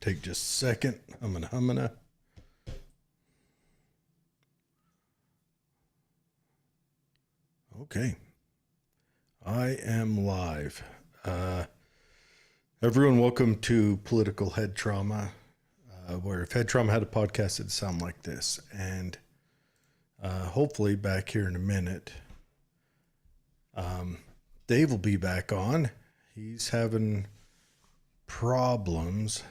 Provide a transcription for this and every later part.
Take just a second. Humana. Okay. I am live. Everyone, welcome to Political Head Trauma, where if Head Trauma had a podcast, it'd sound like this. And hopefully back here in a minute, Dave will be back on. He's having problems.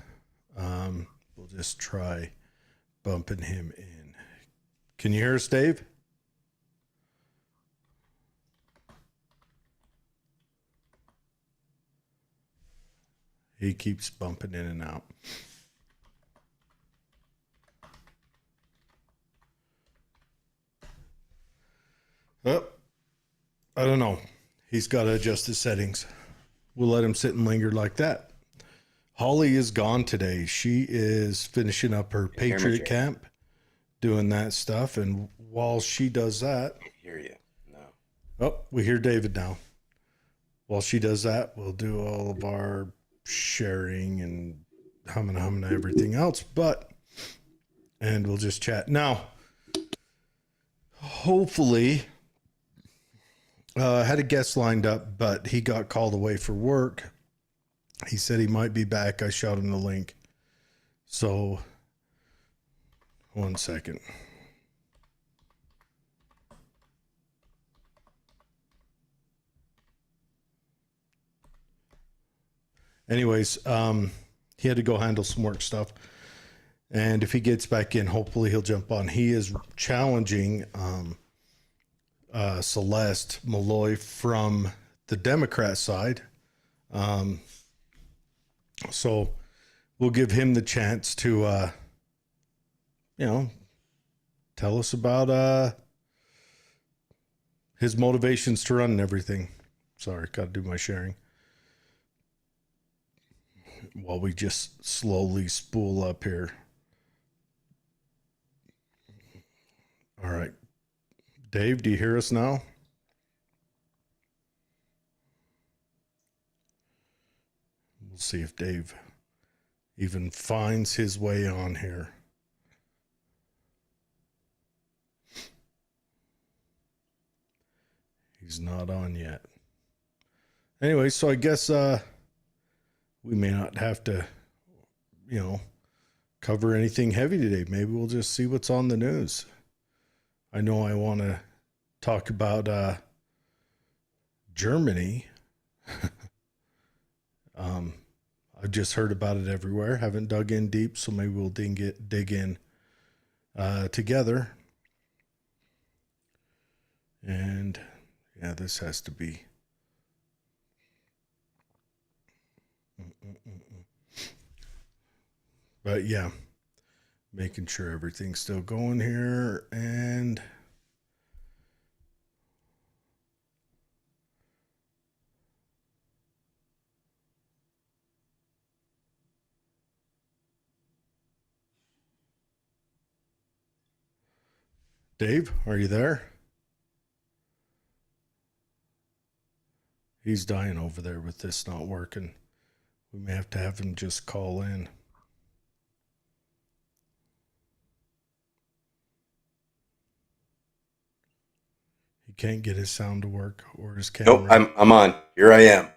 We'll just try bumping him in. Can you hear us, Dave? He keeps bumping in and out. Oh, I don't know. He's got to adjust his settings. We'll let him sit and linger like that. Holly is gone today. She is finishing up her Patriot camp, doing that stuff. And while she does that, I hear you. No. Oh, we hear David now. While she does that, we'll do all of our sharing and humming everything else. And we'll just chat. Now, hopefully, had a guest lined up, but he got called away for work. He said he might be back. I shot him the link. So, 1 second. Anyways, he had to go handle some work stuff. And if he gets back in, hopefully he'll jump on. He is challenging Celeste Malloy from the Democrat side. So we'll give him the chance to, tell us about his motivations to run and everything. Sorry, got to do my sharing. While we just slowly spool up here. All right. Dave, do you hear us now? We'll see if Dave even finds his way on here. He's not on yet. Anyway, so I guess we may not have to, cover anything heavy today. Maybe we'll just see what's on the news. I know I want to talk about Germany. I've just heard about it everywhere. Haven't dug in deep, so maybe we'll dig in together. And yeah, this has to be. But yeah, making sure everything's still going here. And Dave, are you there? He's dying over there with this not working. We may have to have him just call in. He can't get his sound to work or his camera. Nope, I'm on. Here I am.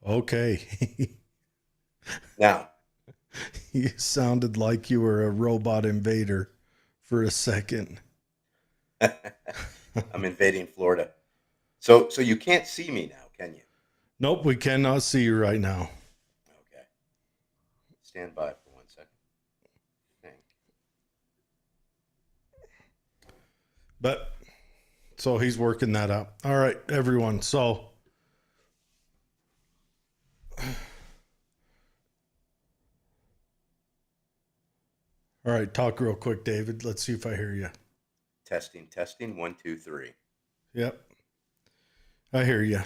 Okay. Now. You sounded like you were a robot invader for a second. I'm invading Florida. So you can't see me now, can you? Nope, we cannot see you right now. Okay. Stand by for 1 second. Thank you. But so he's working that up. All right, everyone. So all right, talk real quick, David. Let's see if I hear you. Testing. 1, 2, 3. Yep. I hear you.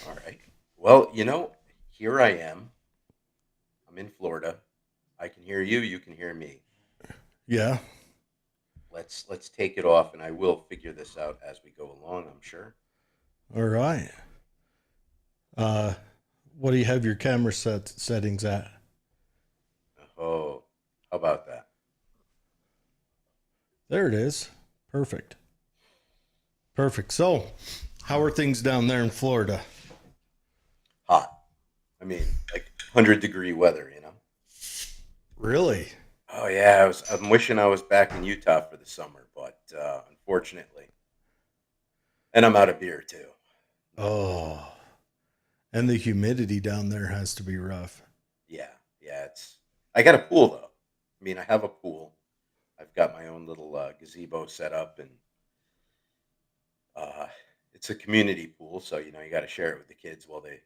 All right. Well, here I am. I'm in Florida. I can hear you. You can hear me. Yeah. Let's take it off, and I will figure this out as we go along, I'm sure. All right. What do you have your camera settings at? about that? There it is. Perfect. Perfect. So, how are things down there in Florida? Hot. I mean, like 100-degree weather, you know? Really? Oh yeah, I'm wishing I was back in Utah for the summer, but unfortunately, and I'm out of beer too. No. Oh, and the humidity down there has to be rough. Yeah, yeah, it's I got a pool though. I mean, I have a pool. I've got my own little gazebo set up, and uh, it's a community pool, so you know you got to share it with the kids while they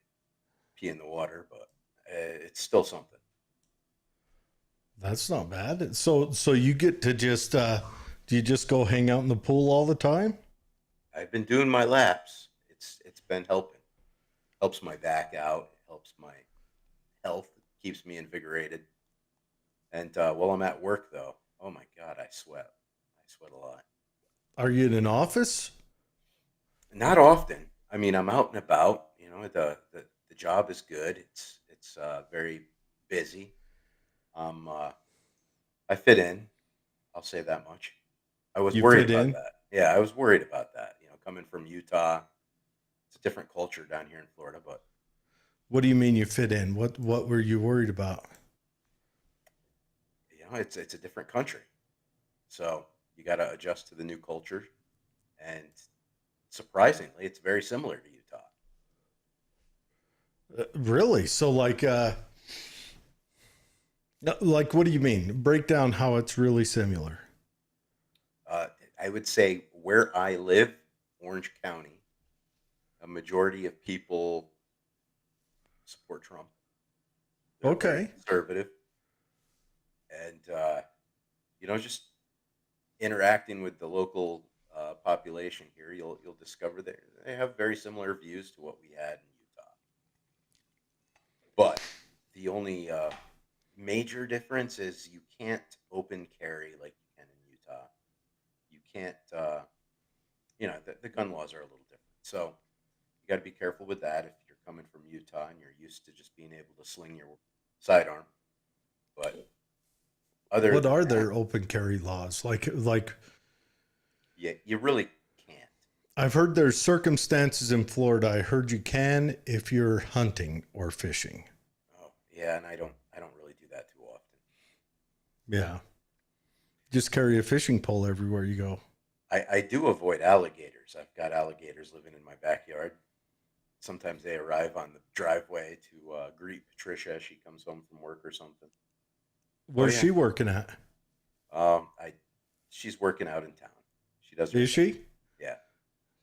pee in the water. But it's still something. That's not bad. So you get to just do you just go hang out in the pool all the time? I've been doing my laps. It's been helping. Helps my back out. Helps my health. Keeps me invigorated. And while I'm at work, though, oh my God, I sweat. I sweat a lot. Are you in an office? Not often. I mean, I'm out and about. You know, the job is good. It's very busy. Um, I fit in. I'll say that much. I was You worried fit about in? that. Yeah, I was worried about that. You know, coming from Utah, it's a different culture down here in Florida. But What do you mean you fit in? What were you worried about? you know, it's a different country, so you got to adjust to the new culture. And surprisingly, it's very similar to Utah. Really? So like what do you mean? Break down how it's really similar. Uh, I would say where I live, Orange County, a majority of people support Trump. They're very Okay. conservative, and you know, just interacting with the local population here, you'll discover that they have very similar views to what we had in Utah. But the only major difference is you can't open carry like you can in Utah. You can't, you know, the gun laws are a little different. So you got to be careful with that if you're coming from Utah and you're used to just being able to sling your sidearm. But other What than are that, their open carry laws? Like you really can't. I've heard there's circumstances in Florida. I heard you can if you're hunting or fishing. Oh, yeah, and I don't really do that too often. Yeah. Just carry a fishing pole everywhere you go. I do avoid alligators. I've got alligators living in my backyard. Sometimes they arrive on the driveway to greet Patricia as she comes home from work or something. Oh Where's yeah, she working at? I she's working out in town. She does her Is thing. she? Yeah,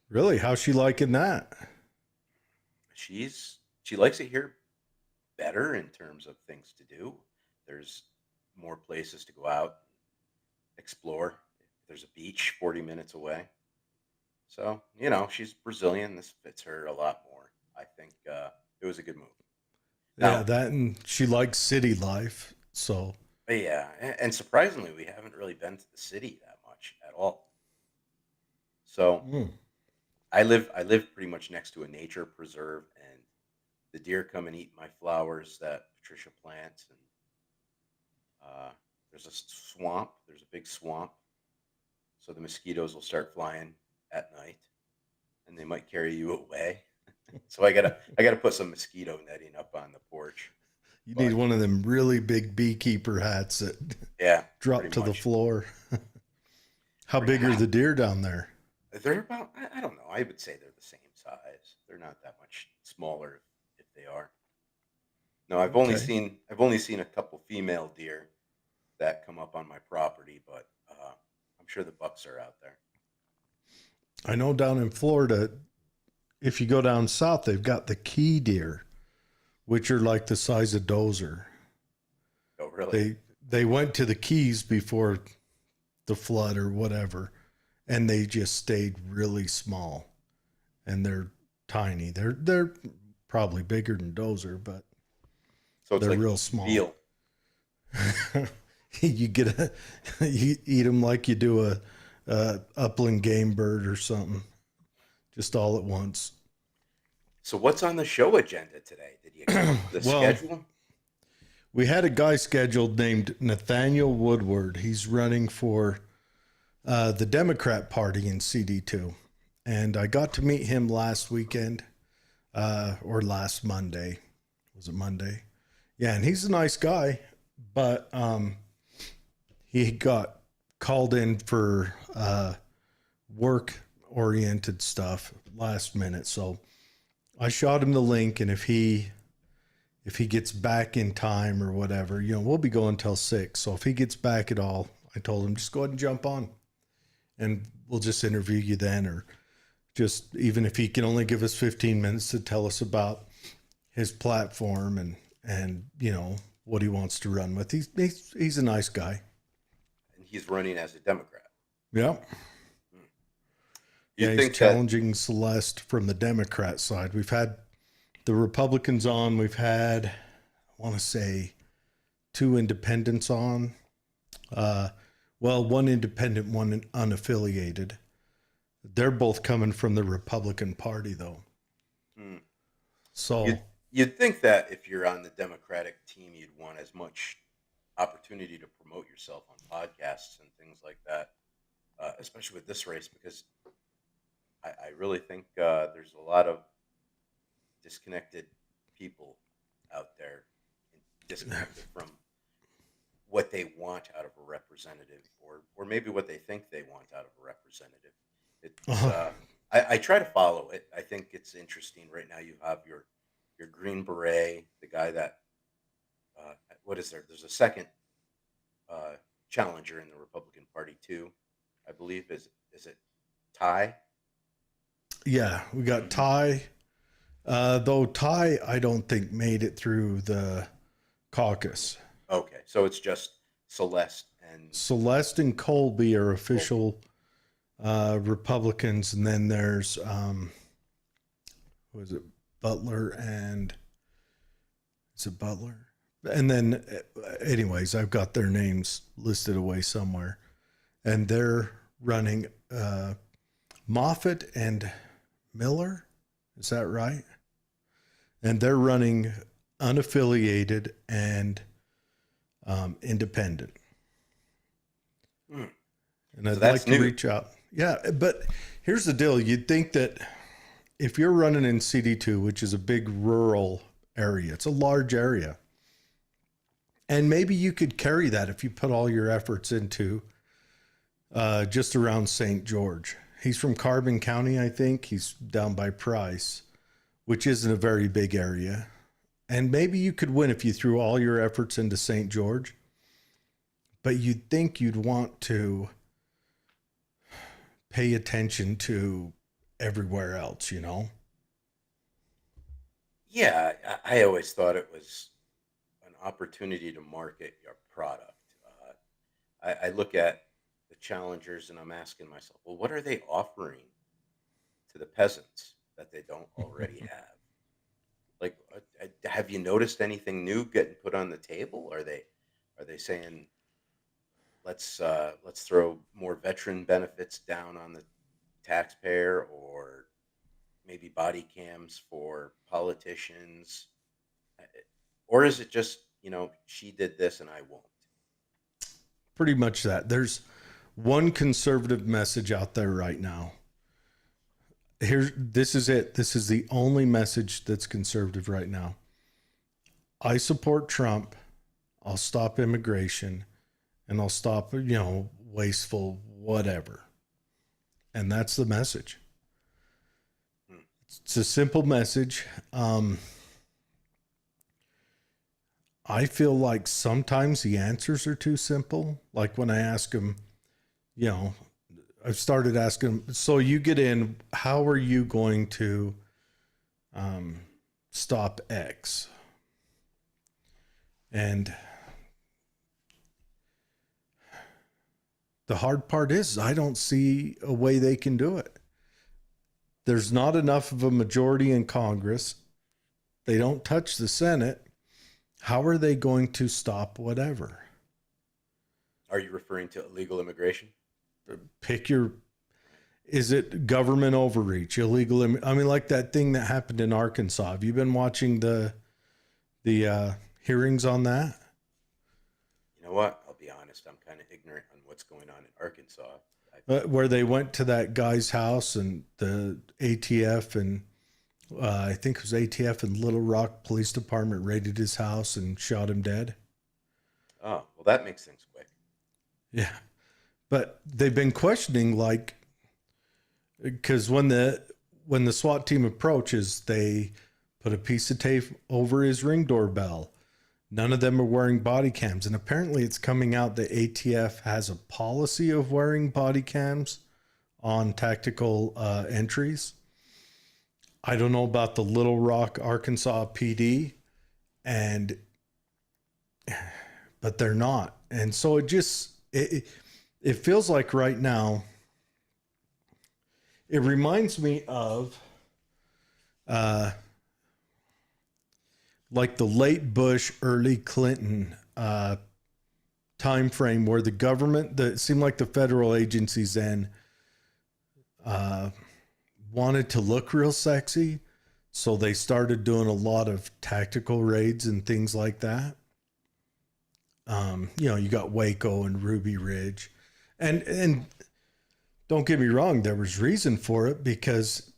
Really? How's she liking that? she likes it here better in terms of things to do. There's more places to go out, explore. There's a beach 40 minutes away. So, you know, she's Brazilian. This fits her a lot more. I think it was a good move. Yeah, Now, that and she likes city life. So, yeah, and surprisingly, we haven't really been to the city that much at all. So mm, I live pretty much next to a nature preserve, and the deer come and eat my flowers that Patricia plants. And there's a swamp. There's a big swamp, so the mosquitoes will start flying at night, and they might carry you away. So I gotta put some mosquito netting up on the porch. you need But one of them really big beekeeper hats that yeah, drop pretty to the much. floor. How Pretty, big are the deer down there? they're about I don't know. I would say they're the same size. They're not that much smaller if they are. No, Okay. I've only seen a couple female deer that come up on my property, but I'm sure the bucks are out there. I know down in Florida, if you go down south, they've got the key deer, which are like the size of dozer. Oh, really? They went to the Keys before the flood or whatever, and they just stayed really small, and they're tiny. They're probably bigger than dozer, but So it's they're like real eating small. veal. You get a you eat them like you do a upland game bird or something, just all at once. So what's on the show agenda today? Did you come up with a Well, schedule? We had a guy scheduled named Nathaniel Woodward. He's running for the Democrat Party in CD2. And I got to meet him last weekend or last Monday. Was it Monday? Yeah, and he's a nice guy, but he got called in for work-oriented stuff last minute. So I shot him the link, and if he gets back in time or whatever, we'll be going till 6. So if he gets back at all, I told him just go ahead and jump on, and we'll just interview you then, or just even if he can only give us 15 minutes to tell us about his platform and what he wants to run with. He's a nice guy. And he's running as a Democrat. Yeah. You Yeah, think he's challenging Celeste from the Democrat side. We've had the Republicans on. We've had, I want to say, 2 independents on. One independent, one unaffiliated. They're both coming from the Republican Party, though. Hmm. So you'd think that if you're on the Democratic team, you'd want as much opportunity to promote yourself on podcasts and things like that, especially with this race, because I really think there's a lot of disconnected people out there, disconnected from what they want out of a representative, or maybe what they think they want out of a representative. I try to follow it. I think it's interesting. Right now, you have your Green Beret, the guy that what is there? There's a second challenger in the Republican Party too, I believe. Is it Ty? yeah, we got Ty. Though Ty, I don't think made it through the caucus. Okay, so it's just Celeste and Colby are official Republicans, and then there's who is it? Butler and is it Butler? And then, anyways, I've got their names listed away somewhere, and they're running Moffitt and Miller. Is that right? And they're running unaffiliated and independent. And I'd like to reach out. Yeah, but here's the deal. You'd think that if you're running in CD2, which is a big rural area, it's a large area, and maybe you could carry that if you put all your efforts into just around St. George. He's from Carbon County, I think. He's down by Price, which isn't a very big area. And maybe you could win if you threw all your efforts into St. George. But you'd think you'd want to pay attention to everywhere else, Yeah, I always thought it was an opportunity to market your product. I look at the challengers and I'm asking myself, well, what are they offering to the peasants that they don't already have? Like, have you noticed anything new getting put on the table? Are they saying let's throw more veteran benefits down on the taxpayer, or maybe body cams for politicians, or is it just she did this and I won't? Pretty much that. There's one conservative message out there right now. This is it. This is the only message that's conservative right now. I support Trump. I'll stop immigration, and I'll stop, wasteful whatever. And that's the message. It's a simple message. I feel like sometimes the answers are too simple. Like when I ask him, I've started asking him, so you get in, how are you going to stop X? And the hard part is I don't see a way they can do it. There's not enough of a majority in Congress. They don't touch the Senate. How are they going to stop whatever? Are you referring to illegal immigration? Is it government overreach, illegal? Like that thing that happened in Arkansas. Have you been watching the hearings on that? what? I'll be honest. I'm kind of ignorant on what's going on in Arkansas. I, Where they went to that guy's house and the ATF and I think it was ATF and Little Rock Police Department raided his house and shot him dead. oh, well, that makes things quick. Yeah. But they've been questioning, like, because when the SWAT team approaches, they put a piece of tape over his Ring doorbell. None of them are wearing body cams, and apparently it's coming out that ATF has a policy of wearing body cams on tactical entries. I don't know about the Little Rock, Arkansas PD, and but they're not, and so it feels like right now. It reminds me of like the late Bush, early Clinton time frame where the government, it seemed like the federal agencies then wanted to look real sexy. So they started doing a lot of tactical raids and things like that. You got Waco and Ruby Ridge. And don't get me wrong, there was reason for it because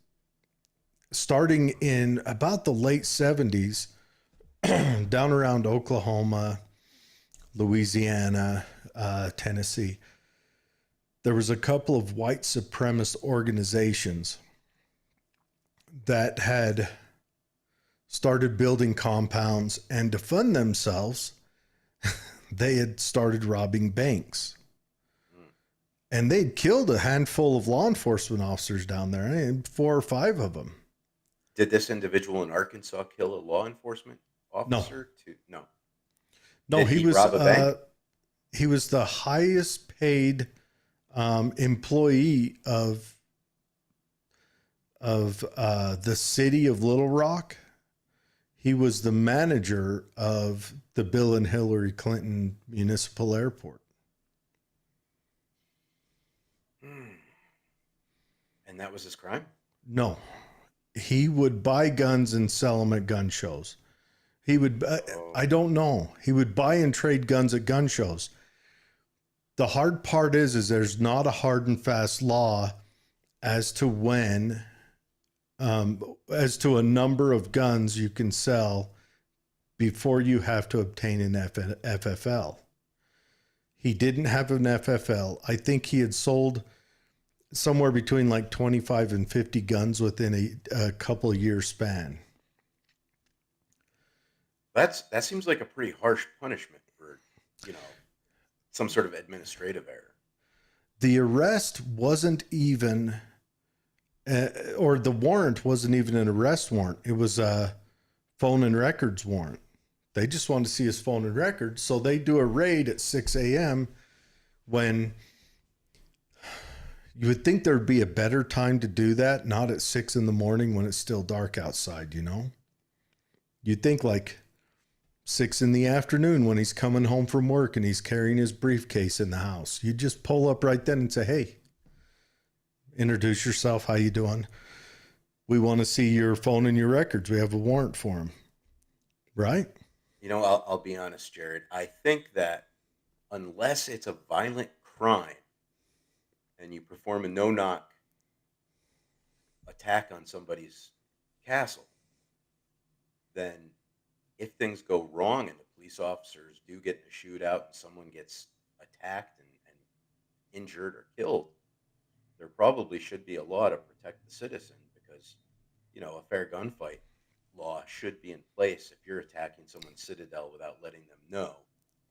starting in about the late 70s, down around Oklahoma, Louisiana, Tennessee, there was a couple of white supremacist organizations that had started building compounds, and to fund themselves, they had started robbing banks. And they'd killed a handful of law enforcement officers down there, 4 or 5 of them. Did this individual in Arkansas kill a law enforcement No, officer? No. no, Did he he was rob a bank? he was the highest paid employee of the city of Little Rock. He was the manager of the Bill and Hillary Clinton Municipal Airport. And that was his crime? No, he would buy guns and sell them at gun shows. He would, I don't know. He would buy and trade guns at gun shows. The hard part is there's not a hard and fast law as to when, as to a number of guns you can sell before you have to obtain an FFL. He didn't have an FFL. I think he had sold somewhere between like 25 and 50 guns within a couple of years span. That seems like a pretty harsh punishment for, you know, some sort of administrative error. The arrest wasn't even, or the warrant wasn't even an arrest warrant. It was a phone and records warrant. They just wanted to see his phone and records. So they do a raid at 6 a.m. when you would think there'd be a better time to do that, not at 6 in the morning when it's still dark outside, you know? You'd think like 6 in the afternoon when he's coming home from work and he's carrying his briefcase in the house. You just pull up right then and say, hey, introduce yourself. How you doing? We want to see your phone and your records. We have a warrant for him. Right? You know, I'll be honest, Jared. I think that unless it's a violent crime and you perform a no-knock attack on somebody's castle, then if things go wrong and the police officers do get in a shootout and someone gets attacked and injured or killed, there probably should be a law to protect the citizen because, you know, a fair gunfight law should be in place if you're attacking someone's citadel without letting them know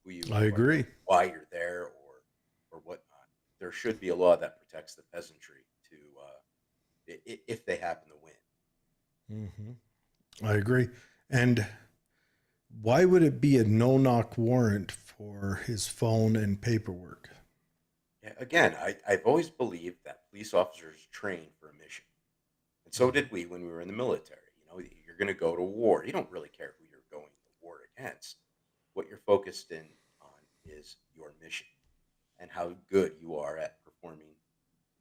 who you I are, agree. why you're there, or whatnot. There should be a law that protects the peasantry to if they happen to win. Mm-hmm. I agree. And why would it be a no-knock warrant for his phone and paperwork? Yeah, again, I've always believed that police officers train for a mission. And so did we when we were in the military. You know, you're going to go to war. You don't really care who you're going to war against. What you're focused in on is your mission and how good you are at performing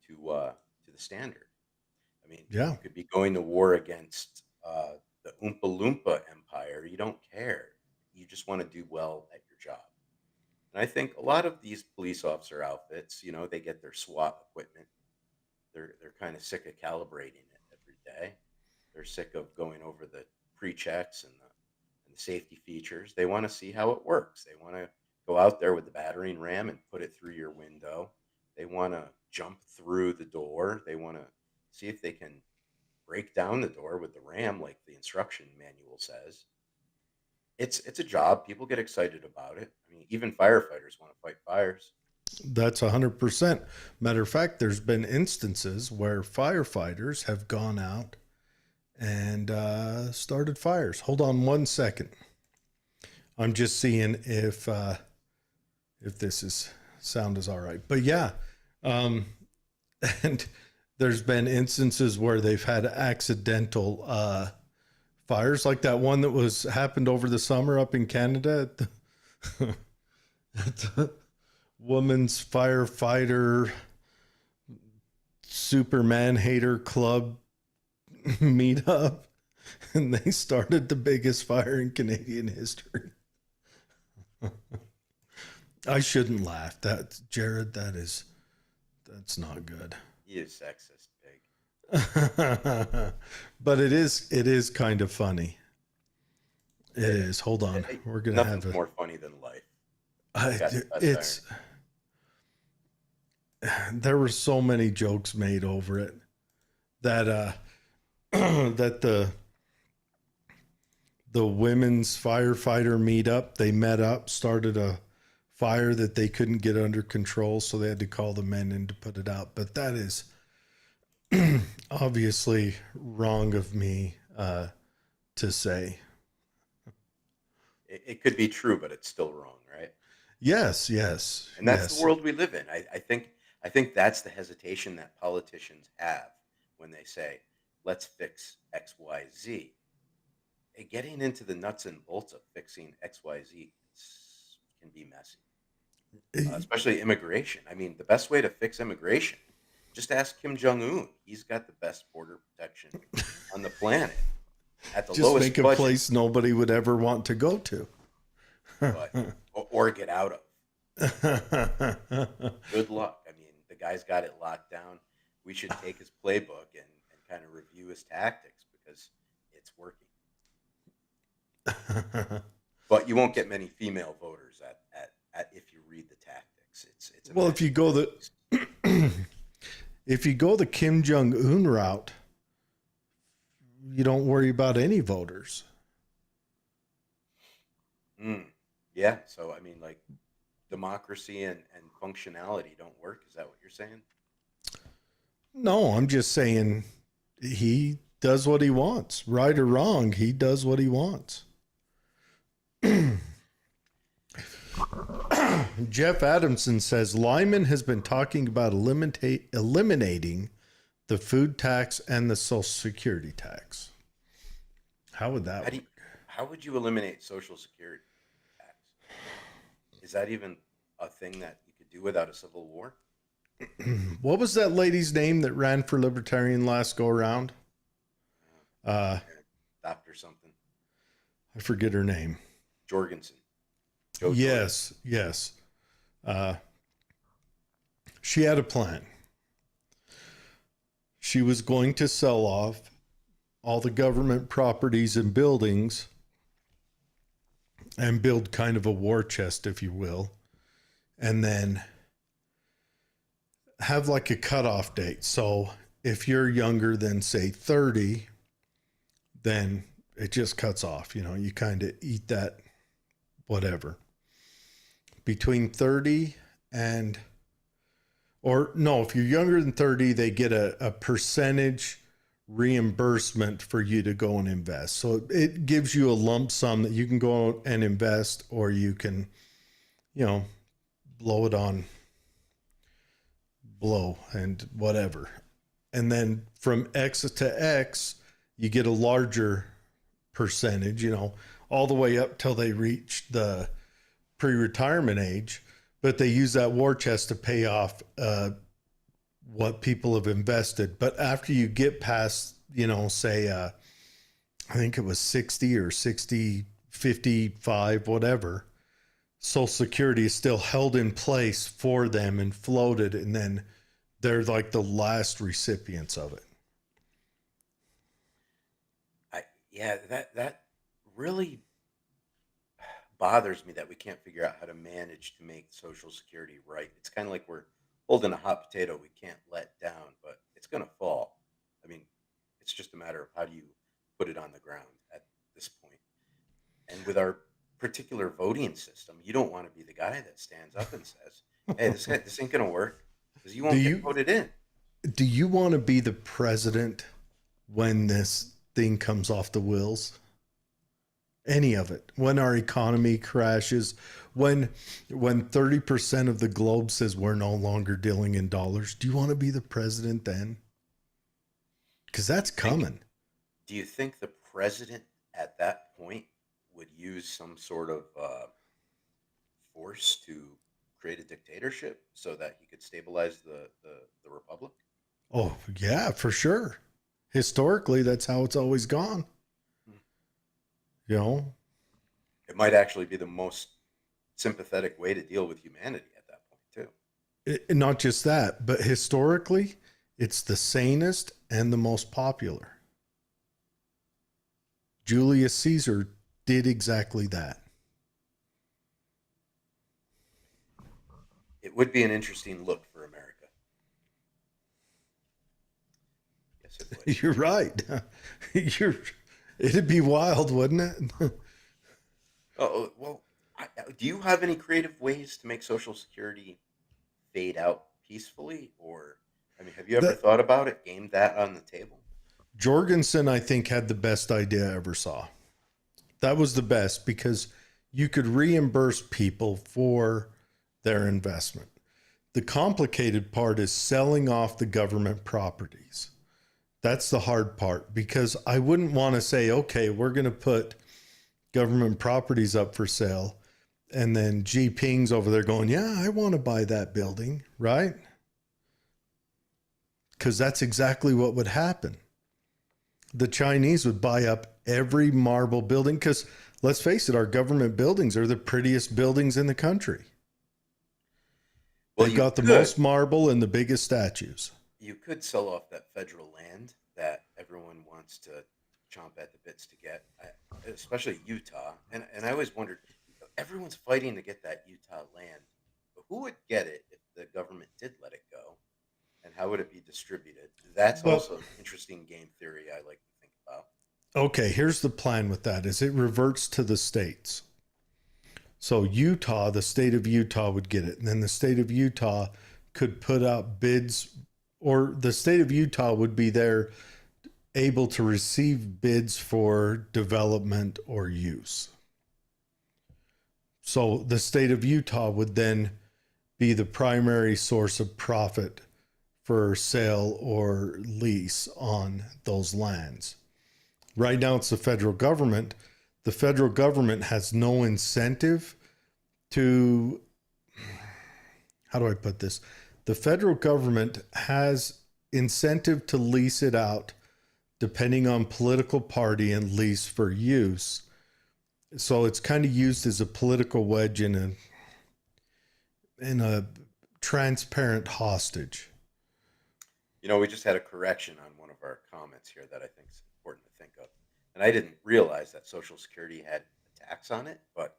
to the standard. I mean, Yeah, you could be going to war against the Oompa Loompa Empire. You don't care. You just want to do well at your job. And I think a lot of these police officer outfits, you know, they get their SWAT equipment. They're kind of sick of calibrating it every day. They're sick of going over the pre-checks and the safety features. They want to see how it works. They want to go out there with the battering ram and put it through your window. They want to jump through the door. They want to see if they can break down the door with the ram like the instruction manual says. It's a job. People get excited about it. I mean, even firefighters want to fight fires. That's 100%. Matter of fact, there's been instances where firefighters have gone out and started fires. Hold on one second. I'm just seeing if this is sound is all right. But yeah, and there's been instances where they've had accidental fires, like that one that was happened over the summer up in Canada at the, at the Women's Firefighter Superman Hater Club meetup, and they started the biggest fire in Canadian history. I shouldn't laugh. That Jared, that's not good. He is sexist, pig. But it is kind of funny. It is. Hold on. We're gonna Nothing's have more funny than life. it's there were so many jokes made over it that that the women's firefighter meetup, they met up, started a fire that they couldn't get under control, so they had to call the men in to put it out. But that is obviously wrong of me to say. It could be true, but it's still wrong, right? Yes, And that's yes. the world we live in. I think that's the hesitation that politicians have when they say, "Let's fix X, Y, Z." Getting into the nuts and bolts of fixing X, Y, Z can be messy, especially immigration. I mean, the best way to fix immigration, just ask Kim Jong Un. He's got the best border protection on the planet at the Just lowest make a budget, place nobody would ever want to go to. but or get out of. Good luck. I mean, the guy's got it locked down. We should take his playbook and kind of review his tactics because it's working. But you won't get many female voters at if you read the tactics. It's Well, if you go the Kim Jong Un route, you don't worry about any voters. Yeah. So I mean, like democracy and functionality don't work. Is that what you're saying? No, I'm just saying he does what he wants, right or wrong. He does what he wants. Jeff Adamson says Lyman has been talking about eliminating the food tax and the Social Security tax. How would that work? How would you eliminate Social Security tax? Is that even a thing that you could do without a civil war? What was that lady's name that ran for Libertarian last go around? Doctor something. I forget her name. Jorgensen. Yes. She had a plan. She was going to sell off all the government properties and buildings and build kind of a war chest, if you will, and then have like a cutoff date. So if you're younger than, say, 30, then it just cuts off. You know, you kind of eat that whatever. Between 30 and, or no, if you're younger than 30, they get a percentage reimbursement for you to go and invest. So it gives you a lump sum that you can go and invest, or you can, you know, blow it on blow and whatever. And then from X to X, you get a larger percentage, you know, all the way up till they reach the pre-retirement age. But they use that war chest to pay off what people have invested. But after you get past, you know, say, I think it was 60 or 60, 55, whatever, Social Security is still held in place for them and floated, and then they're like the last recipients of it. Yeah, that really bothers me that we can't figure out how to manage to make Social Security right. It's kind of like we're holding a hot potato we can't let down, but it's going to fall. I mean, it's just a matter of how do you put it on the ground at this point. And with our particular voting system, you don't want to be the guy that stands up and says, "Hey, this ain't going to work," because you Do won't get you voted in. do you want to be the president when this thing comes off the wheels? Any of it, when our economy crashes, when 30% of the globe says we're no longer dealing in dollars, do you want to be the president then? Because that's coming. Do you think the president at that point would use some sort of force to create a dictatorship so that he could stabilize the republic? Oh yeah, for sure. Historically, that's how it's always gone. Hmm. You know, It might actually be the most sympathetic way to deal with humanity at that point, too. Not just that, but historically, it's the sanest and the most popular. Julius Caesar did exactly that. It would be an interesting look for America. Yes, it would. You're right. You're. It'd be wild, wouldn't it? Well, do you have any creative ways to make Social Security fade out peacefully? Or, I mean, have you ever That thought about it, gamed that on the table? Jorgensen, I think, had the best idea I ever saw. That was the best because you could reimburse people for their investment. The complicated part is selling off the government properties. That's the hard part because I wouldn't want to say, okay, we're going to put government properties up for sale. And then Xi Ping's over there going, yeah, I want to buy that building, right? Because that's exactly what would happen. The Chinese would buy up every marble building because let's face it, our government buildings are the prettiest buildings in the country. Well, They've got the most marble and the biggest statues. you could sell off that federal land that everyone wants to chomp at the bits to get, especially Utah. And I always wondered, everyone's fighting to get that Utah land, but who would get it if the government did let it go, and how would it be distributed? That's Well, also an interesting game theory I like to think about. okay, here's the plan with that is it reverts to the states. So Utah, the state of Utah would get it. And then the state of Utah could put out bids, or the state of Utah would be there able to receive bids for development or use. So the state of Utah would then be the primary source of profit for sale or lease on those lands. Right now, it's the federal government. The federal government has no incentive to, how do I put this? The federal government has incentive to lease it out depending on political party and lease for use. So it's kind of used as a political wedge in a transparent hostage. We just had a correction on one of our comments here that I think is important to think of. And I didn't realize that Social Security had a tax on it, but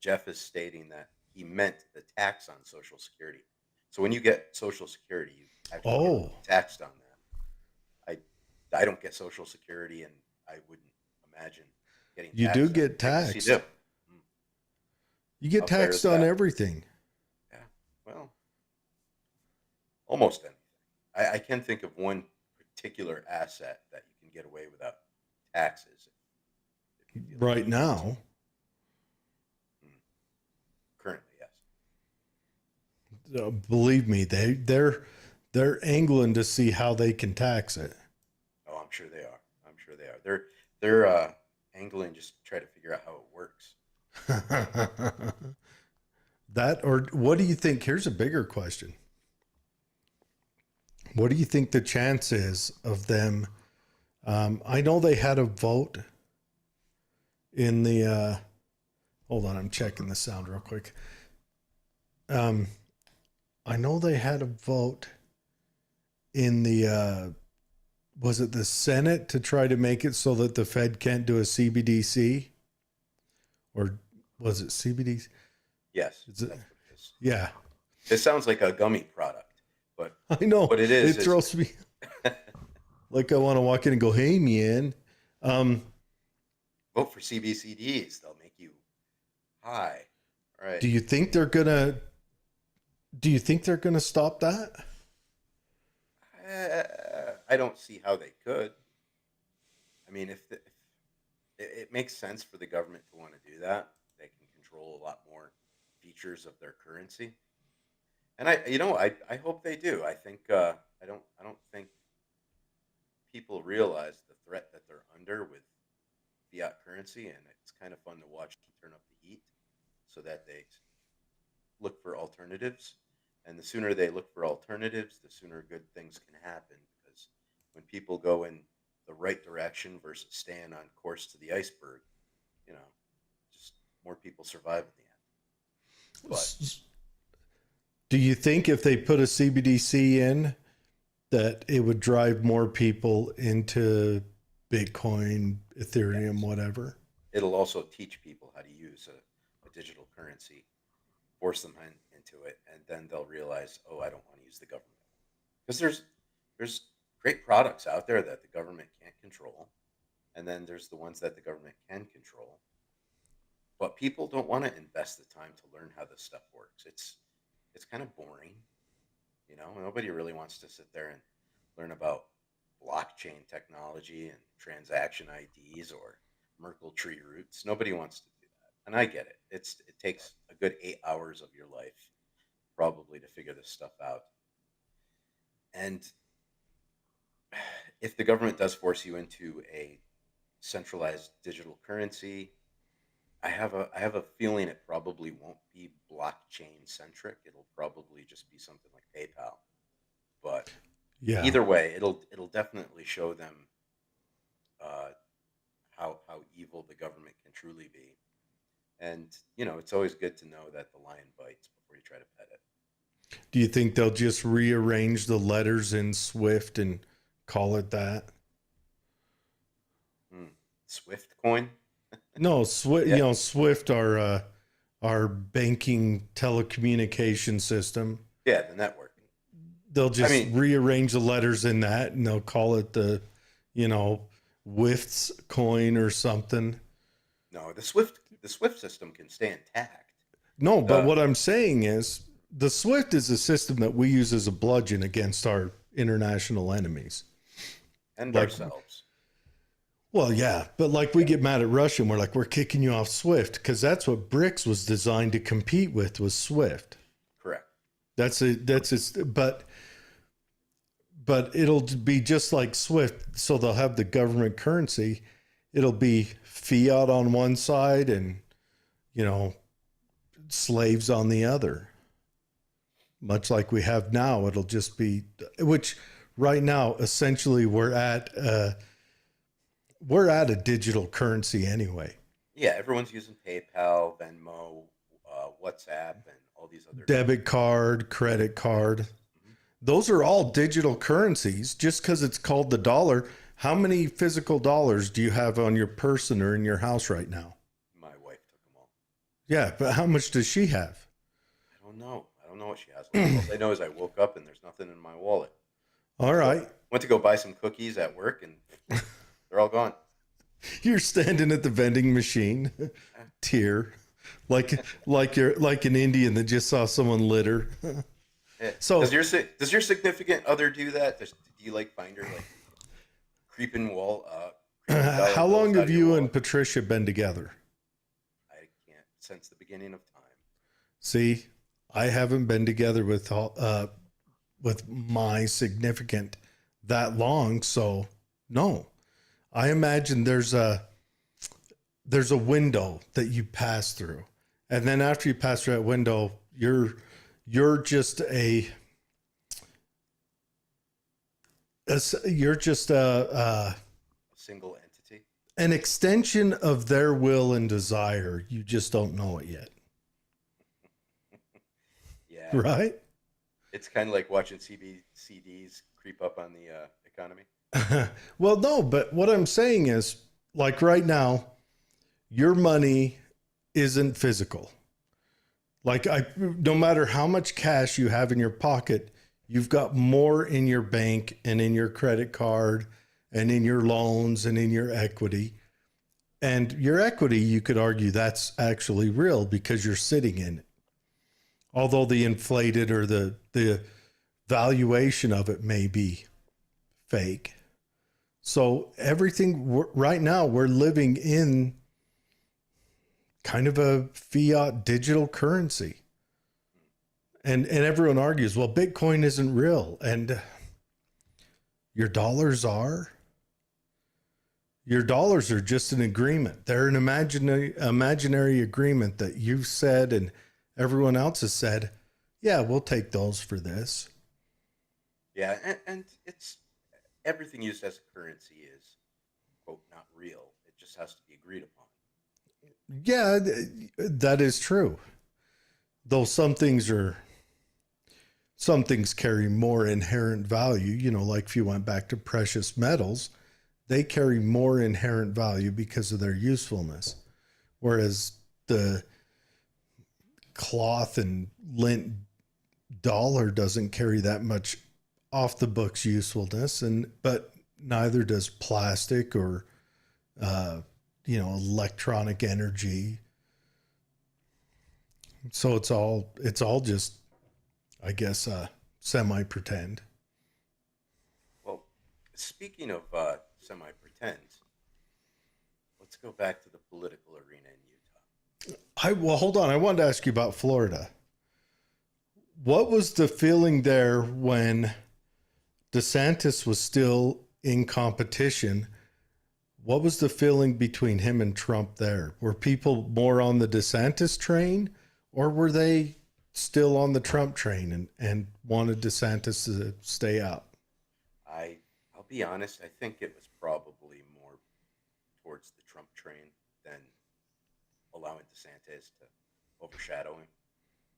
Jeff is stating that he meant the tax on Social Security. So when you get Social Security, you actually get Oh, taxed on that. I don't get Social Security, and I wouldn't imagine getting you do taxed on it. get I guess you taxed. do. Hmm. You get How fair is taxed on that? everything. Yeah. Well, almost anything. I can think of one particular asset that you can get away without taxes if you feel like Right you need to. now. Hmm. Currently, yes. Believe me, they're angling to see how they can tax it. Oh, I'm sure they are. I'm sure they are. They're angling just to try to figure out how it works. That, or what do you think? Here's a bigger question. What do you think the chance is of them? I know they had a vote in the Hold on, I'm checking the sound real quick. I know they had a vote in the was it the Senate to try to make it so that the Fed can't do a CBDC, or was it CBDC? Yes, Is it? that's what it is. Yeah, It sounds like a gummy product, but I know. what it It is throws me like I want to walk in and go, "Hey, man." vote for CBCDs. They'll make you high. Right. Do you think they're gonna? Do you think they're gonna stop that? I don't see how they could. I mean, if it makes sense for the government to want to do that, they can control a lot more features of their currency. And I hope they do. I think I don't think people realize the threat that they're under with fiat currency, and it's kind of fun to watch them turn up the heat so that they look for alternatives. And the sooner they look for alternatives, the sooner good things can happen. Because when people go in the right direction versus staying on course to the iceberg, you know, just more people survive at the end. But Do you think if they put a CBDC in, that it would drive more people into Bitcoin, Ethereum, yes, whatever? it'll also teach people how to use a digital currency, force them into it, and then they'll realize, oh, I don't want to use the government. Because there's great products out there that the government can't control, and then there's the ones that the government can control. But people don't want to invest the time to learn how this stuff works. It's kind of boring, you know. Nobody really wants to sit there and learn about blockchain technology and transaction IDs or Merkle tree roots. Nobody wants to do that, and I get it. It takes a good 8 hours of your life probably to figure this stuff out. And if the government does force you into a centralized digital currency, I have a feeling it probably won't be blockchain centric. It'll probably just be something like PayPal. But Yeah. either way, it'll definitely show them uh, how evil the government can truly be. And it's always good to know that the lion bites before you try to pet it. Do you think they'll just rearrange the letters in Swift and call it that? Hmm. Swift coin? No, Swift. Yeah, Swift, our banking telecommunication system. yeah, the network. They'll I just mean, rearrange the letters in that, and they'll call it you know, Wifts coin or something. no, the Swift system can stay intact. No, but Uh, what I'm saying is the Swift is a system that we use as a bludgeon against our international enemies. and Like, ourselves. well, yeah, but like we Yeah, get mad at Russia and we're like, we're kicking you off Swift because that's what BRICS was designed to compete with was Swift. correct. But it'll be just like Swift. So they'll have the government currency. It'll be fiat on one side and, you know, slaves on the other. Much like we have now, it'll just be, which right now, essentially we're at a digital currency anyway. Yeah, everyone's using PayPal, Venmo, WhatsApp, and all these other Debit card, credit card. things. Those are all digital currencies. Just because it's called the dollar, how many physical dollars do you have on your person or in your house right now? My wife took them all. Yeah, but how much does she have? I don't know. I don't know what she has. All I know is I woke up and there's nothing in my wallet. All right. Went to go buy some cookies at work and they're all gone. You're standing at the vending machine, tear, like an Indian that just saw someone litter. Yeah. So Does your significant other do that? Do you like find her like creeping creeping dollar how bills long out have of your you wallet? and Patricia been together? I can't since the beginning of time. See, I haven't been together with my significant that long, so no. I imagine there's a window that you pass through, and then after you pass through that window, you're just you're just A single entity. an extension of their will and desire. You just don't know it yet, Yeah, right? it's kind of like watching CBCDs creep up on the economy. Well, no, but what I'm saying is, like right now, your money isn't physical. Like no matter how much cash you have in your pocket, you've got more in your bank and in your credit card and in your loans and in your equity. And your equity, you could argue that's actually real because you're sitting in it. Although the inflated or the valuation of it may be fake. So everything right now, we're living in kind of a fiat digital currency. And everyone argues, well, Bitcoin isn't real. And your dollars are. Your dollars are just an agreement. They're an imaginary agreement that you've said and everyone else has said, yeah, we'll take those for this. Yeah, and it's everything used as a currency is quote not real. It just has to be agreed upon. Yeah, that is true. Though some things carry more inherent value, like if you went back to precious metals, they carry more inherent value because of their usefulness. Whereas the cloth and lint dollar doesn't carry that much off the books usefulness, but neither does plastic or electronic energy. So it's all just, I guess, semi pretend. Well, speaking of semi pretend, let's go back to the political arena in Utah. Well, hold on. I wanted to ask you about Florida. What was the feeling there when DeSantis was still in competition? What was the feeling between him and Trump there? Were people more on the DeSantis train, or were they still on the Trump train and wanted DeSantis to stay out? I'll be honest. I think it was probably more towards the Trump train than allowing DeSantis to overshadow him.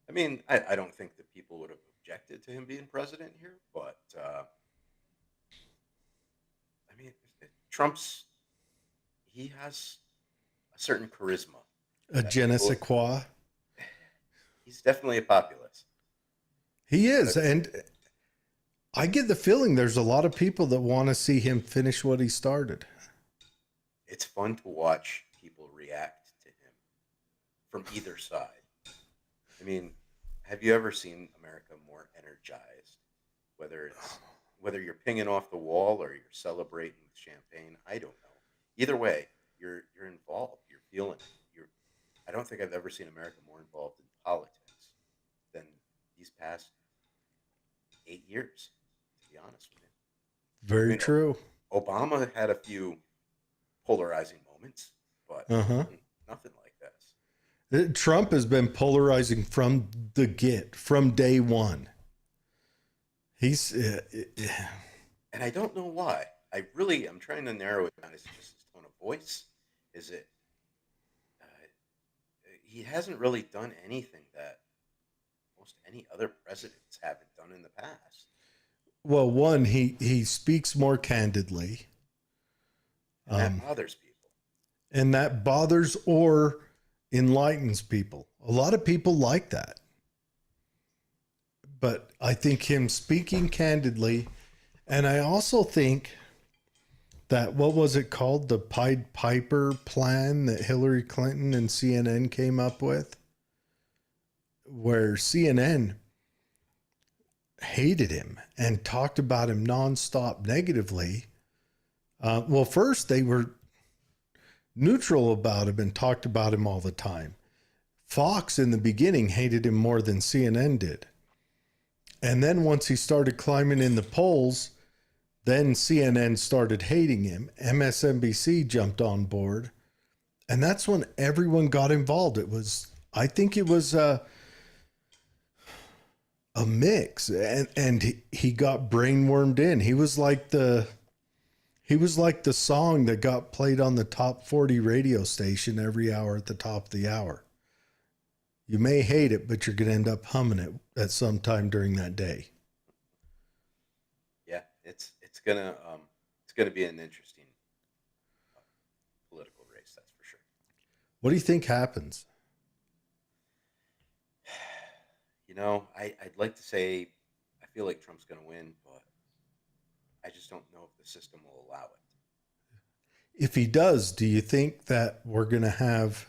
I mean, I don't think that people would have objected to him being president here, but I mean, he has a certain charisma. A je ne sais quoi. He's definitely a populist. He is. And I get the feeling there's a lot of people that want to see him finish what he started. It's fun to watch people react to him from either side. I mean, have you ever seen America more energized? Whether you're pinging off the wall or you're celebrating with champagne, I don't know. Either way, you're involved. You're feeling it. I don't think I've ever seen America more involved in politics than these past 8 years, to be honest with you. Very true. Obama had a few polarizing moments, but nothing like this. Trump has been polarizing from day one. He's and I don't know why. I'm trying to narrow it down. Is it just his tone of voice? Is it he hasn't really done anything that most any other presidents haven't done in the past. Well, one, he speaks more candidly. And that bothers people. And that bothers or enlightens people. A lot of people like that. But I think him speaking candidly, and I also think that, what was it called? The Pied Piper plan that Hillary Clinton and CNN came up with, where CNN hated him and talked about him nonstop negatively. Well, first they were neutral about him and talked about him all the time. Fox in the beginning hated him more than CNN did. And then once he started climbing in the polls, then CNN started hating him. MSNBC jumped on board. And that's when everyone got involved. I think it was a mix. And he got brainwormed in. He was like He was like the song that got played on the top 40 radio station every hour at the top of the hour. You may hate it, but you're going to end up humming it at some time during that day. Yeah, it's gonna be an interesting uh, political race, that's for sure. What do you think happens? I'd like to say I feel like Trump's gonna win, but I just don't know if the system will allow it. If he does, do you think that we're going to have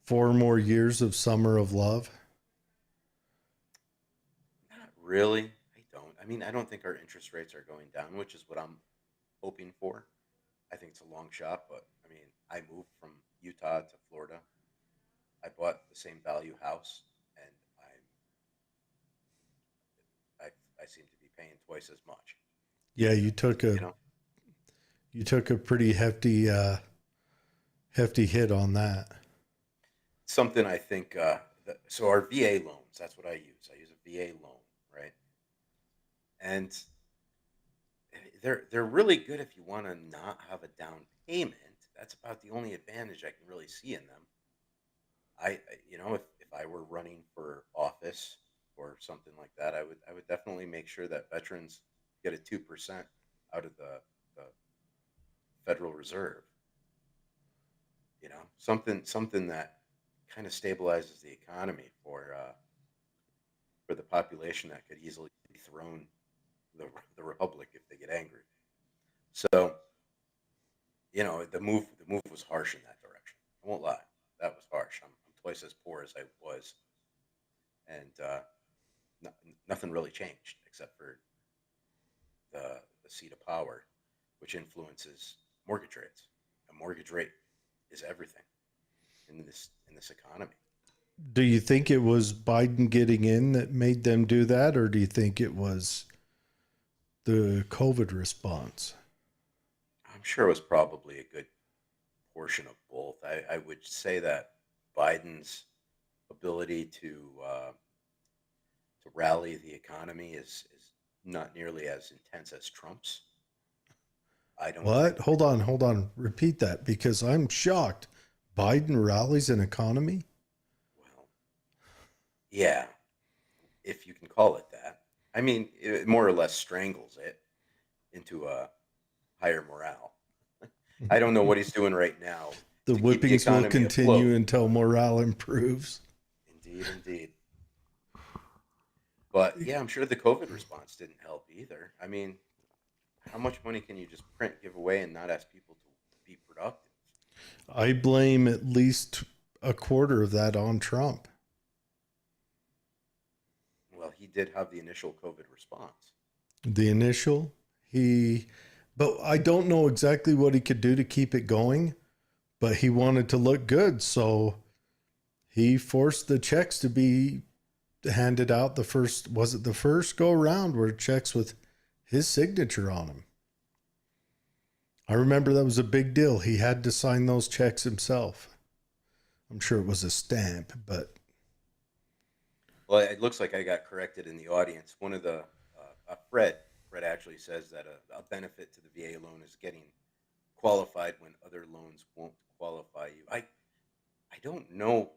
4 more years of summer of love? Not really. I don't. I mean, I don't think our interest rates are going down, which is what I'm hoping for. I think it's a long shot, but I mean, I moved from Utah to Florida. I bought the same value house, and I seem to be paying twice as much. Yeah, You know, you took a pretty hefty hit on that. something I think. So our VA loans, that's what I use. I use a VA loan, right? And they're really good if you want to not have a down payment. That's about the only advantage I can really see in them. If I were running for office or something like that, I would definitely make sure that veterans get a 2% out of the Federal Reserve. Something that kind of stabilizes the economy for the population that could easily dethrone the republic if they get angry. So the move was harsh in that direction. I won't lie, that was harsh. I'm twice as poor as I was, and no, nothing really changed except for the seat of power, which influences mortgage rates. A mortgage rate is everything in this economy. Do you think it was Biden getting in that made them do that, or do you think it was the COVID response? I'm sure it was probably a good portion of both. I would say that Biden's ability to rally the economy is not nearly as intense as Trump's. I don't What? think. Hold on. Repeat that because I'm shocked. Biden rallies an economy? Well, yeah, if you can call it that. I mean, it more or less strangles it into a higher morale. I don't know what he's doing right now The to keep the whippings will economy afloat. continue until morale improves. Indeed, indeed. But yeah, I'm sure the COVID response didn't help either. I mean, how much money can you just print, give away, and not ask people to be productive? I blame at least a quarter of that on Trump. Well, he did have the initial COVID response. The initial, he, but I don't know exactly what he could do to keep it going, but he wanted to look good. So he forced the checks to be handed out was it the first go around where checks with his signature on them? I remember that was a big deal. He had to sign those checks himself. I'm sure it was a stamp, but Well, it looks like I got corrected in the audience. One of the Fred actually says that a benefit to the VA loan is getting qualified when other loans won't qualify you. I don't know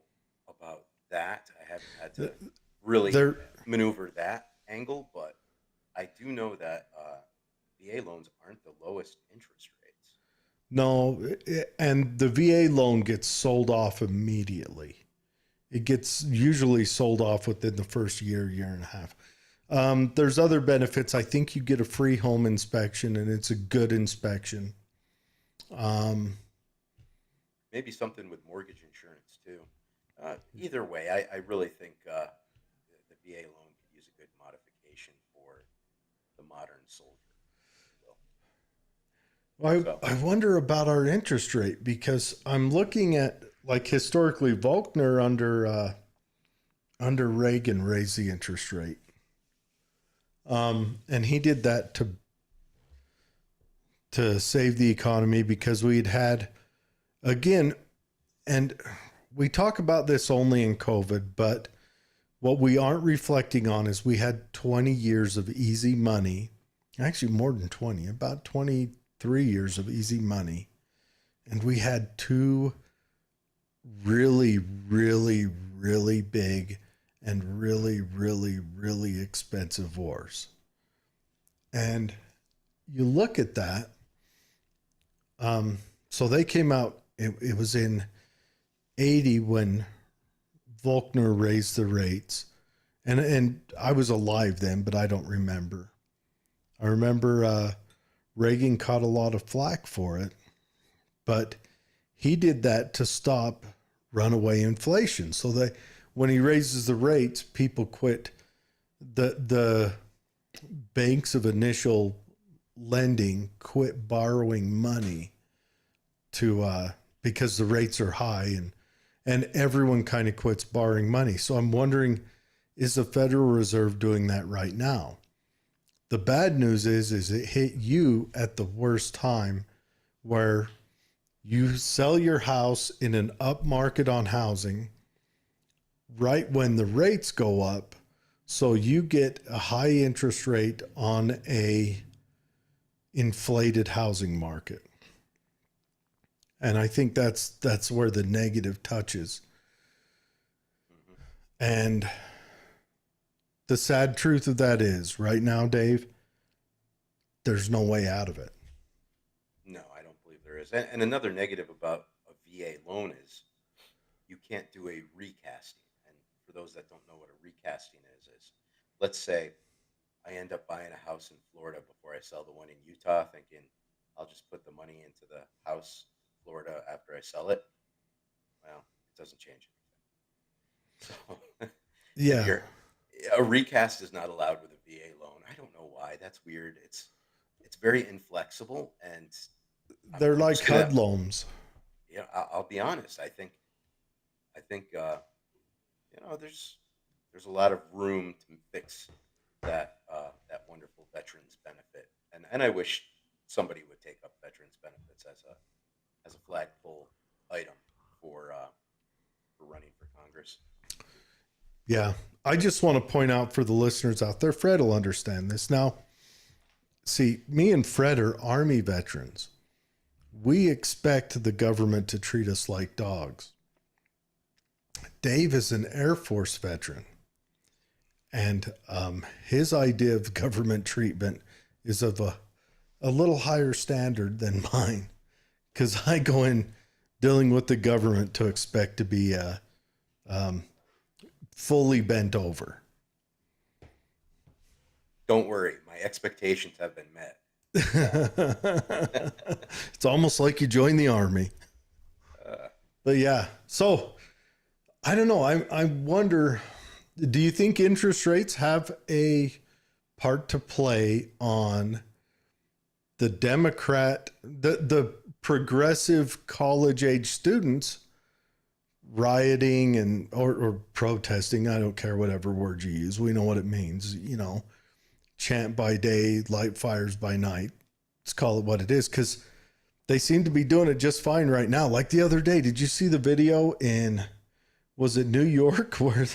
about that. I haven't had to really there, maneuver that angle, but I do know that VA loans aren't the lowest interest rates. no, and the VA loan gets sold off immediately. It gets usually sold off within the first year and a half. There's other benefits. I think you get a free home inspection, and it's a good inspection. Um, Maybe something with mortgage insurance too. Either way, I really think the VA loan could use a good modification for the modern soldier, if you will. So, I wonder about our interest rate because I'm looking at like historically Volkner under Reagan raised the interest rate. And he did that to save the economy because we'd had again, and we talk about this only in COVID, but what we aren't reflecting on is we had 20 years of easy money, actually more than 20, about 20 3 years of easy money, and we had two really, really, really big and really, really, really expensive wars. And you look at that. So they came out, it was in 80 when Volkner raised the rates. And I was alive then, but I don't remember. I remember Reagan caught a lot of flack for it, but he did that to stop runaway inflation. So that when he raises the rates, people quit. The banks of initial lending quit borrowing money to because the rates are high, and everyone kind of quits borrowing money. So I'm wondering, is the Federal Reserve doing that right now? The bad news is it hit you at the worst time, where you sell your house in an up market on housing right when the rates go up. So you get a high interest rate on a inflated housing market. And I think that's where the negative touches. And the sad truth of that is, right now, Dave, there's no way out of it. No, I don't believe there is. And another negative about a VA loan is you can't do a recasting. And for those that don't know what a recasting is let's say I end up buying a house in Florida before I sell the one in Utah, thinking I'll just put the money into the house in Florida after I sell it. Well, it doesn't change anything. So if Yeah, you're a recast is not allowed with a VA loan. I don't know why. That's weird. It's very inflexible, and they're I'm like just gonna, HUD loans. I'll be honest. I think there's a lot of room to fix that wonderful veterans benefit, and I wish somebody would take up veterans benefits as a flagpole item for running for Congress. Yeah. I just want to point out for the listeners out there, Fred will understand this. Now, see, me and Fred are Army veterans. We expect the government to treat us like dogs. Dave is an Air Force veteran, and his idea of government treatment is of a little higher standard than mine, because I go in dealing with the government to expect to be fully bent over. Don't worry, my expectations have been met. It's almost like you joined the Army. Uh, But yeah, so I don't know. I wonder, do you think interest rates have a part to play on the the progressive college age students rioting and or protesting? I don't care whatever word you use. We know what it means. Chant by day, light fires by night. Let's call it what it is, because they seem to be doing it just fine right now. Like the other day, did you see the video in, was it New York, where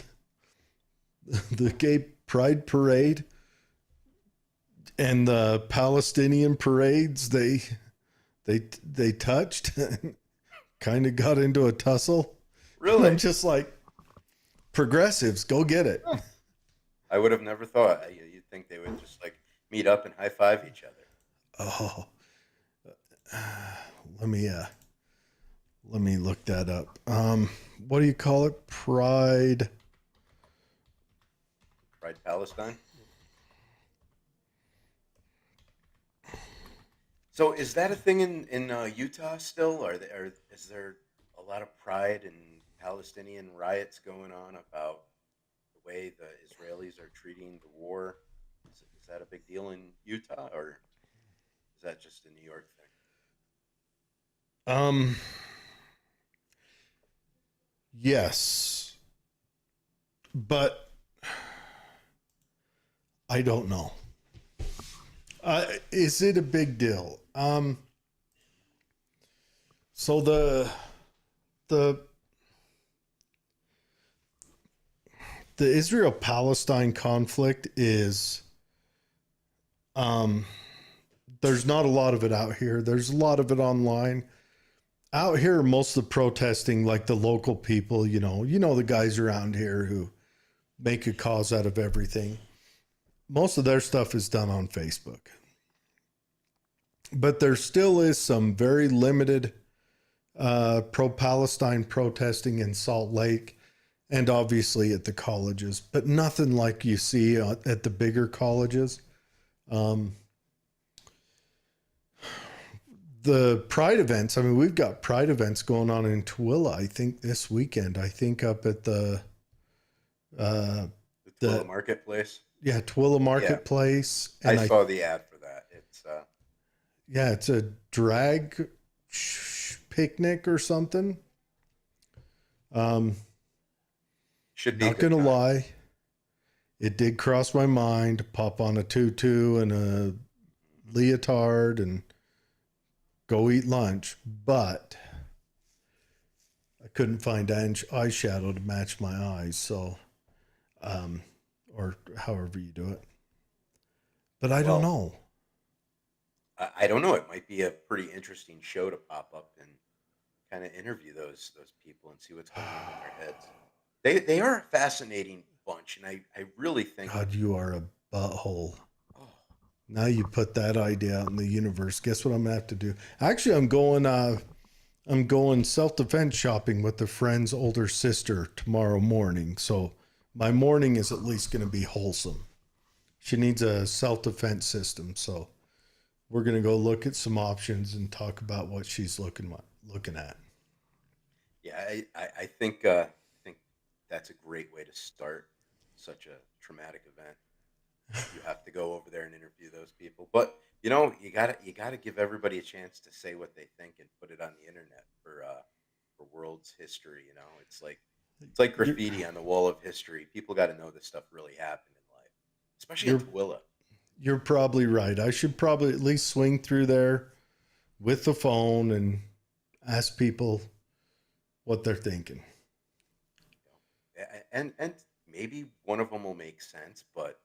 the gay pride parade and the Palestinian parades, they touched, kind of got into a tussle. really, I'm just like, progressives, go get it. I would have never thought. You'd think they would just like meet up and high five each other. Oh, let me look that up. What do you call it? Pride. Pride Palestine. So is that a thing in Utah still? Is there a lot of pride and Palestinian riots going on about the way the Israelis are treating the war? Is that a big deal in Utah, or is that just a New York thing? Um, yes, but I don't know. Is it a big deal? So the the Israel-Palestine conflict is there's not a lot of it out here. There's a lot of it online. Out here, most of the protesting, like the local people, the guys around here who make a cause out of everything. Most of their stuff is done on Facebook. But there still is some very limited pro-Palestine protesting in Salt Lake and obviously at the colleges, but nothing like you see at the bigger colleges. The pride events, I mean, we've got pride events going on in Tooele, I think this weekend. I think up at the Tooele Marketplace. Yeah, Tooele Marketplace. Yeah. And I saw the ad for that. It's a drag picnic or something. Should be not gonna lie, it did cross my mind to pop on a tutu and a leotard and go eat lunch, but I couldn't find eyeshadow to match my eyes, so or however you do it. But I don't know. I don't know. It might be a pretty interesting show to pop up and kind of interview those people and see what's going on in their heads. They are a fascinating bunch, and I really think God, you are a butthole. Oh. Now you put that idea out in the universe. Guess what I'm gonna have to do? Actually, I'm going self-defense shopping with a friend's older sister tomorrow morning. So my morning is at least gonna be wholesome. She needs a self-defense system, so we're gonna go look at some options and talk about what she's looking at. Yeah, I think that's a great way to start such a traumatic event. You have to go over there and interview those people, but you gotta give everybody a chance to say what they think and put it on the internet for world's history. It's like graffiti on the wall of history. People got to know this stuff really happened in life, especially in Tooele. You're probably right. I should probably at least swing through there with the phone and ask people what they're thinking. And maybe one of them will make sense, but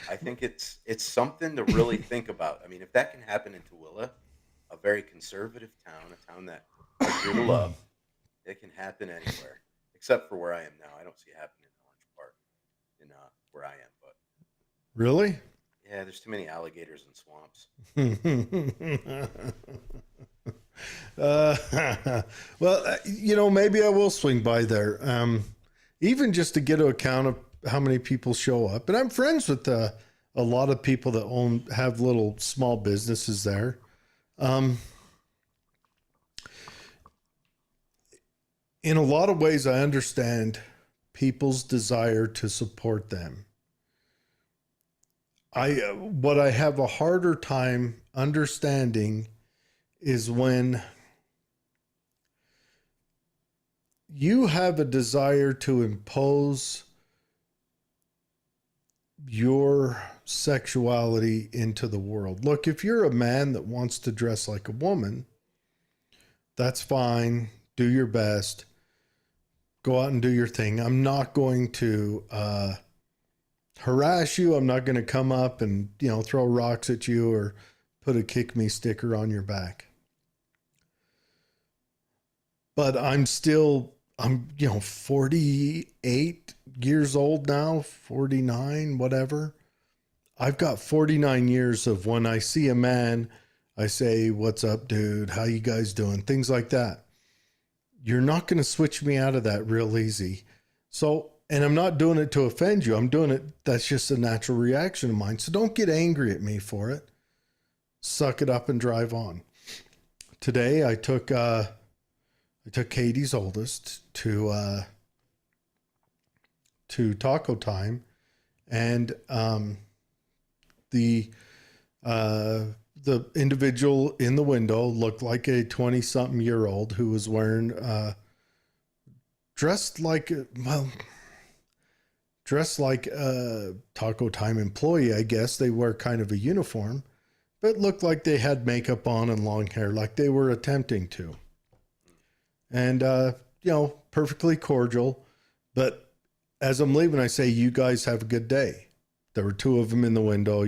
I think it's something to really think about. I mean, if that can happen in Tooele, a very conservative town, a town that I grew to love, it can happen anywhere except for where I am now. I don't see it happening in Orange Park, where I am. But really, yeah, there's too many alligators and swamps. Well, maybe I will swing by there. Even just to get a account of how many people show up. And I'm friends with a lot of people that have little small businesses there. In a lot of ways, I understand people's desire to support them. What I have a harder time understanding is when you have a desire to impose your sexuality into the world. Look, if you're a man that wants to dress like a woman, that's fine. Do your best. Go out and do your thing. I'm not going to harass you. I'm not going to come up and, throw rocks at you or put a kick me sticker on your back. But I'm 48 years old now, 49, whatever. I've got 49 years of when I see a man, I say, "What's up, dude? How you guys doing?" Things like that. You're not going to switch me out of that real easy. So, and I'm not doing it to offend you. I'm doing it. That's just a natural reaction of mine. So don't get angry at me for it. Suck it up and drive on. Today, I took Katie's oldest to Taco Time, and the individual in the window looked like a 20-something-year-old who was wearing dressed like a Taco Time employee. I guess they wear kind of a uniform, but looked like they had makeup on and long hair, like they were attempting to. And, perfectly cordial. But as I'm leaving, I say, "You guys have a good day." There were two of them in the window,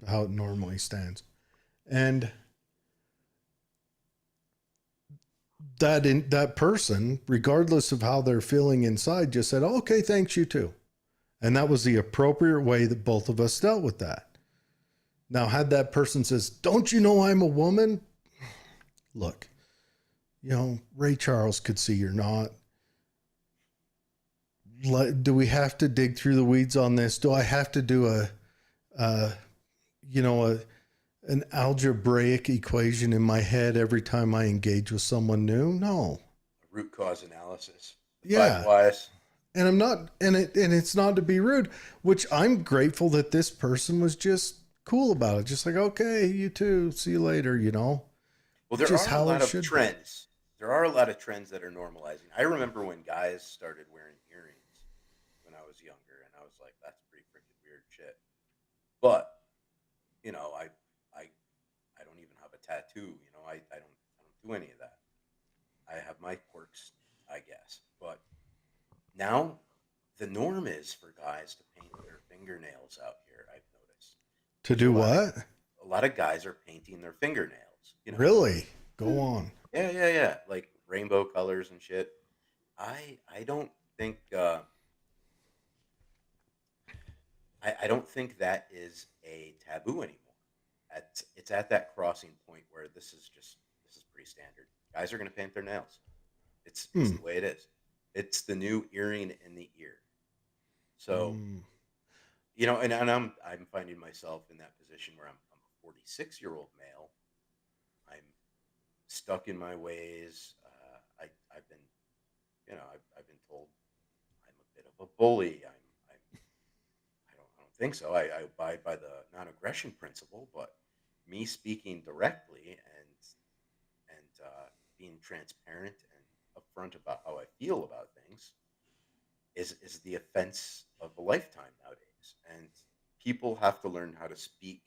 how it normally stands. And that person, regardless of how they're feeling inside, just said, oh, okay, thanks, you too. And that was the appropriate way that both of us dealt with that. Now, had that person says, don't you know I'm a woman? Look, Ray Charles could see you're not. Do we have to dig through the weeds on this? Do I have to do an algebraic equation in my head every time I engage with someone new? No. Root cause analysis. Yeah. Five whys. And I'm not, and it's not to be rude, which I'm grateful that this person was just cool about it. Just like, okay, you too. See you later, Well, there Just are how a lot it of should be. trends. There are a lot of trends that are normalizing. I remember when guys started wearing earrings when I was younger, and I was like, "That's pretty freaking weird shit." But I I don't even have a tattoo. I don't do any of that. I have my quirks, I guess. But now the norm is for guys to paint their fingernails out here. I've noticed To there's a do lot of what? guys are painting their fingernails. Really? Go on. Yeah, like rainbow colors and shit. I don't think I don't think that is a taboo anymore. It's at that crossing point where this is pretty standard. Guys are going to paint their nails. It's Hmm. the way it is. It's the new earring in the ear. So Hmm. and I'm finding myself in that position where I'm a 46-year-old male. I'm stuck in my ways. I've been I've been told I'm a bit of a bully. I don't think so. I abide by the non-aggression principle, but me speaking directly and being transparent and upfront about how I feel about things is the offense of a lifetime nowadays. And people have to learn how to speak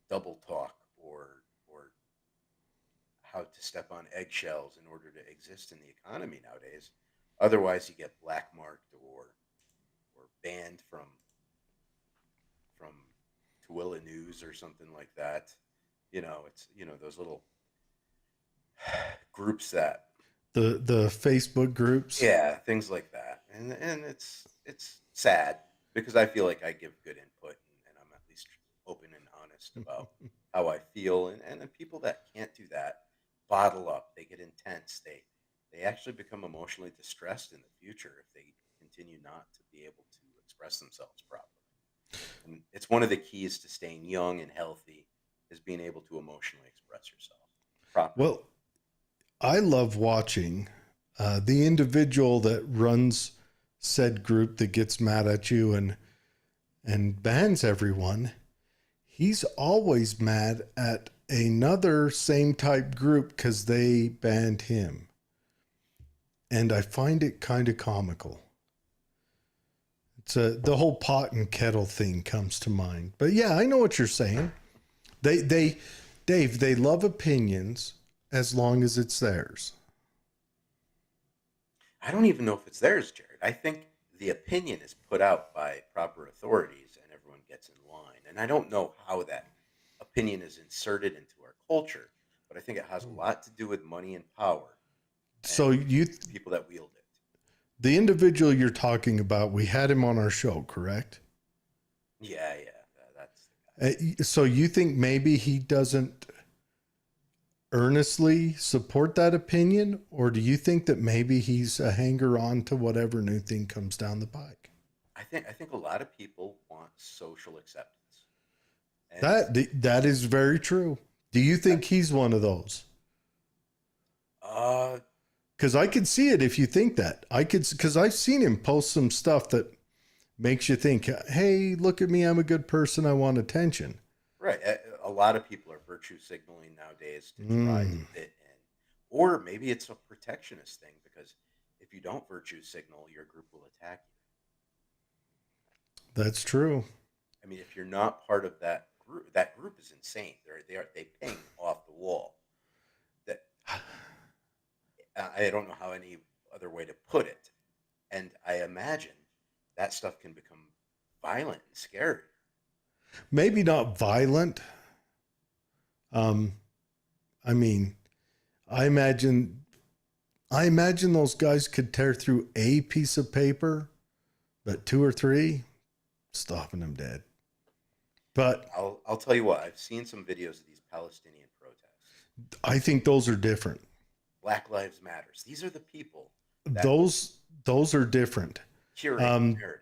double talk or how to step on eggshells in order to exist in the economy nowadays. Otherwise, you get black marked or banned from Tooele News or something like that. It's those little groups that The Facebook groups. yeah, things like that, and it's sad because I feel like I give good input and I'm at least open and honest about how I feel, and the people that can't do that bottle up. They get intense. They actually become emotionally distressed in the future if they continue not to be able to express themselves properly. And it's one of the keys to staying young and healthy is being able to emotionally express yourself properly. Well, I love watching the individual that runs said group that gets mad at you and bans everyone. He's always mad at another same type group because they banned him. And I find it kind of comical. The whole pot and kettle thing comes to mind. But yeah, I know what you're saying. Dave, they love opinions as long as it's theirs. I don't even know if it's theirs, Jared. I think the opinion is put out by proper authorities and everyone gets in line. And I don't know how that opinion is inserted into our culture, but I think it has a lot to do with money and power So and the people that wield it. the individual you're talking about, we had him on our show, correct? Yeah, that's the guy. So you think maybe he doesn't earnestly support that opinion, or do you think that maybe he's a hanger on to whatever new thing comes down the pike? I think a lot of people want social acceptance. And That is very true. Do you think he's one of those? uh Because I could see it if you think that. I could, because I've seen him post some stuff that makes you think, hey, look at me. I'm a good person. I want attention. right, a lot of people are virtue signaling nowadays to try to Mm, fit in. Or maybe it's a protectionist thing because if you don't virtue signal, your group will attack you. that's true. I mean, if you're not part of that group is insane. They ping off the wall. That I don't know how any other way to put it. And I imagine that stuff can become violent and scary. Maybe not violent. I mean, I imagine those guys could tear through a piece of paper, but two or three, stopping them dead. But I'll tell you what. I've seen some videos of these Palestinian protests. I think those are different. Black Lives Matters. These are the people that Those are different. curate the narrative.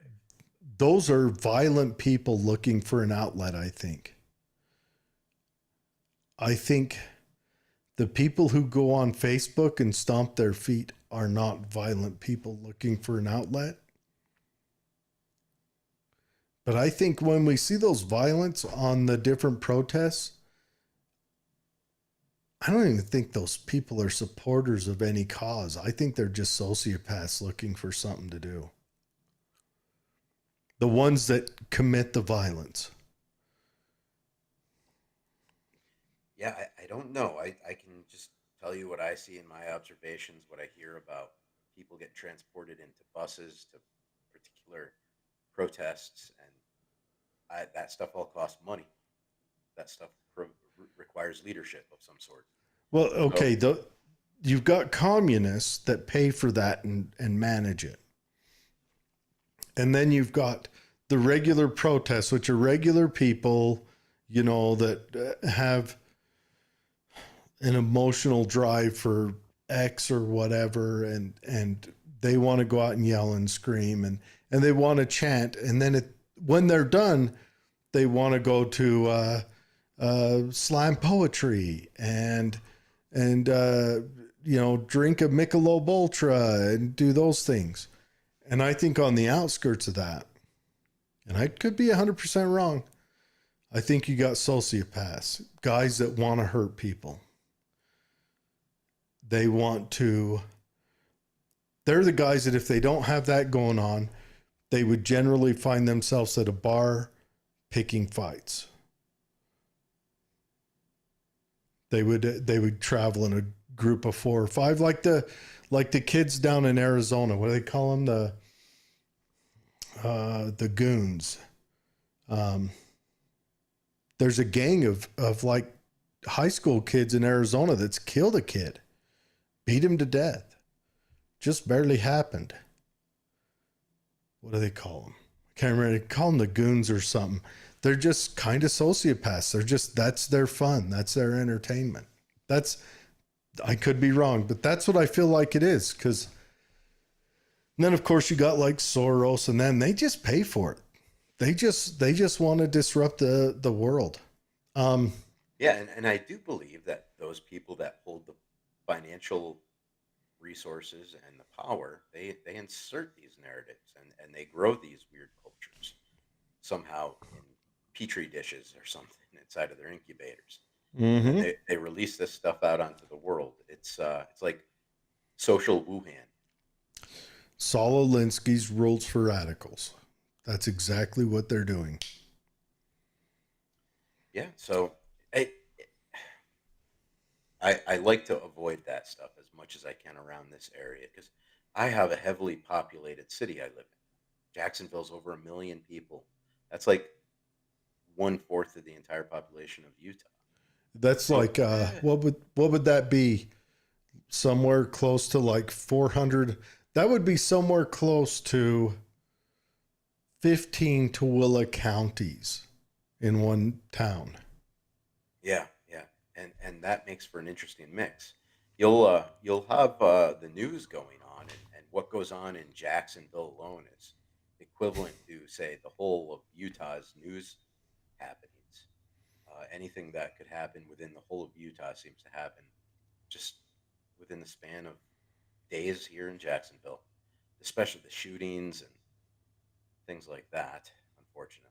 Those are violent people looking for an outlet, I think. I think the people who go on Facebook and stomp their feet are not violent people looking for an outlet. But I think when we see those violence on the different protests, I don't even think those people are supporters of any cause. I think they're just sociopaths looking for something to do. The ones that commit the violence. Yeah, I don't know. I can just tell you what I see in my observations, what I hear about people getting transported into buses to particular protests, and that stuff all costs money. That stuff requires leadership of some sort. Well, So, okay, you've got communists that pay for that and manage it. And then you've got the regular protests, which are regular people, that have an emotional drive for X or whatever, and they want to go out and yell and scream and they want to chant, and then when they're done, they want to go to slam poetry and drink a Michelob Ultra and do those things. And I think on the outskirts of that, and I could be 100% wrong, I think you got sociopaths, guys that want to hurt people. They're the guys that if they don't have that going on, they would generally find themselves at a bar picking fights. They would travel in a group of 4 or 5, like the kids down in Arizona. What do they call them? The goons. There's a gang of like high school kids in Arizona that's killed a kid, beat him to death. Just barely happened. What do they call them? I can't remember. They call them the goons or something. They're just kind of sociopaths. That's their fun. That's their entertainment. I could be wrong, but that's what I feel like it is. Because then, of course, you got like Soros, and then they just pay for it. They just want to disrupt the world. yeah, and I do believe that those people that hold the financial resources and the power, they insert these narratives and they grow these weird cultures somehow in petri dishes or something inside of their incubators. And then Mm-hmm. they release this stuff out onto the world. It's like social Wuhan. Saul Alinsky's Rules for Radicals. That's exactly what they're doing. Yeah, so I, I like to avoid that stuff as much as I can around this area because I have a heavily populated city I live in. Jacksonville's over 1 million people. That's like 1/4 of the entire population of Utah. That's So like yeah, what would that be? Somewhere close to like 400. That would be somewhere close to 15 Tooele counties in one town. yeah, and that makes for an interesting mix. You'll have the news going on, and what goes on in Jacksonville alone is equivalent to say the whole of Utah's news happenings. Anything that could happen within the whole of Utah seems to happen just within the span of days here in Jacksonville, especially the shootings and things like that. Unfortunately,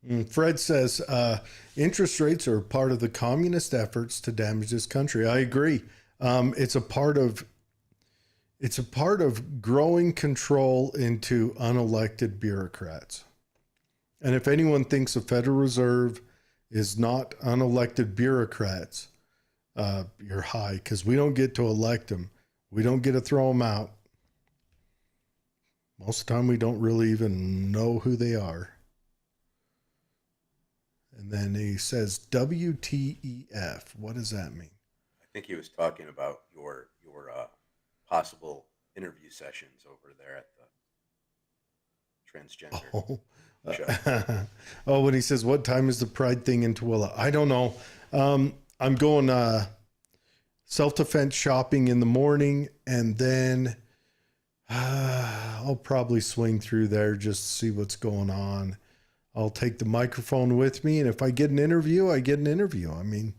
Mm. Fred says interest rates are part of the communist efforts to damage this country. I agree. It's a part of growing control into unelected bureaucrats. And if anyone thinks the Federal Reserve is not unelected bureaucrats, you're high, because we don't get to elect them. We don't get to throw them out. Most of the time, we don't really even know who they are. And then he says WTEF. What does that mean? I think he was talking about your possible interview sessions over there at the transgender Oh, show. oh, when he says, what time is the Pride thing in Tooele? I don't know. I'm going self-defense shopping in the morning, and then I'll probably swing through there just to see what's going on. I'll take the microphone with me, and if I get an interview, I get an interview. I mean,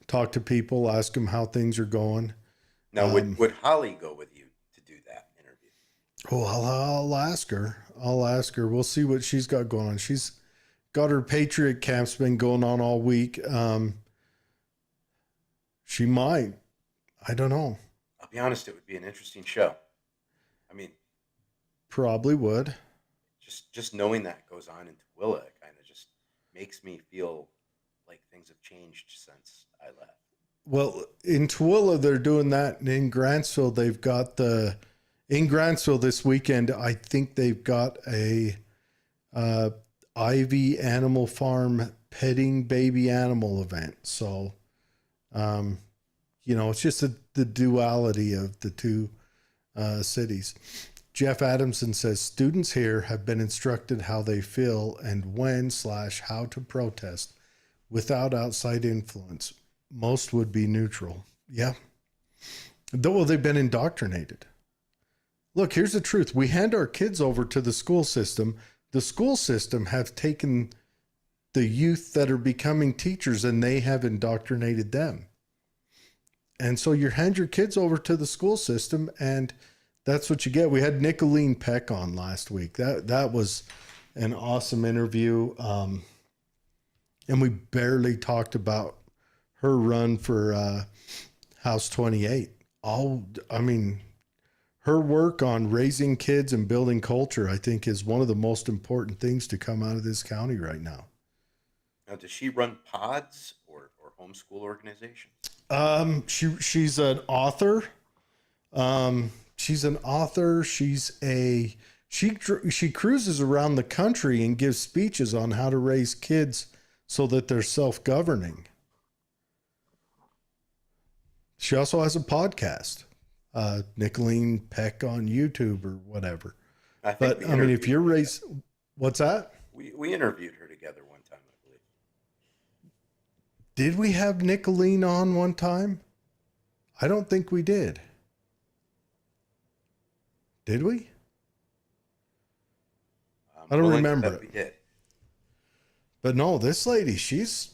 talk to people, ask them how things are going. Now, would Holly go with you to do that interview? Oh, I'll ask her. I'll ask her. We'll see what she's got going on. She's got her Patriot camp's been going on all week. She might. I don't know. I'll be honest, it would be an interesting show. I mean, Probably would. just knowing that goes on in Tooele kind of just makes me feel like things have changed since I left. Well, in Tooele, they're doing that. And in Grantsville, they've got in Grantsville this weekend, I think they've got a Ivy Animal Farm petting baby animal event. So, it's just the duality of the two cities. Jeff Adamson says students here have been instructed how they feel and when/how to protest without outside influence. Most would be neutral. Yeah. Though they've been indoctrinated. Look, here's the truth. We hand our kids over to the school system. The school system have taken the youth that are becoming teachers and they have indoctrinated them. And so you hand your kids over to the school system and that's what you get. We had Nicolene Peck on last week. That was an awesome interview. And we barely talked about her run for House 28. Her work on raising kids and building culture, I think, is one of the most important things to come out of this county right now. Now, does she run pods or homeschool organizations? She's an author. She's an author. She cruises around the country and gives speeches on how to raise kids so that they're self-governing. She also has a podcast, Nicolene Peck on YouTube or whatever. If you're raised, what's that? We interviewed her together one time, I believe. Did we have Nicolene on one time? I don't think we did. Did we? I don't remember it. We did. But no, this lady, she's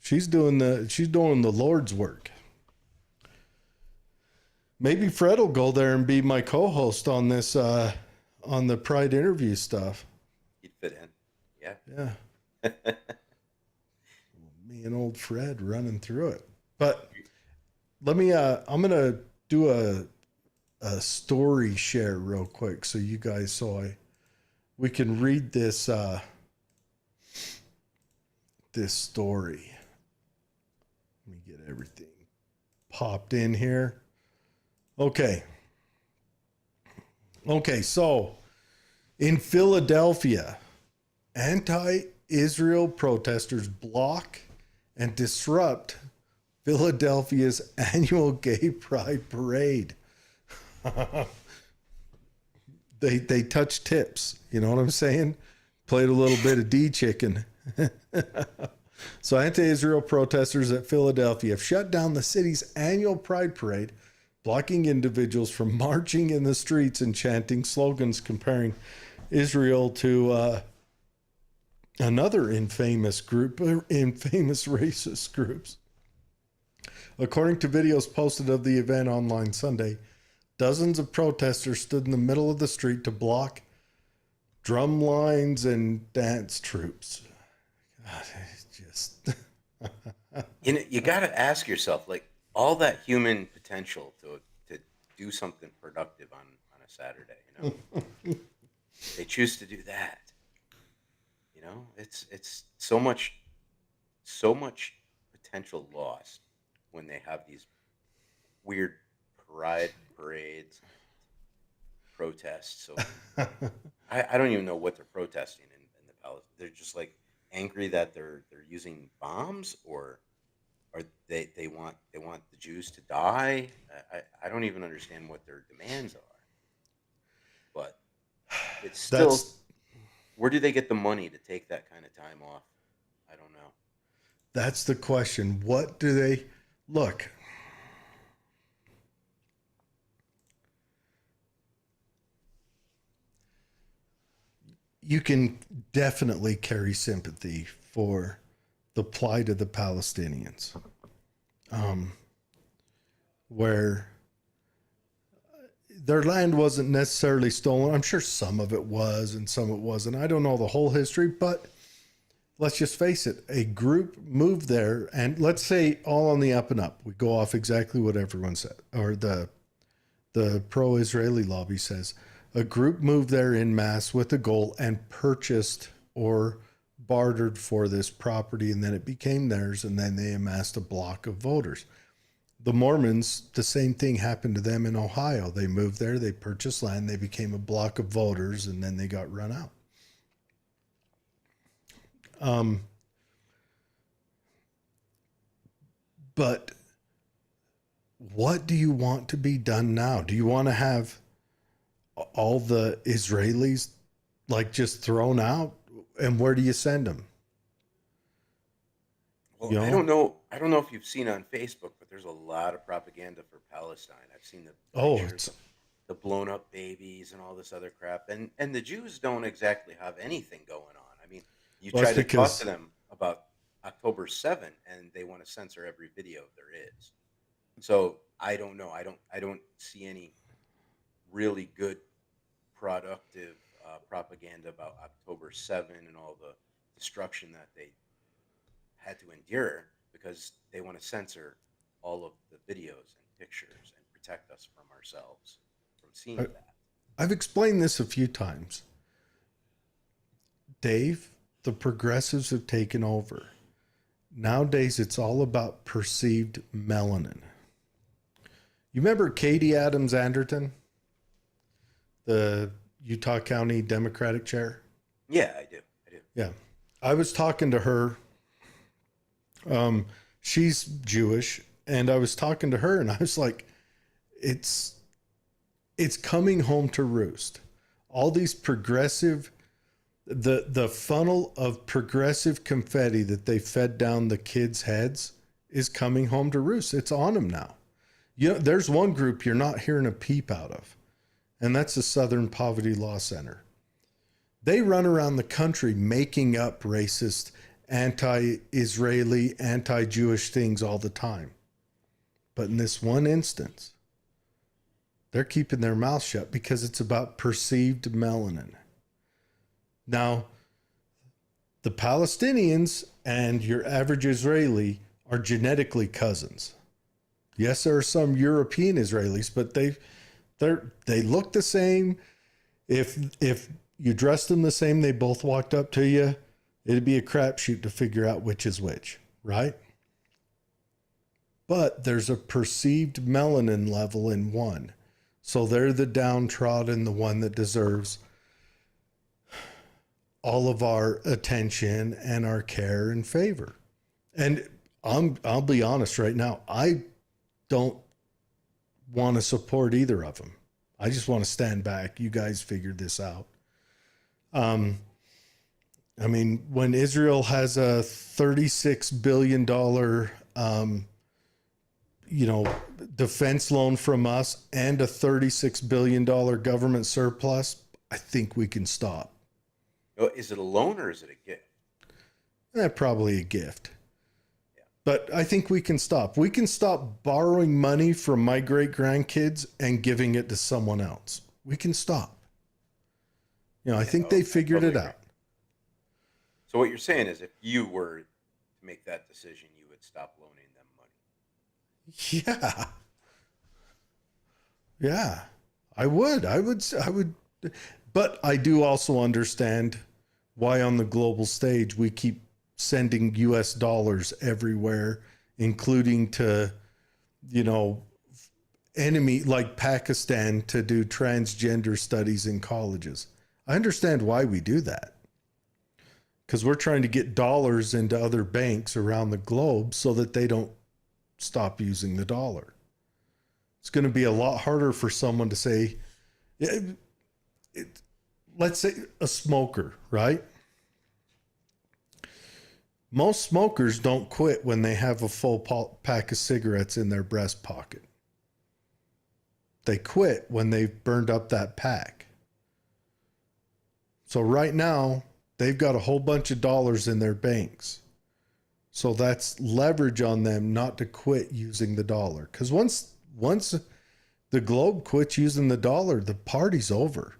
doing the Lord's work. Maybe Fred will go there and be my co-host on this on the Pride interview stuff. He'd fit in. Yeah. Yeah. Me and old Fred running through it. But let me I'm gonna do a story share real quick so you guys we can read this this story. Let me get everything popped in here. Okay, so in Philadelphia, anti-Israel protesters block and disrupt Philadelphia's annual Gay Pride Parade. They touch tips, you know what I'm saying? Played a little bit of D-chicken. So anti-Israel protesters at Philadelphia have shut down the city's annual Pride Parade, blocking individuals from marching in the streets and chanting slogans comparing Israel to another infamous racist groups. According to videos posted of the event online Sunday, dozens of protesters stood in the middle of the street to block drum lines and dance troops. God, just You got to ask yourself, like, all that human potential to do something productive on a Saturday, they choose to do that. It's so much potential lost when they have these weird pride parades, protests. So I don't even know what they're protesting in the palace. They're just like angry that they're using bombs, or they want the Jews to die? I don't even understand what their demands are. But it's still, That's where do they get the money to take that kind of time off? I don't know. that's the question. What do they look? You can definitely carry sympathy for the plight of the Palestinians, where their land wasn't necessarily stolen. I'm sure some of it was and some it wasn't. I don't know the whole history, but let's just face it. A group moved there, and let's say all on the up and up. We go off exactly what everyone said, or the pro-Israeli lobby says. A group moved there in mass with a goal and purchased or bartered for this property, and then it became theirs, and then they amassed a block of voters. The Mormons, the same thing happened to them in Ohio. They moved there, they purchased land, they became a block of voters, and then they got run out. But what do you want to be done now? Do you want to have all the Israelis like just thrown out? And where do you send them? Well, You I know? don't know. I don't know if you've seen on Facebook, but there's a lot of propaganda for Palestine. I've seen the Oh, pictures it's of the blown up babies and all this other crap, and the Jews don't exactly have anything going on. I mean, you well, try it's to talk to because them about October 7th, and they want to censor every video there is. So I don't know. I don't see any really good productive propaganda about October 7 and all the destruction that they had to endure, because they want to censor all of the videos and pictures and protect us from ourselves from seeing I, that. I've explained this a few times. Dave, the progressives have taken over. Nowadays, it's all about perceived melanin. You remember Katie Adams Anderton, the Utah County Democratic chair? Yeah, I do. I do. Yeah. I was talking to her. She's Jewish, and I was talking to her, and I was like, it's it's coming home to roost. All these progressive, the funnel of progressive confetti that they fed down the kids' heads is coming home to roost. It's on them now. You know, there's one group you're not hearing a peep out of, and that's the Southern Poverty Law Center. They run around the country making up racist, anti-Israeli, anti-Jewish things all the time. But in this one instance, they're keeping their mouth shut because it's about perceived melanin. Now, the Palestinians and your average Israeli are genetically cousins. Yes, there are some European Israelis, but they look the same. If you dressed them the same, they both walked up to you, it'd be a crapshoot to figure out which is which, right? But there's a perceived melanin level in one. So they're the downtrodden, the one that deserves all of our attention and our care and favor. And I'll be honest right now, I don't want to support either of them. I just want to stand back. You guys figured this out. I mean, when Israel has a $36 billion, defense loan from us and a $36 billion government surplus, I think we can stop. Oh, is it a loan or is it a gift? Probably a gift. Yeah. But I think we can stop. We can stop borrowing money from my great grandkids and giving it to someone else. We can stop. I think No, they I figured totally it agree. out. So what you're saying is, if you were to make that decision, you would stop loaning them money. Yeah. Yeah. I would. But I do also understand why on the global stage we keep sending US dollars everywhere, including to, enemy like Pakistan to do transgender studies in colleges. I understand why we do that. because we're trying to get dollars into other banks around the globe so that they don't stop using the dollar. It's going to be a lot harder for someone to say, yeah, let's say a smoker, right? Most smokers don't quit when they have a full pack of cigarettes in their breast pocket. They quit when they've burned up that pack. So right now, they've got a whole bunch of dollars in their banks. So that's leverage on them not to quit using the dollar. Because once the globe quits using the dollar, the party's over.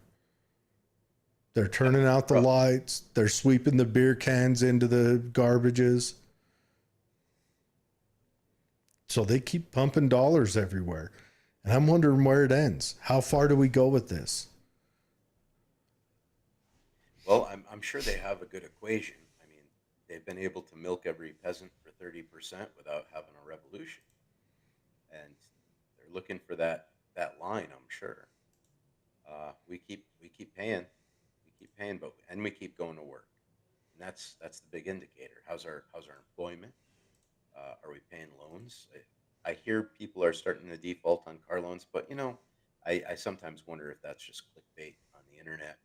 They're turning out the lights. They're sweeping the beer cans into the garbages. So they keep pumping dollars everywhere. And I'm wondering where it ends. How far do we go with this? Well, I'm sure they have a good equation. I mean, they've been able to milk every peasant for 30% without having a revolution. And they're looking for that line, I'm sure. We keep paying, but and we keep going to work, and that's the big indicator. How's our employment? Are we paying loans? I hear people are starting to default on car loans, but I sometimes wonder if that's just clickbait on the internet.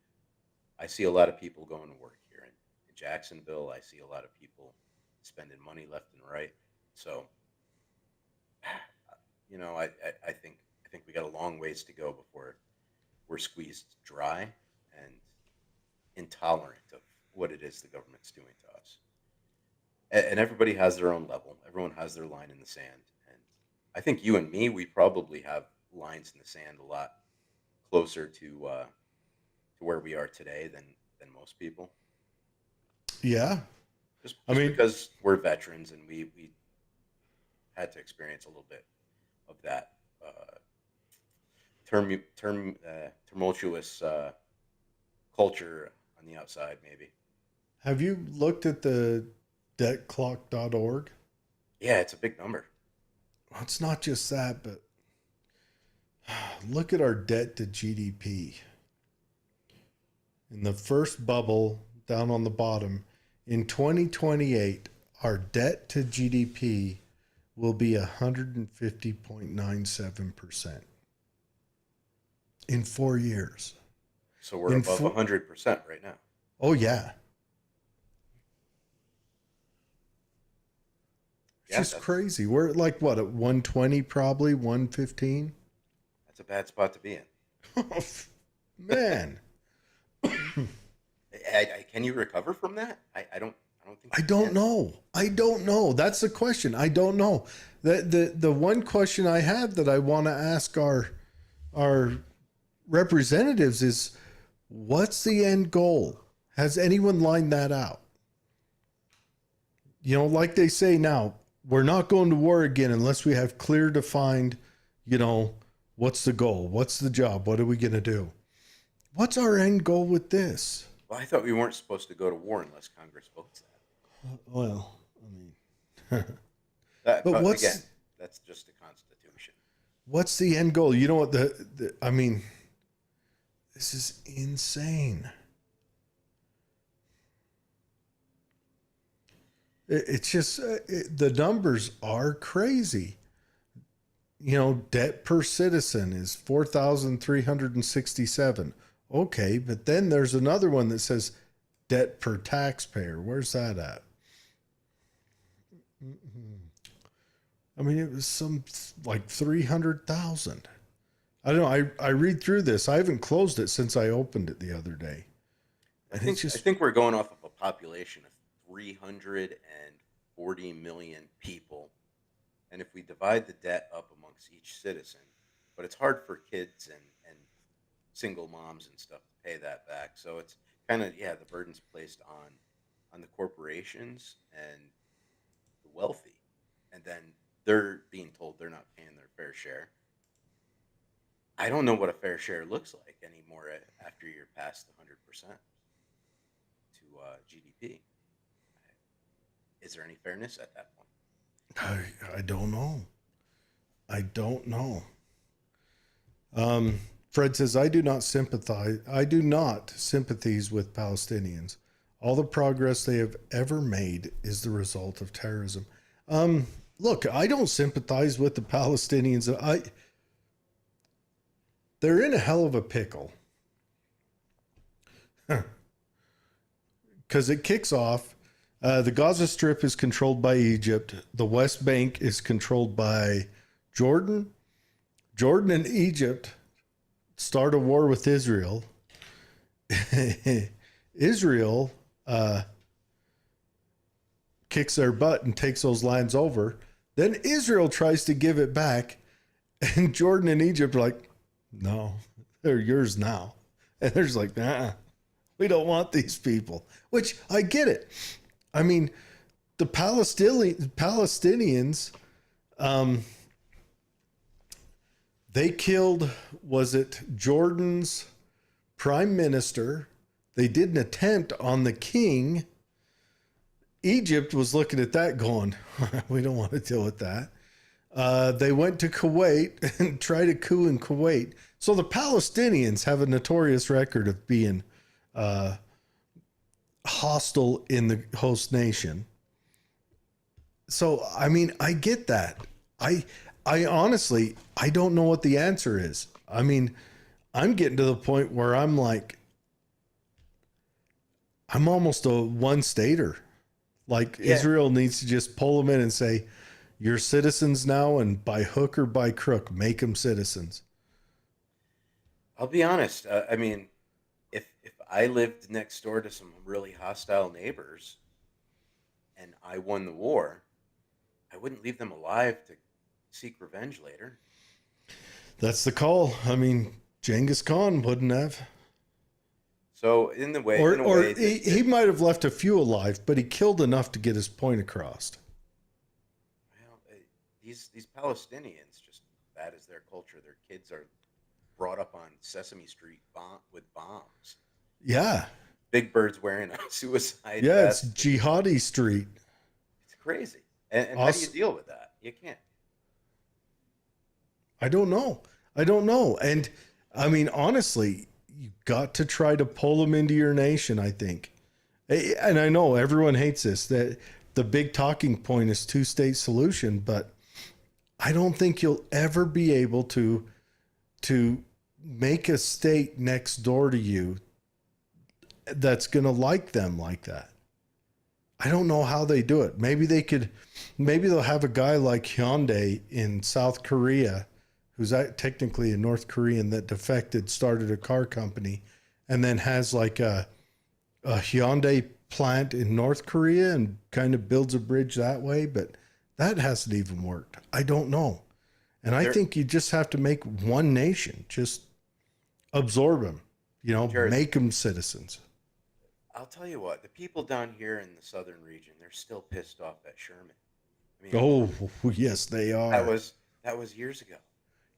I see a lot of people going to work here in Jacksonville. I see a lot of people spending money left and right. So, I think we got a long ways to go before we're squeezed dry and intolerant of what it is the government's doing to us. And everybody has their own level. Everyone has their line in the sand. And I think you and me, we probably have lines in the sand a lot closer to where we are today than most people. Yeah. Just, I just mean, because we're veterans and we had to experience a little bit of that tumultuous culture on the outside, maybe. have you looked at the debtclock.org? Yeah, it's a big number. Well, it's not just that, but look at our debt to GDP. In the first bubble down on the bottom, in 2028, our debt to GDP will be 150.97% in 4 years. So we're above 100% right now. Oh, yeah. It's Yeah, just crazy. We're at like, what, at 120 probably, 115? that's a bad spot to be in. Man. Can you recover from that? I don't think I you don't can. know. I don't know. That's the question. I don't know. The one question I have that I want to ask our representatives is, what's the end goal? Has anyone lined that out? Like they say now, we're not going to war again unless we have clear defined, what's the goal? What's the job? What are we going to do? What's our end goal with this? Well, I thought we weren't supposed to go to war unless Congress votes that. Well, I mean, But but again, that's just the Constitution. what's the end goal? You know what I mean, this is insane. It's just the numbers are crazy. Debt per citizen is 4,367. Okay, but then there's another one that says debt per taxpayer. Where's that at? I mean, it was some like 300,000. I don't know. I read through this. I haven't closed it since I opened it the other day. I And it's think I just, think we're going off of a population of 340 million people, and if we divide the debt up amongst each citizen, but it's hard for kids and single moms and stuff to pay that back. So it's kind of, yeah, the burden's placed on the corporations and the wealthy, and then they're being told they're not paying their fair share. I don't know what a fair share looks like anymore after you're past the 100% to GDP. Is there any fairness at that point? I don't know. I don't know. Fred says, I do not sympathize with Palestinians. All the progress they have ever made is the result of terrorism. Look, I don't sympathize with the Palestinians. They're in a hell of a pickle. Because it kicks off. The Gaza Strip is controlled by Egypt. The West Bank is controlled by Jordan. Jordan and Egypt start a war with Israel. Israel kicks their butt and takes those lands over. Then Israel tries to give it back. And Jordan and Egypt are like, no, they're yours now. And they're just like, nah, we don't want these people. Which I get it. I mean, the Palestinians, they killed, was it Jordan's prime minister? They did an attempt on the king. Egypt was looking at that going, we don't want to deal with that. They went to Kuwait and tried a coup in Kuwait. So the Palestinians have a notorious record of being hostile in the host nation. So, I mean, I get that. I honestly, I don't know what the answer is. I mean, I'm getting to the point where I'm like, I'm almost a one-stater. Like, yeah. Israel needs to just pull them in and say, you're citizens now, and by hook or by crook, make them citizens. I'll be honest. I mean, if I lived next door to some really hostile neighbors and I won the war, I wouldn't leave them alive to seek revenge later. That's the call. I mean, Genghis Khan wouldn't have. So in the way, he might have left a few alive, but he killed enough to get his point across. Well, these Palestinians, just that is their culture. Their kids are brought up on Sesame Street with bombs. Yeah. Big Bird's wearing a suicide vest. It's Jihadi Street. It's crazy. And how do you deal with that? You can't. I don't know. And I mean, honestly, you got to try to pull them into your nation, I think. And I know everyone hates this, that the big talking point is two-state solution, but I don't think you'll ever be able to make a state next door to you that's going to like them like that. I don't know how they do it. Maybe they'll have a guy like Hyundai in South Korea, who's technically a North Korean that defected, started a car company, and then has like a Hyundai plant in North Korea and kind of builds a bridge that way. But that hasn't even worked. I don't know. And I think you just have to make one nation, just absorb them, Jared, make them citizens. I'll tell you what, the people down here in the southern region, they're still pissed off at Sherman. I mean, yes, they are. That was years ago.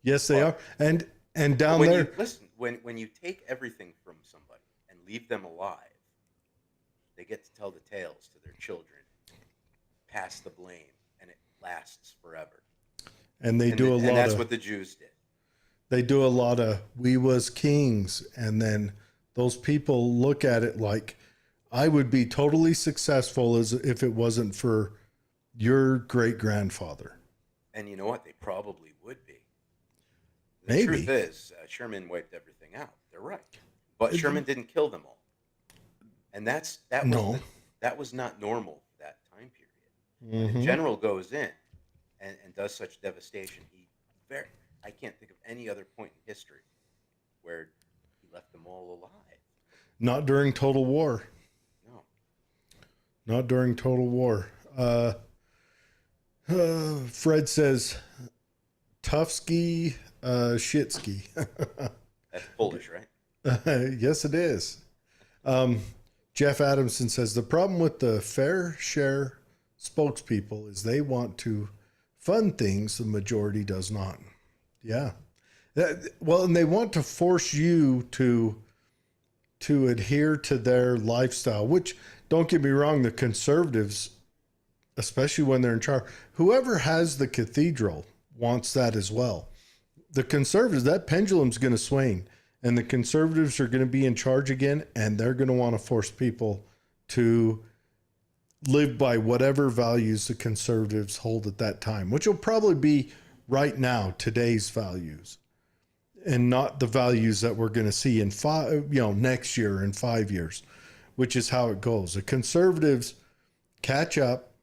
Yes, they are. And down there. When you take everything from somebody and leave them alive, they get to tell the tales to their children, pass the blame, and it lasts forever. And that's what the Jews did. They do a lot of, we was kings. And then those people look at it like, I would be totally successful as if it wasn't for your great grandfather. And you know what? They probably would be. Maybe. The truth is, Sherman wiped everything out. They're right. But Sherman didn't kill them all. And that was not normal for that time period. When a general goes in and does such devastation, I can't think of any other point in history where he left them all alive. Not during Total War. No. Not during Total War. Fred says, Tufsky, Shitsky. That's Polish, right? Yes, it is. Jeff Adamson says, the problem with the fair share spokespeople is they want to fund things the majority does not. Yeah. Well, and they want to force you to adhere to their lifestyle, which, don't get me wrong, the conservatives, especially when they're in charge, whoever has the cathedral wants that as well. The conservatives, that pendulum's going to swing, and the conservatives are going to be in charge again, and they're going to want to force people to live by whatever values the conservatives hold at that time, which will probably be right now, today's values, and not the values that we're going to see in next year in 5 years, which is how it goes. The conservatives catch up,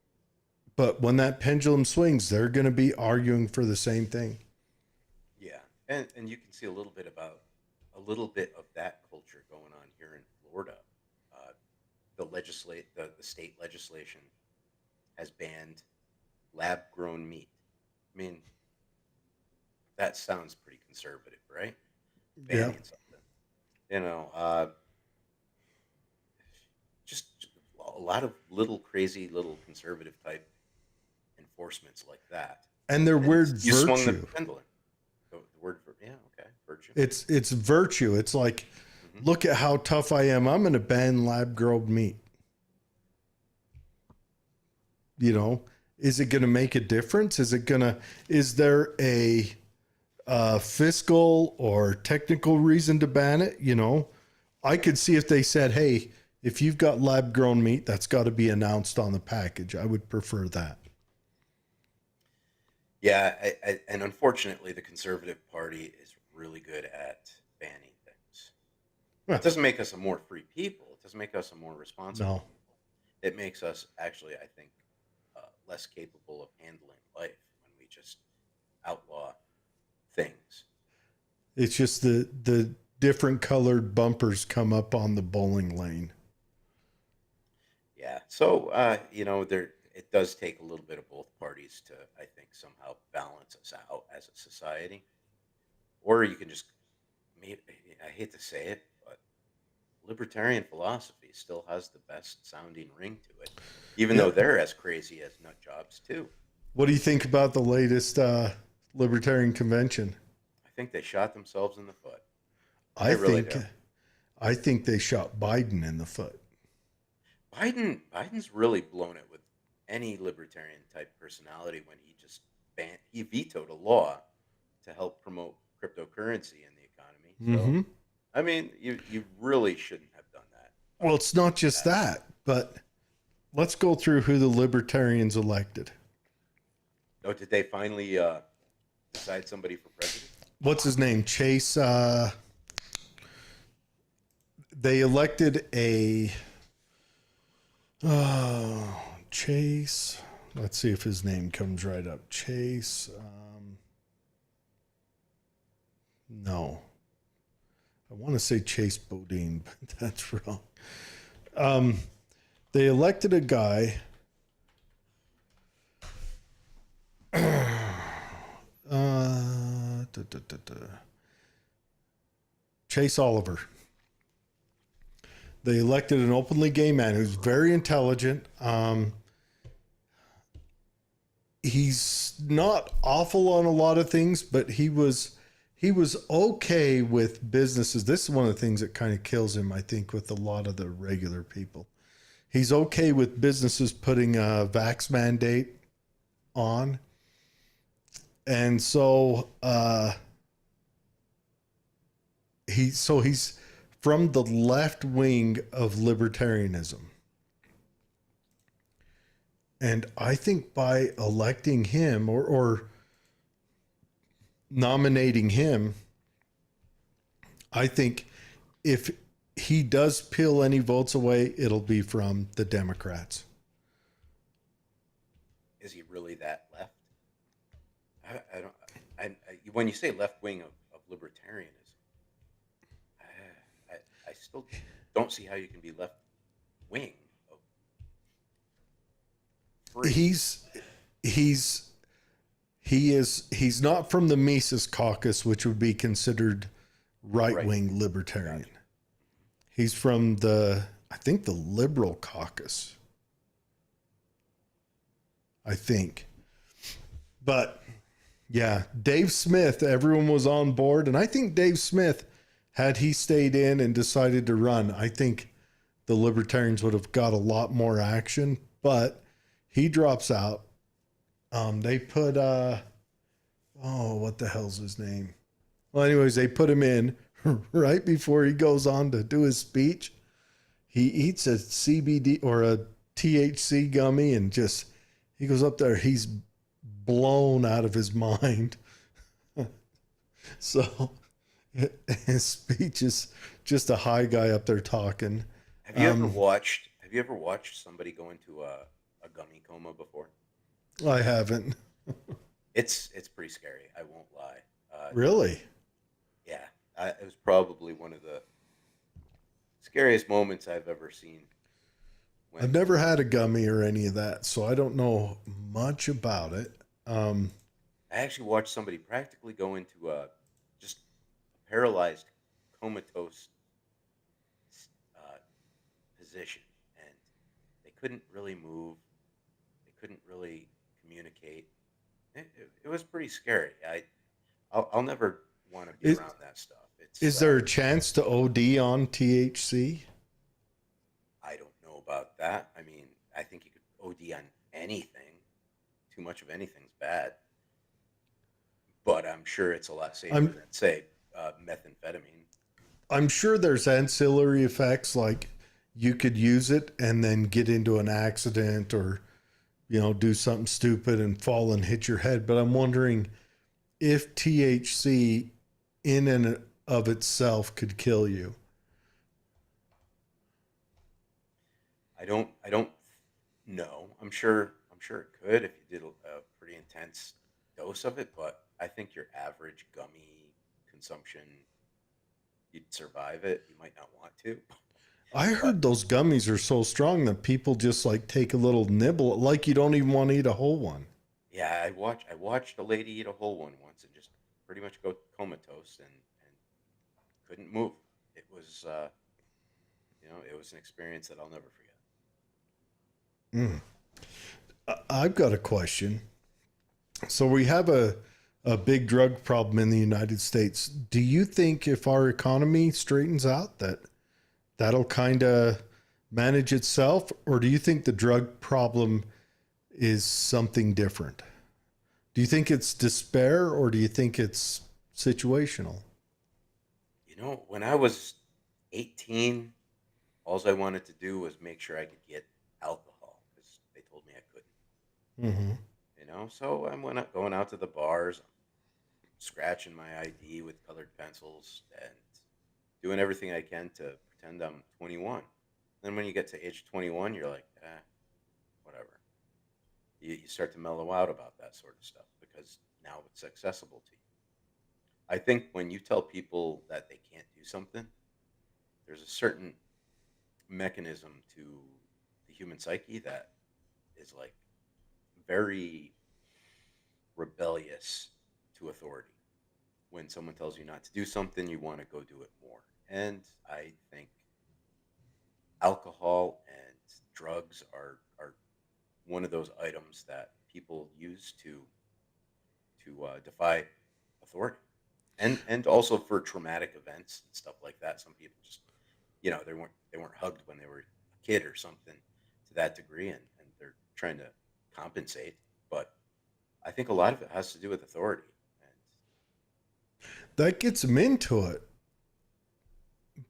but when that pendulum swings, they're going to be arguing for the same thing. Yeah, and you can see a little bit of that culture going on here in Florida. The state legislation has banned lab grown meat. I mean, that sounds pretty conservative, right? Yeah. Banning something, you know, just a lot of little crazy little conservative type enforcements like that. And their And weird you swung the virtue. pendulum. The word for, yeah, okay, virtue. It's virtue. It's like, Hmm. look at how tough I am. I'm going to ban lab grown meat. Is it going to make a difference? Is there a fiscal or technical reason to ban it? I could see if they said, hey, if you've got lab grown meat, that's got to be announced on the package. I would prefer that. Yeah, and unfortunately, the Conservative Party is really good at banning things. Huh. It doesn't make us a more free people. It doesn't make us a more responsible No. people. It makes us actually, I think, less capable of handling life when we just outlaw things. It's just the different colored bumpers come up on the bowling lane. Yeah. So, it does take a little bit of both parties to, I think, somehow balance us out as a society. Or you can just, maybe, I hate to say it, but libertarian philosophy still has the best sounding ring to it, even though Yeah. they're as crazy as nut jobs too. What do you think about the latest libertarian convention? I think they shot themselves in the foot. I really think do. I think they shot Biden in the foot. Biden's really blown it with any libertarian type personality when he vetoed a law to help promote cryptocurrency in the economy. So, Mm-hmm. I mean, you really shouldn't have done that. Well, it's not just that, but let's go through who the libertarians elected. Oh, did they finally decide somebody for president? What's his name? Chase. They elected a Chase. Let's see if his name comes right up. Chase. No. I want to say Chase Bodine, but that's wrong. They elected a guy. Chase Oliver. They elected an openly gay man who's very intelligent. He's not awful on a lot of things, but he was okay with businesses. This is one of the things that kind of kills him, I think, with a lot of the regular people. He's okay with businesses putting a vax mandate on. And so he's from the left wing of libertarianism. And I think by electing him or nominating him, I think if he does peel any votes away, it'll be from the Democrats. Is he really that left? I don't. When you say left wing of libertarianism, I still don't see how you can be left wing of free. He's not from the Mises Caucus, which would be considered right-wing libertarian. Gotcha. He's from I think the Liberal Caucus. I think. But yeah, Dave Smith, everyone was on board. And I think Dave Smith, had he stayed in and decided to run, I think the libertarians would have got a lot more action. But he drops out. They put, what the hell's his name? Well, anyways, they put him in right before he goes on to do his speech. he eats a CBD or a THC gummy and just he goes up there, he's blown out of his mind. So his speech is just a high guy up there talking. Um, Have you ever watched somebody go into a gummy coma before? I haven't It's pretty scary. I won't lie. really. Yeah, it was probably one of the scariest moments I've ever seen. I've When never had a gummy or any of that, so I don't know much about it. Um, I actually watched somebody practically go into a just a paralyzed, comatose uh, position, and they couldn't really move. They couldn't really communicate. It was pretty scary. I'll never want to be is, around that stuff. is there a chance to OD on THC? I don't know about that. I mean, I think you could OD on anything. Too much of anything's bad, but I'm sure it's a lot safer I'm than say methamphetamine. I'm sure there's ancillary effects like you could use it and then get into an accident or do something stupid and fall and hit your head. But I'm wondering if THC in and of itself could kill you. I don't know. I'm sure it could if you did a pretty intense dose of it, but I think your average gummy consumption, you'd survive it. You might not want to, I but heard those gummies are so strong that people just like take a little nibble, like you don't even want to eat a whole one. yeah, I watched a lady eat a whole one once and just pretty much go comatose and couldn't move. It was it was an experience that I'll never forget. Mm. I've got a question. So we have a big drug problem in the United States. Do you think if our economy straightens out that that'll kind of manage itself, or do you think the drug problem is something different? Do you think it's despair, or do you think it's situational? When I was 18, all I wanted to do was make sure I could get alcohol because they told me I couldn't. Hmm. So I'm going out to the bars, scratching my ID with colored pencils, and doing everything I can to pretend I'm 21. Then when you get to age 21, you're like, whatever. You start to mellow out about that sort of stuff because now it's accessible to you. I think when you tell people that they can't do something, there's a certain mechanism to the human psyche that is like very rebellious to authority. When someone tells you not to do something, you want to go do it more. And I think alcohol and drugs are one of those items that people use to defy authority, and also for traumatic events and stuff like that. Some people just they weren't hugged when they were a kid or something to that degree, and they're trying to compensate. But I think a lot of it has to do with authority. And That gets them into it.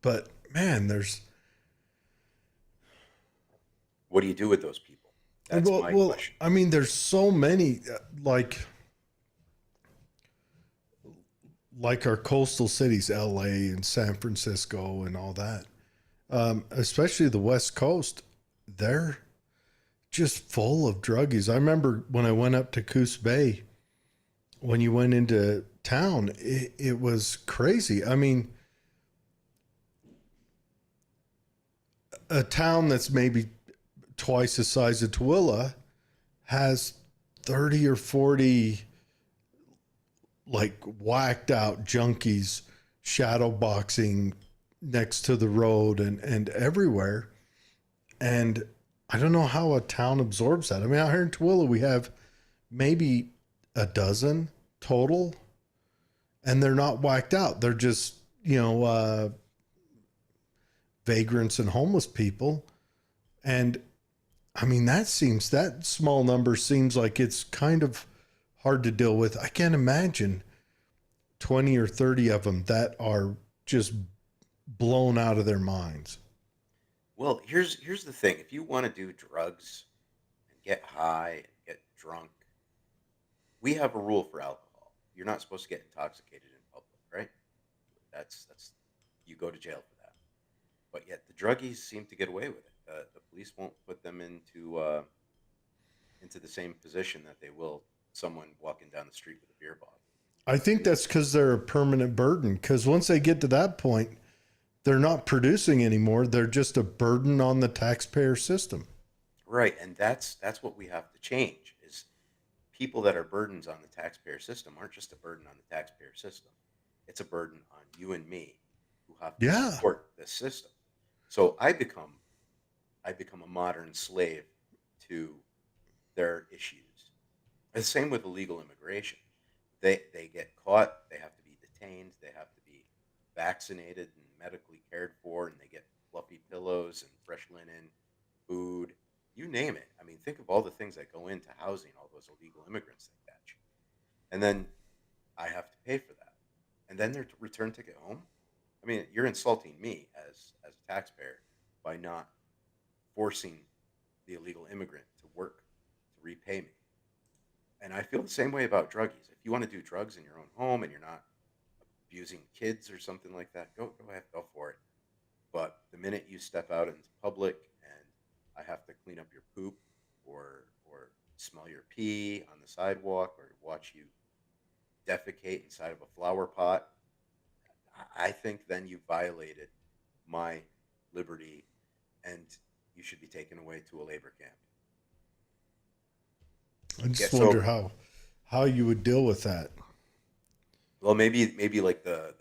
But man, there's what do you do with those people? That's my question. I mean, there's so many like our coastal cities, LA and San Francisco and all that. Especially the West Coast, they're just full of druggies. I remember when I went up to Coos Bay, when you went into town, it was crazy. I mean, a town that's maybe twice the size of Tooele has 30 or 40 like whacked out junkies shadow boxing next to the road and everywhere. And I don't know how a town absorbs that. I mean, out here in Tooele, we have maybe a dozen total, and they're not whacked out. They're just, vagrants and homeless people. And I mean, that small number seems like it's kind of hard to deal with. I can't imagine 20 or 30 of them that are just blown out of their minds. Well, here's the thing. If you want to do drugs and get high and get drunk, we have a rule for alcohol. You're not supposed to get intoxicated in public, right? That's you go to jail for that. But yet the druggies seem to get away with it. The police won't put them into the same position that they will someone walking down the street with a beer bottle. I think that's because they're a permanent burden. Because once they get to that point, they're not producing anymore. They're just a burden on the taxpayer system. Right, and that's what we have to change is people that are burdens on the taxpayer system aren't just a burden on the taxpayer system. It's a burden on you and me who have to Yeah. support this system. So I become a modern slave to their issues. The same with illegal immigration. They get caught, they have to be detained, they have to be vaccinated and medically cared for, and they get fluffy pillows and fresh linen, food, you name it. I mean, think of all the things that go into housing all those illegal immigrants they catch. And then I have to pay for that. And then their return ticket home. I mean, you're insulting me as a taxpayer by not forcing the illegal immigrant to work to repay me. And I feel the same way about druggies. If you want to do drugs in your own home and you're not abusing kids or something like that, go ahead, go for it. But the minute you step out into public and I have to clean up your poop or smell your pee on the sidewalk or watch you defecate inside of a flower pot, I think then you violated my liberty and you should be taken away to a labor camp. I Yeah, just wonder so how you would deal with that. well, maybe like the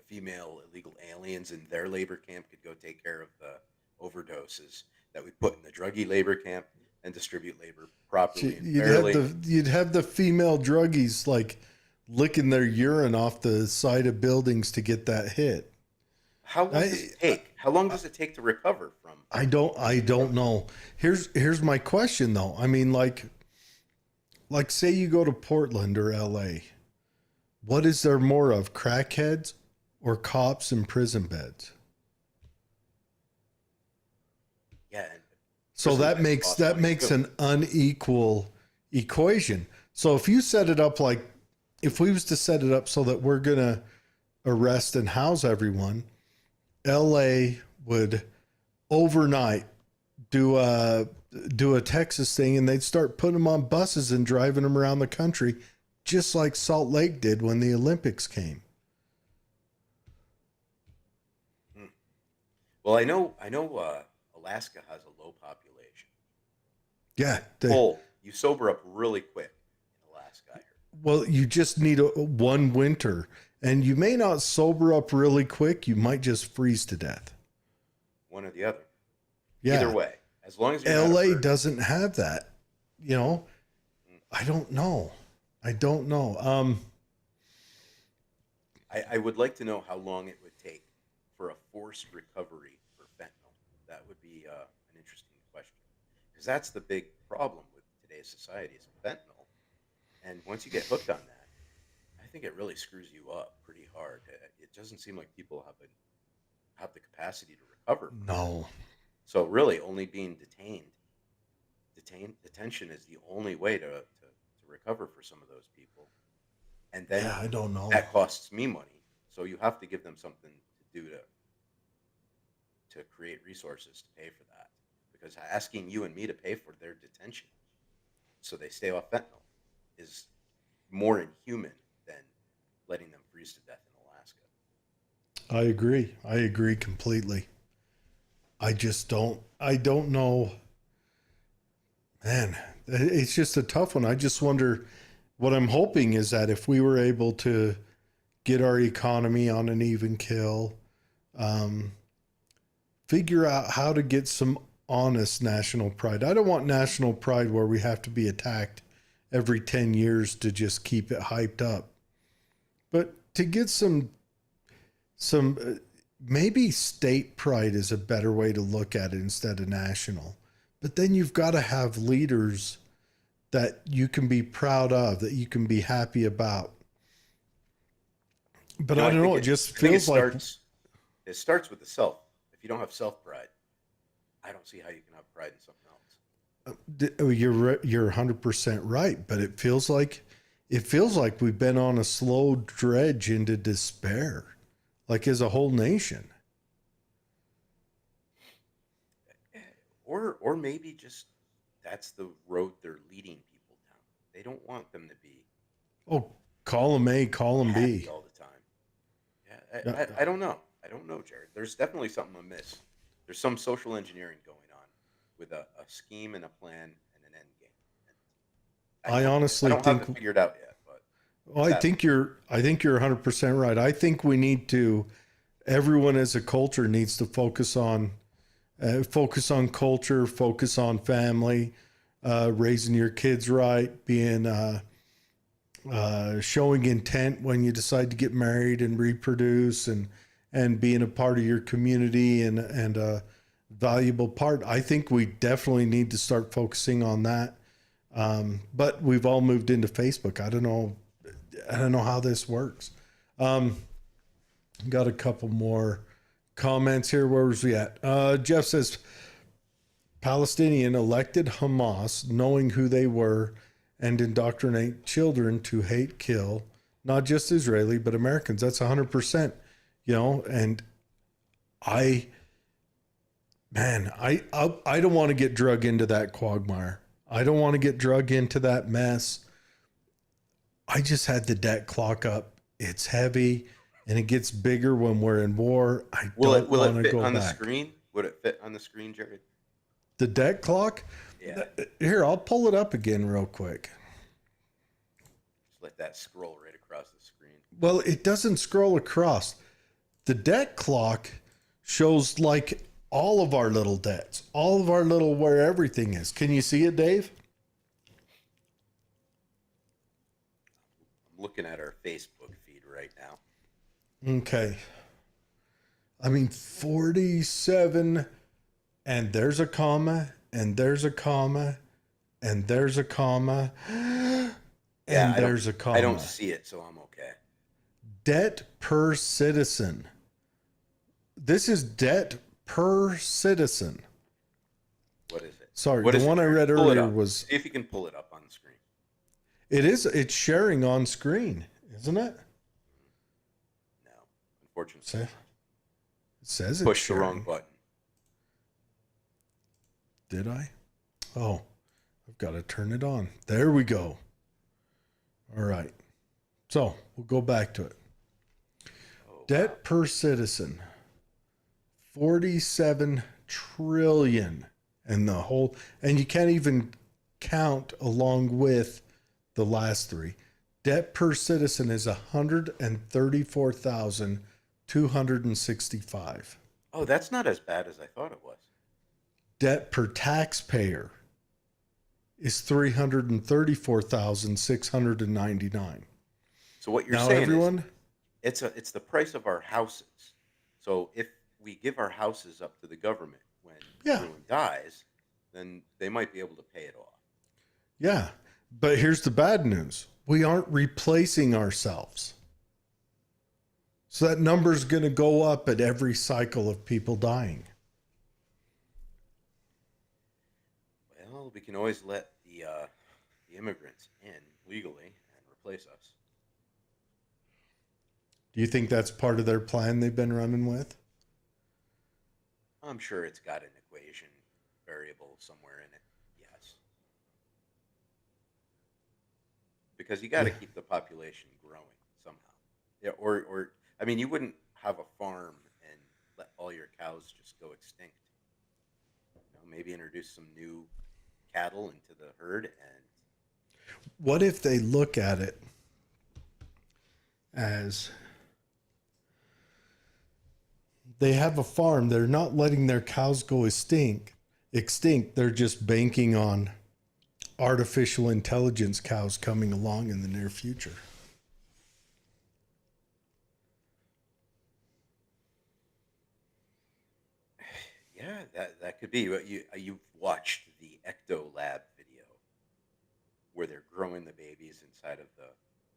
female illegal aliens in their labor camp could go take care of the overdoses that we put in the druggie labor camp and distribute labor properly and fairly. You'd have the female druggies like licking their urine off the side of buildings to get that hit. How long does I it take? How long does it take to recover from I don't drugs? know. Here's my question though. I mean, like say you go to Portland or LA. What is there more of, crackheads or cops in prison beds? Yeah, and So prison that beds makes cost money too. an unequal equation. So if you set it up like if we was to set it up so that we're gonna arrest and house everyone, LA would overnight do a Texas thing and they'd start putting them on buses and driving them around the country just like Salt Lake did when the Olympics came. Hmm. Well, I know Alaska has a low population. Yeah, When it's cold, you sober up really quick in Alaska, I heard. well, you just need one winter and you may not sober up really quick. You might just freeze to death. One or the other. Either Yeah. way, as long as you're not a LA burden. doesn't have that. You know, Mm. I don't know. I don't know. I would like to know how long it would take for a forced recovery for fentanyl. That would be an interesting question because that's the big problem with today's society is fentanyl. And once you get hooked on that, I think it really screws you up pretty hard. It doesn't seem like people have the capacity to recover from that. No. So really, only being detention is the only way to recover for some of those people. And then Yeah, I don't know. that costs me money. So you have to give them something to do to create resources to pay for that. Because asking you and me to pay for their detention so they stay off fentanyl is more inhuman than letting them freeze to death in Alaska. I agree. I agree completely. I don't know. Man, it's just a tough one. I just wonder what I'm hoping is that if we were able to get our economy on an even kill, um, figure out how to get some honest national pride. I don't want national pride where we have to be attacked every 10 years to just keep it hyped up. But to get some maybe state pride is a better way to look at it instead of national. But then you've got to have leaders that you can be proud of, that you can be happy about. But You know, I I don't know, think it just I think feels like it starts with the self. If you don't have self pride, I don't see how you can have pride in something else. You're 100% right, but it feels like we've been on a slow dredge into despair, like as a whole nation. Or maybe just that's the road they're leading people down. They don't want them to be Oh, call them A, call them happy B. all the time. Yeah, Yeah, I don't know. I don't know, Jared. There's definitely something amiss. There's some social engineering going on with a scheme and a plan and an end game. I I honestly don't have think. it figured out yet, but Well, it's happening. I think you're 100% right. I think we need to. Everyone as a culture needs to focus on culture, focus on family, raising your kids right, being showing intent when you decide to get married and reproduce, and being a part of your community and a valuable part. I think we definitely need to start focusing on that. But we've all moved into Facebook. I don't know. I don't know how this works. Got a couple more comments here. Where was we at? Jeff says Palestinian elected Hamas, knowing who they were, and indoctrinate children to hate, kill, not just Israeli, but Americans. That's 100%, and I, man, I don't want to get drug into that quagmire. I don't want to get drug into that mess. I just had the debt clock up. It's heavy and it gets bigger when we're in war. I don't Will want it to fit go on the back. screen? Would it fit on the screen, Jared? The debt clock? Yeah. Here, I'll pull it up again real quick. Just let that scroll right across the screen. Well, it doesn't scroll across. The debt clock shows like all of our little debts, all of our little where everything is. Can you see it, Dave? I'm looking at our Facebook feed right now. Okay. I mean, 47, and there's a comma, and there's a comma, and there's a comma, and there's a comma. I don't see it, so I'm okay. Debt per citizen. This is debt per citizen. What is it? Sorry, What the is one it? I read Pull it earlier up. was, See if you can pull it up on the screen. it's sharing on screen, isn't it? No, unfortunately. It says it's Push the sharing. wrong button. Did I? Oh, I've got to turn it on. There we go. All right. So we'll go back to it. Oh, Debt wow. per citizen, 47 trillion, and and you can't even count along with the last three. Debt per citizen is 134,265. Oh, that's not as bad as I thought it was. Debt per taxpayer is 334,699. So what you're Now, saying everyone, is it's the price of our houses. So if we give our houses up to the government when everyone dies, then they might be able to pay it off. yeah. But here's the bad news. We aren't replacing ourselves. So that number's going to go up at every cycle of people dying. Well, we can always let the immigrants in legally and replace us. Do you think that's part of their plan they've been running with? I'm sure it's got an equation variable somewhere in it. Yes. Because you got to keep the population growing somehow. Yeah, or I mean, you wouldn't have a farm and let all your cows just go extinct. Maybe introduce some new cattle into the herd and What if they look at it as they have a farm, they're not letting their cows go extinct. They're just banking on artificial intelligence cows coming along in the near future. yeah, that could be. You've watched the Ecto Lab video where they're growing the babies inside of the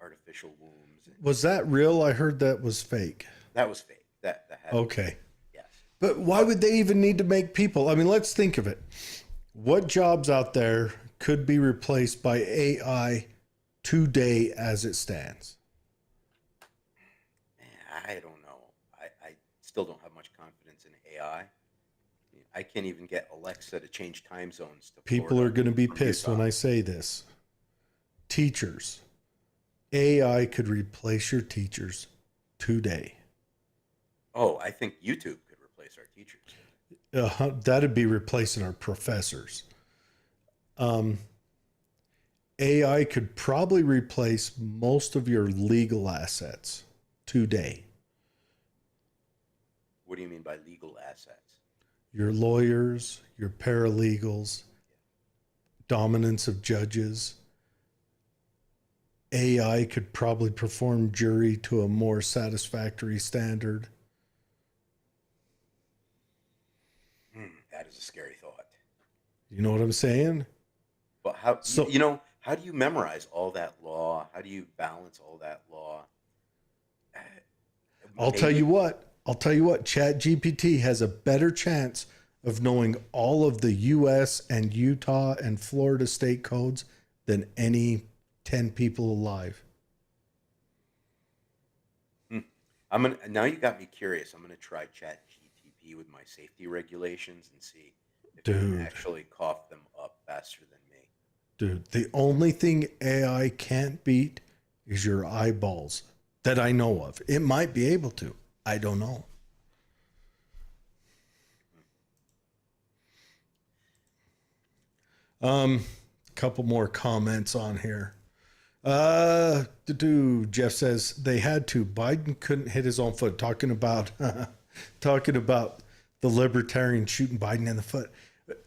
artificial wombs. And Was that real? I heard that was fake. that was fake. That had Okay. yes. But why would they even need to make people? I mean, let's think of it. What jobs out there could be replaced by AI today as it stands? I don't know. I still don't have much confidence in AI. I can't even get Alexa to change time zones to People Florida are going to be from pissed when Utah. I say this. Teachers. AI could replace your teachers today. Oh, I think YouTube could replace our teachers. That'd be replacing our professors. Um, AI could probably replace most of your legal assets today. What do you mean by legal assets? Your lawyers, your paralegals, dominance of judges. AI could probably perform jury to a more satisfactory standard. That is a scary thought. You know what I'm saying? But how So how do you memorize all that law? How do you balance all that law? Uh, I'll tell you Maybe what. Chat GPT has a better chance of knowing all of the US and Utah and Florida state codes than any 10 people alive. hmm, I'm gonna now you got me curious. I'm gonna try Chat GTP with my safety regulations and see if it can Dude, actually cough them up faster than me. the only thing AI can't beat is your eyeballs that I know of. It might be able to. I don't know. A couple more comments on here. Jeff says they had to. Biden couldn't hit his own foot. Talking about talking about the libertarians shooting Biden in the foot.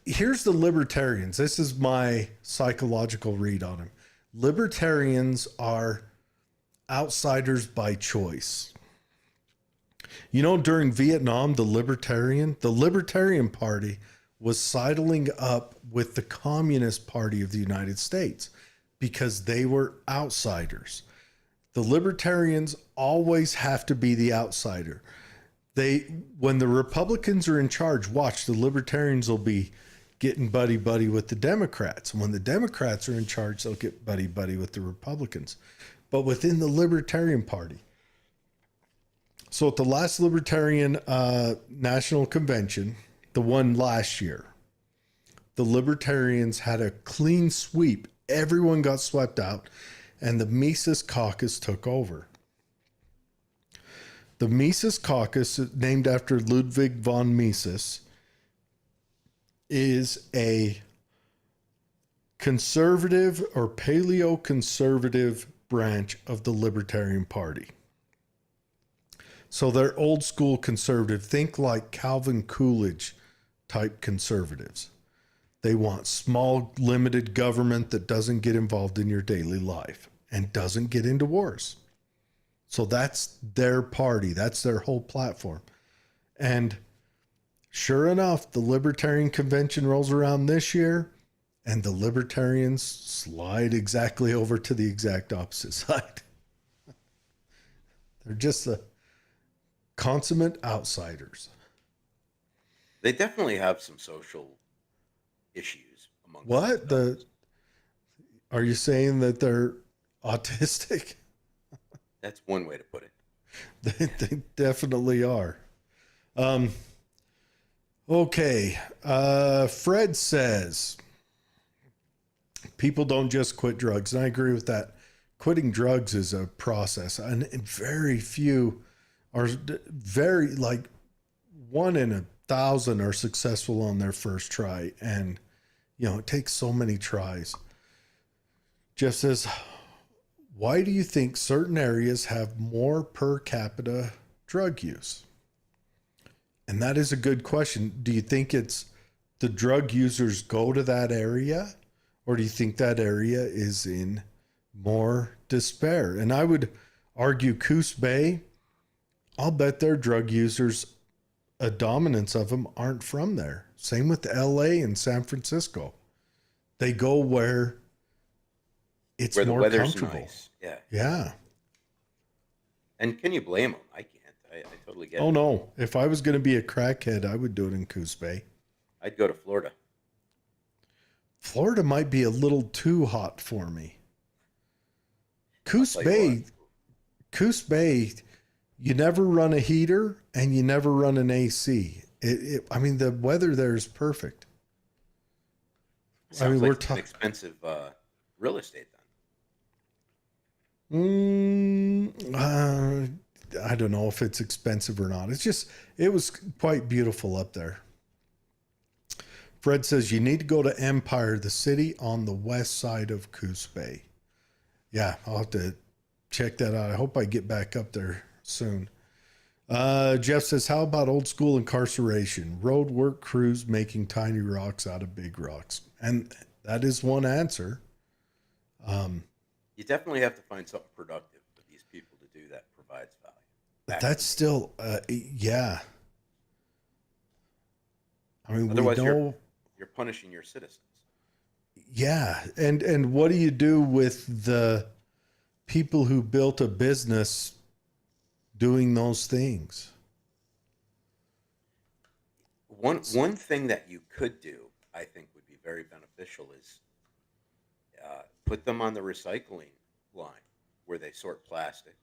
Here's the libertarians. This is my psychological read on them. Libertarians are outsiders by choice. You know, during Vietnam, the Libertarian Party was sidling up with the Communist Party of the United States because they were outsiders. The Libertarians always have to be the outsider. When the Republicans are in charge, watch, the Libertarians will be getting buddy buddy with the Democrats. And when the Democrats are in charge, they'll get buddy buddy with the Republicans. But within the Libertarian Party, so at the last Libertarian National Convention, the one last year, the Libertarians had a clean sweep. Everyone got swept out, and the Mises Caucus took over. The Mises Caucus, named after Ludwig von Mises, is a conservative or paleo-conservative branch of the Libertarian Party. So they're old school conservative. Think like Calvin Coolidge type conservatives. They want small, limited government that doesn't get involved in your daily life and doesn't get into wars. So that's their party. That's their whole platform. And sure enough, the Libertarian Convention rolls around this year, and the Libertarians slide exactly over to the exact opposite side. They're just the consummate outsiders. They definitely have some social issues amongst What? themselves. Are you saying that they're autistic? That's one way to put it. They definitely are. Okay. Fred says people don't just quit drugs. And I agree with that. Quitting drugs is a process. And very few are very, like 1 in 1,000 are successful on their first try. And, you know, it takes so many tries. Jeff says, why do you think certain areas have more per capita drug use? And that is a good question. Do you think it's the drug users go to that area, or do you think that area is in more despair? And I would argue Coos Bay, I'll bet their drug users, a dominance of them, aren't from there. Same with LA and San Francisco. They go where it's Where the more weather's comfortable. nice. Yeah. Yeah. And can you blame them? I can't. I totally get Oh it. no, if I was going to be a crackhead, I would do it in Coos Bay. I'd go to Florida. Florida might be a little too hot for me. I'll Coos tell you what. Bay, Coos Bay, you never run a heater and you never run an AC. I mean, the weather there is perfect. I Sounds mean, like we're it's an talking. expensive real estate I don't know if it's expensive or not. It was quite beautiful up there. Fred says you need to go to Empire, the city on the west side of Coos Bay. Yeah, I'll have to check that out. I hope I get back up there soon. Jeff says, how about old school incarceration? Road work crews making tiny rocks out of big rocks. And that is one answer. then. You definitely have to find something productive for these people to do that provides value. But Back that's to still, yeah. I mean, Otherwise, we know, you're punishing your citizens. yeah. And what do you do with the people who built a business doing those things? One thing that you could do, I think, would be very beneficial is put them on the recycling line where they sort plastic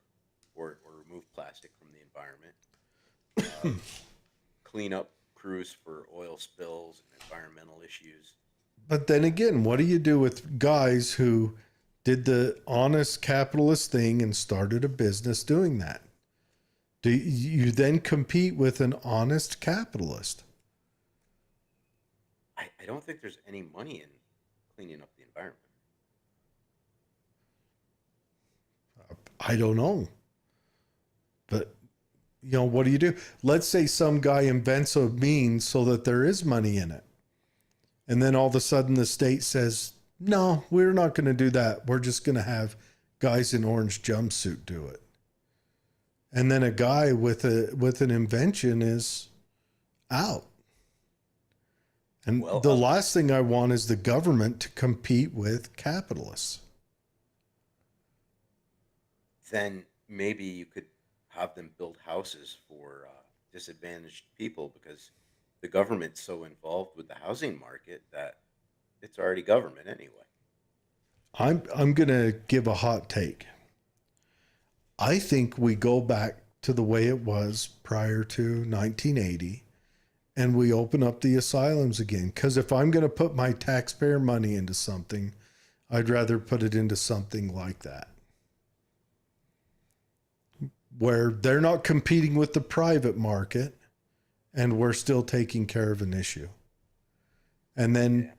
or remove plastic from the environment. Clean up crews for oil spills and environmental issues. But then again, what do you do with guys who did the honest capitalist thing and started a business doing that? Do you then compete with an honest capitalist? I don't think there's any money in cleaning up the environment. I don't know. But, what do you do? Let's say some guy invents a means so that there is money in it. And then all of a sudden the state says, no, we're not going to do that. We're just going to have guys in orange jumpsuit do it. And then a guy with an invention is out. And Well, the last thing I want is the government to compete with capitalists. then maybe you could have them build houses for disadvantaged people because the government's so involved with the housing market that it's already government anyway. I'm going to give a hot take. I think we go back to the way it was prior to 1980 and we open up the asylums again. Because if I'm going to put my taxpayer money into something, I'd rather put it into something like that, where they're not competing with the private market and we're still taking care of an issue. And then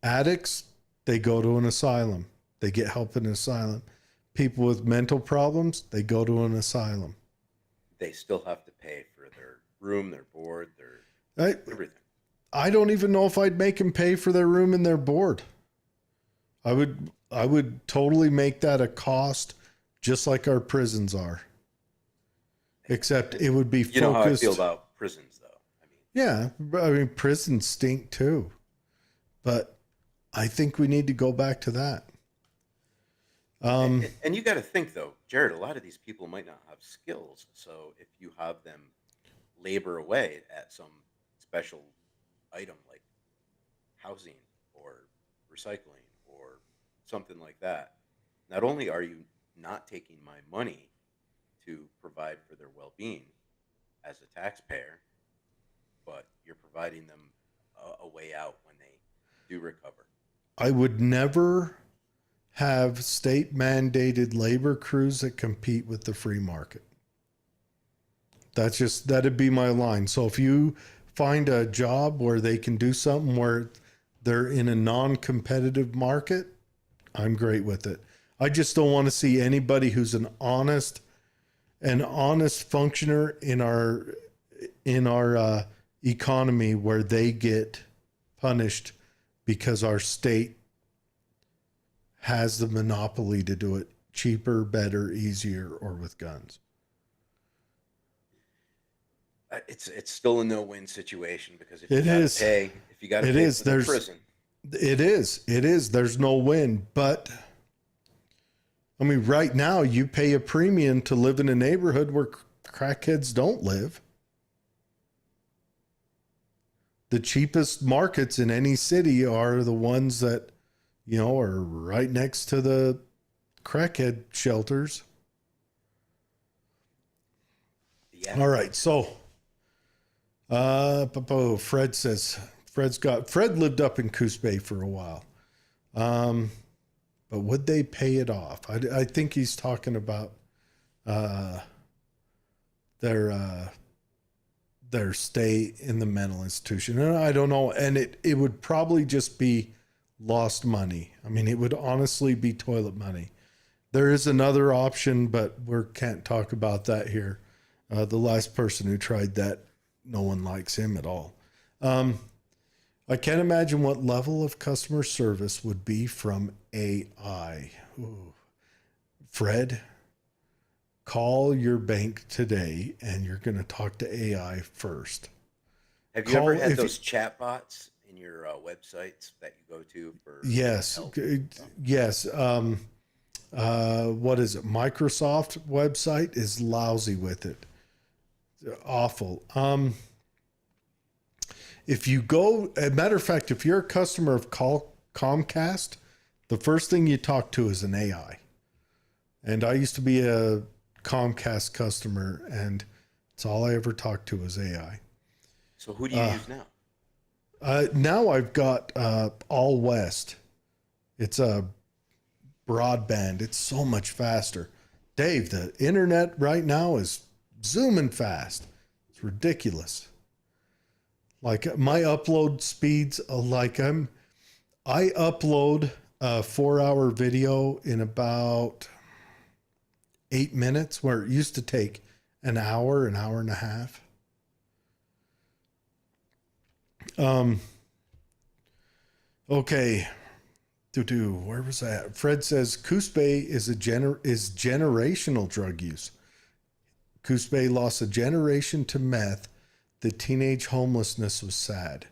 addicts, they go to an asylum. They get help in an asylum. People with mental problems, they go to an asylum. They still have to pay for their room, their board, their everything. I don't even know if I'd make them pay for their room and their board. I would totally make that a cost, just like our prisons are. Except it would be focused. You know how I feel about prisons, though. I mean, Yeah, I mean prisons stink too, but I think we need to go back to that. and you got to think though, Jared. A lot of these people might not have skills, so if you have them labor away at some special item like housing or recycling or something like that, not only are you not taking my money to provide for their well-being as a taxpayer, but you're providing them a way out when they do recover. I would never have state mandated labor crews that compete with the free market. That'd be my line. So if you find a job where they can do something where they're in a non-competitive market, I'm great with it. I just don't want to see anybody who's an honest functioner in our economy where they get punished because our state has the monopoly to do it cheaper, better, easier, or with guns. It's still a no-win situation because if It is. if you got to It pay is. for the prison, It is. There's no win, but I mean, right now you pay a premium to live in a neighborhood where crackheads don't live. The cheapest markets in any city are the ones that, are right next to the crackhead shelters. Yeah. All right. So, Fred says Fred lived up in Coos Bay for a while. But would they pay it off? I think he's talking about their stay in the mental institution. And I don't know. And it would probably just be lost money. I mean, it would honestly be toilet money. There is another option, but we can't talk about that here. The last person who tried that, no one likes him at all. I can't imagine what level of customer service would be from AI. Ooh. Fred, call your bank today and you're going to talk to AI first. Have you ever had those chat bots in your websites that you go to for Yes. help? Yes. What is it? Microsoft website is lousy with it. Awful. If you go, as a matter of fact, if you're a customer of Comcast, the first thing you talk to is an AI. And I used to be a Comcast customer, and it's all I ever talked to was AI. So who do you use now? Now I've got All West. It's a broadband. It's so much faster. Dave, the internet right now is zooming fast. It's ridiculous. Like my upload speeds, I upload a 4-hour video in about 8 minutes, where it used to take an hour and a half. Okay. Where was that? Fred says Coos Bay is generational drug use. Coos Bay lost a generation to meth. The teenage homelessness was sad.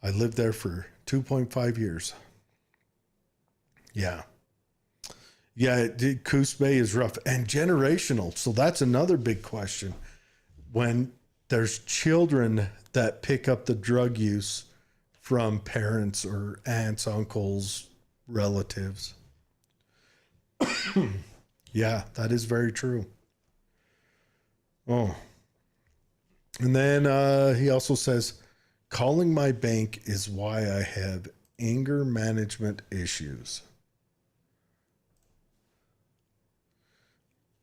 I lived there for 2.5 years. Yeah. Yeah, Coos Bay is rough and generational. So that's another big question. When there's children that pick up the drug use from parents or aunts, uncles, relatives. Yeah, that is very true. Oh. And then he also says, calling my bank is why I have anger management issues.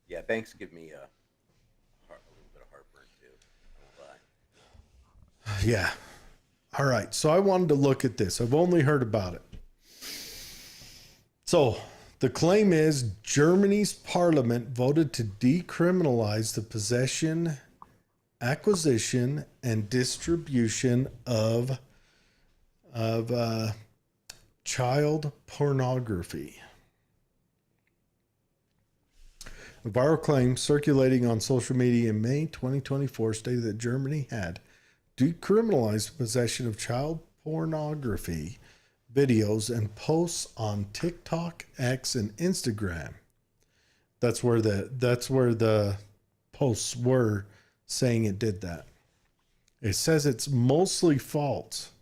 Yeah, banks give me a little bit of heartburn too. I won't lie. Yeah. All right. So I wanted to look at this. I've only heard about it. So the claim is Germany's parliament voted to decriminalize the possession, acquisition, and distribution of child pornography. A viral claim circulating on social media in May 2024 stated that Germany had decriminalized possession of child pornography videos and posts on TikTok, X, and Instagram. That's where the posts were saying it did that. It says it's mostly false.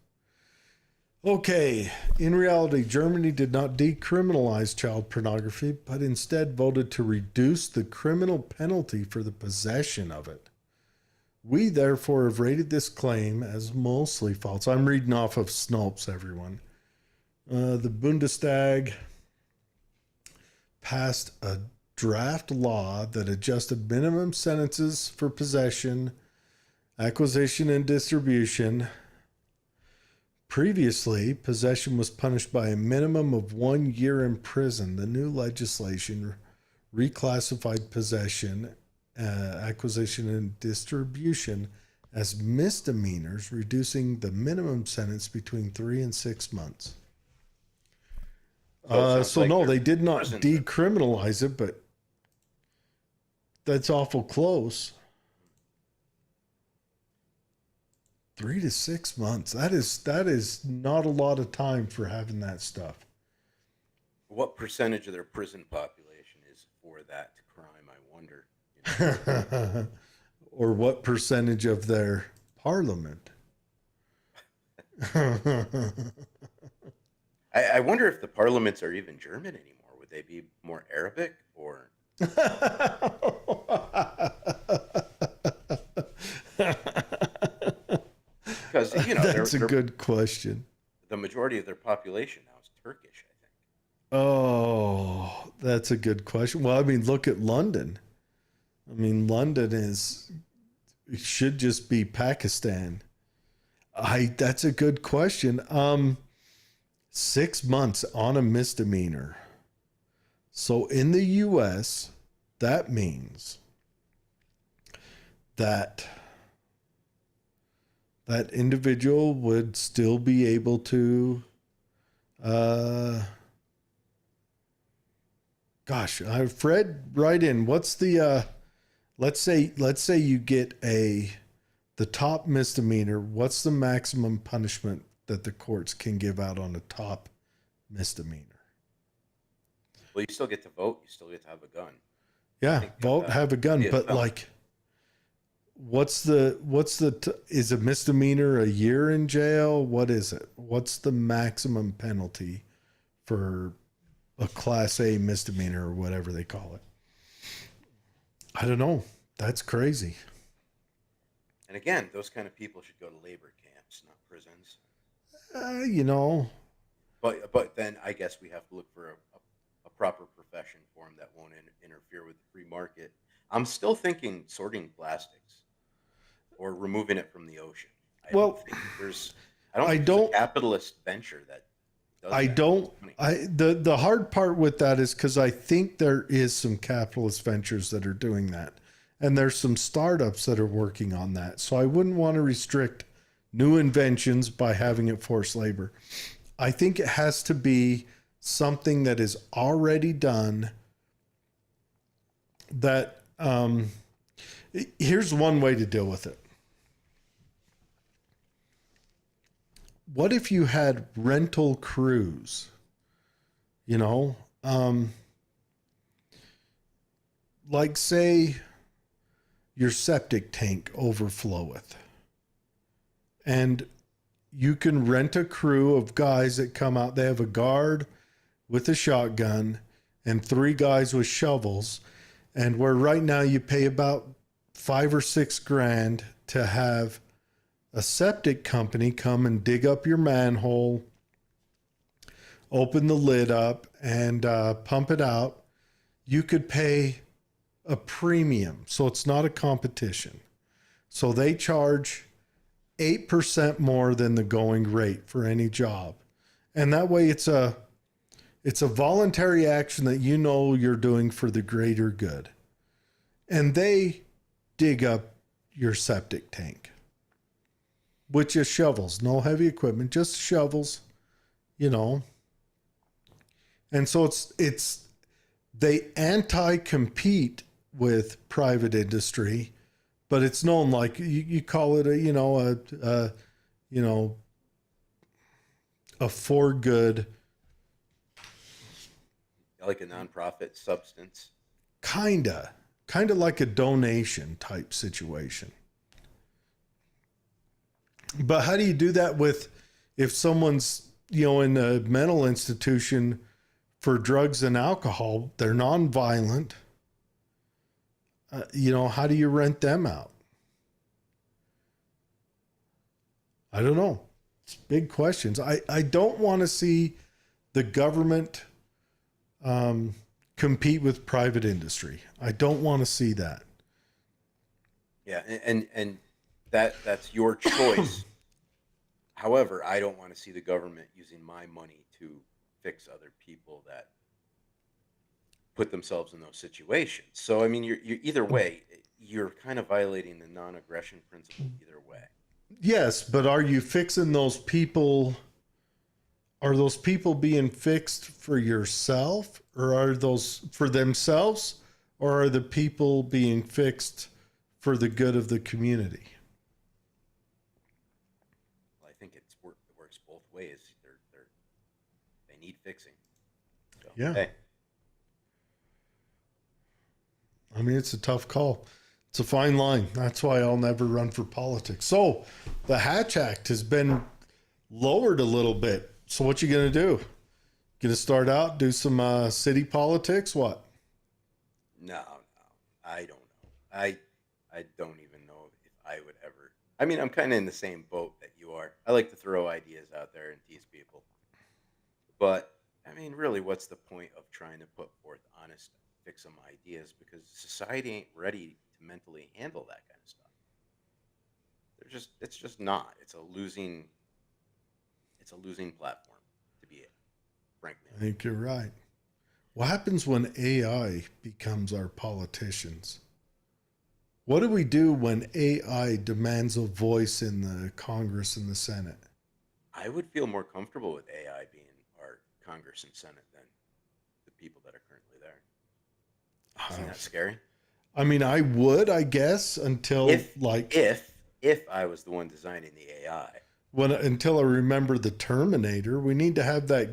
Okay, in reality, Germany did not decriminalize child pornography, but instead voted to reduce the criminal penalty for the possession of it. We therefore have rated this claim as mostly false. I'm reading off of Snopes, everyone. The Bundestag passed a draft law that adjusted minimum sentences for possession, acquisition, and distribution. Previously, possession was punished by a minimum of 1 year in prison. The new legislation reclassified possession, acquisition, and distribution as misdemeanors, reducing the minimum sentence between 3 and 6 months. They did not decriminalize it, but that's awful close. 3 to 6 months. That is not a lot of time for having that stuff. What percentage of their prison population is for that crime? I wonder. You know? or what percentage of their parliament. I wonder if the parliaments are even German anymore. Would they be more Arabic or because That's a good question. the majority of their population now is Turkish, I think. Oh, that's a good question. Well, I mean, look at London. I mean, London it should just be Pakistan. That's a good question. 6 months on a misdemeanor. So in the US, that means that that individual would still be able to Fred, write in. What's the let's say you get the top misdemeanor. What's the maximum punishment that the courts can give out on a top misdemeanor? Well, you still get to vote. You still get to have a gun. Yeah, think, vote, have a gun, be a but felon. like, is a misdemeanor a year in jail? What is it? What's the maximum penalty for a class A misdemeanor or whatever they call it? I don't know. That's crazy. And again, those kind of people should go to labor camps, not prisons. You know, But then I guess we have to look for a proper profession for them that won't interfere with the free market. I'm still thinking sorting plastics or removing it from the ocean. I Well, don't think there's I don't I think there's don't- a capitalist venture that does I that. don't. Money. The hard part with that is because I think there is some capitalist ventures that are doing that, and there's some startups that are working on that. So I wouldn't want to restrict new inventions by having it forced labor. I think it has to be something that is already done. That here's one way to deal with it. What if you had rental crews? You know, like say your septic tank overfloweth, and you can rent a crew of guys that come out. They have a guard with a shotgun and 3 guys with shovels. And where right now you pay about $5 or $6 grand to have a septic company come and dig up your manhole, open the lid up, and pump it out, you could pay a premium. So it's not a competition. So they charge 8% more than the going rate for any job. And that way it's a voluntary action that you know you're doing for the greater good. And they dig up your septic tank with just shovels, no heavy equipment, just shovels, you know. And so they anti-compete with private industry, but it's known like you call it a for good, Like a nonprofit substance. kind of like a donation type situation. But how do you do that with if someone's, in a mental institution for drugs and alcohol, they're nonviolent. How do you rent them out? I don't know. It's big questions. I don't want to see the government compete with private industry. I don't want to see that. Yeah, and that's your choice. However, I don't want to see the government using my money to fix other people that put themselves in those situations. So I mean, you're either way, you're kind of violating the non-aggression principle either way. Yes, but are you fixing those people? Are those people being fixed for yourself, or are those for themselves, or are the people being fixed for the good of the community? Well, I think it works both ways. They need fixing. So, Yeah. hey, I mean, it's a tough call. It's a fine line. That's why I'll never run for politics. So the Hatch Act has been lowered a little bit. So what you gonna do? Gonna start out, do some city politics? What? No, I don't know. I don't even know if I would ever. I mean, I'm kind of in the same boat that you are. I like to throw ideas out there and tease people. But I mean, really, what's the point of trying to put forth honest, fix some ideas because society ain't ready to mentally handle that kind of stuff. It's just not. It's a losing platform to be it, frankly. I think you're right. What happens when AI becomes our politicians? What do we do when AI demands a voice in the Congress and the Senate? I would feel more comfortable with AI being our Congress and Senate than the people that are currently there. Isn't Uh, that scary? I mean, I would, I guess, until If like if I was the one designing the AI, when until I remember the Terminator. We need to have that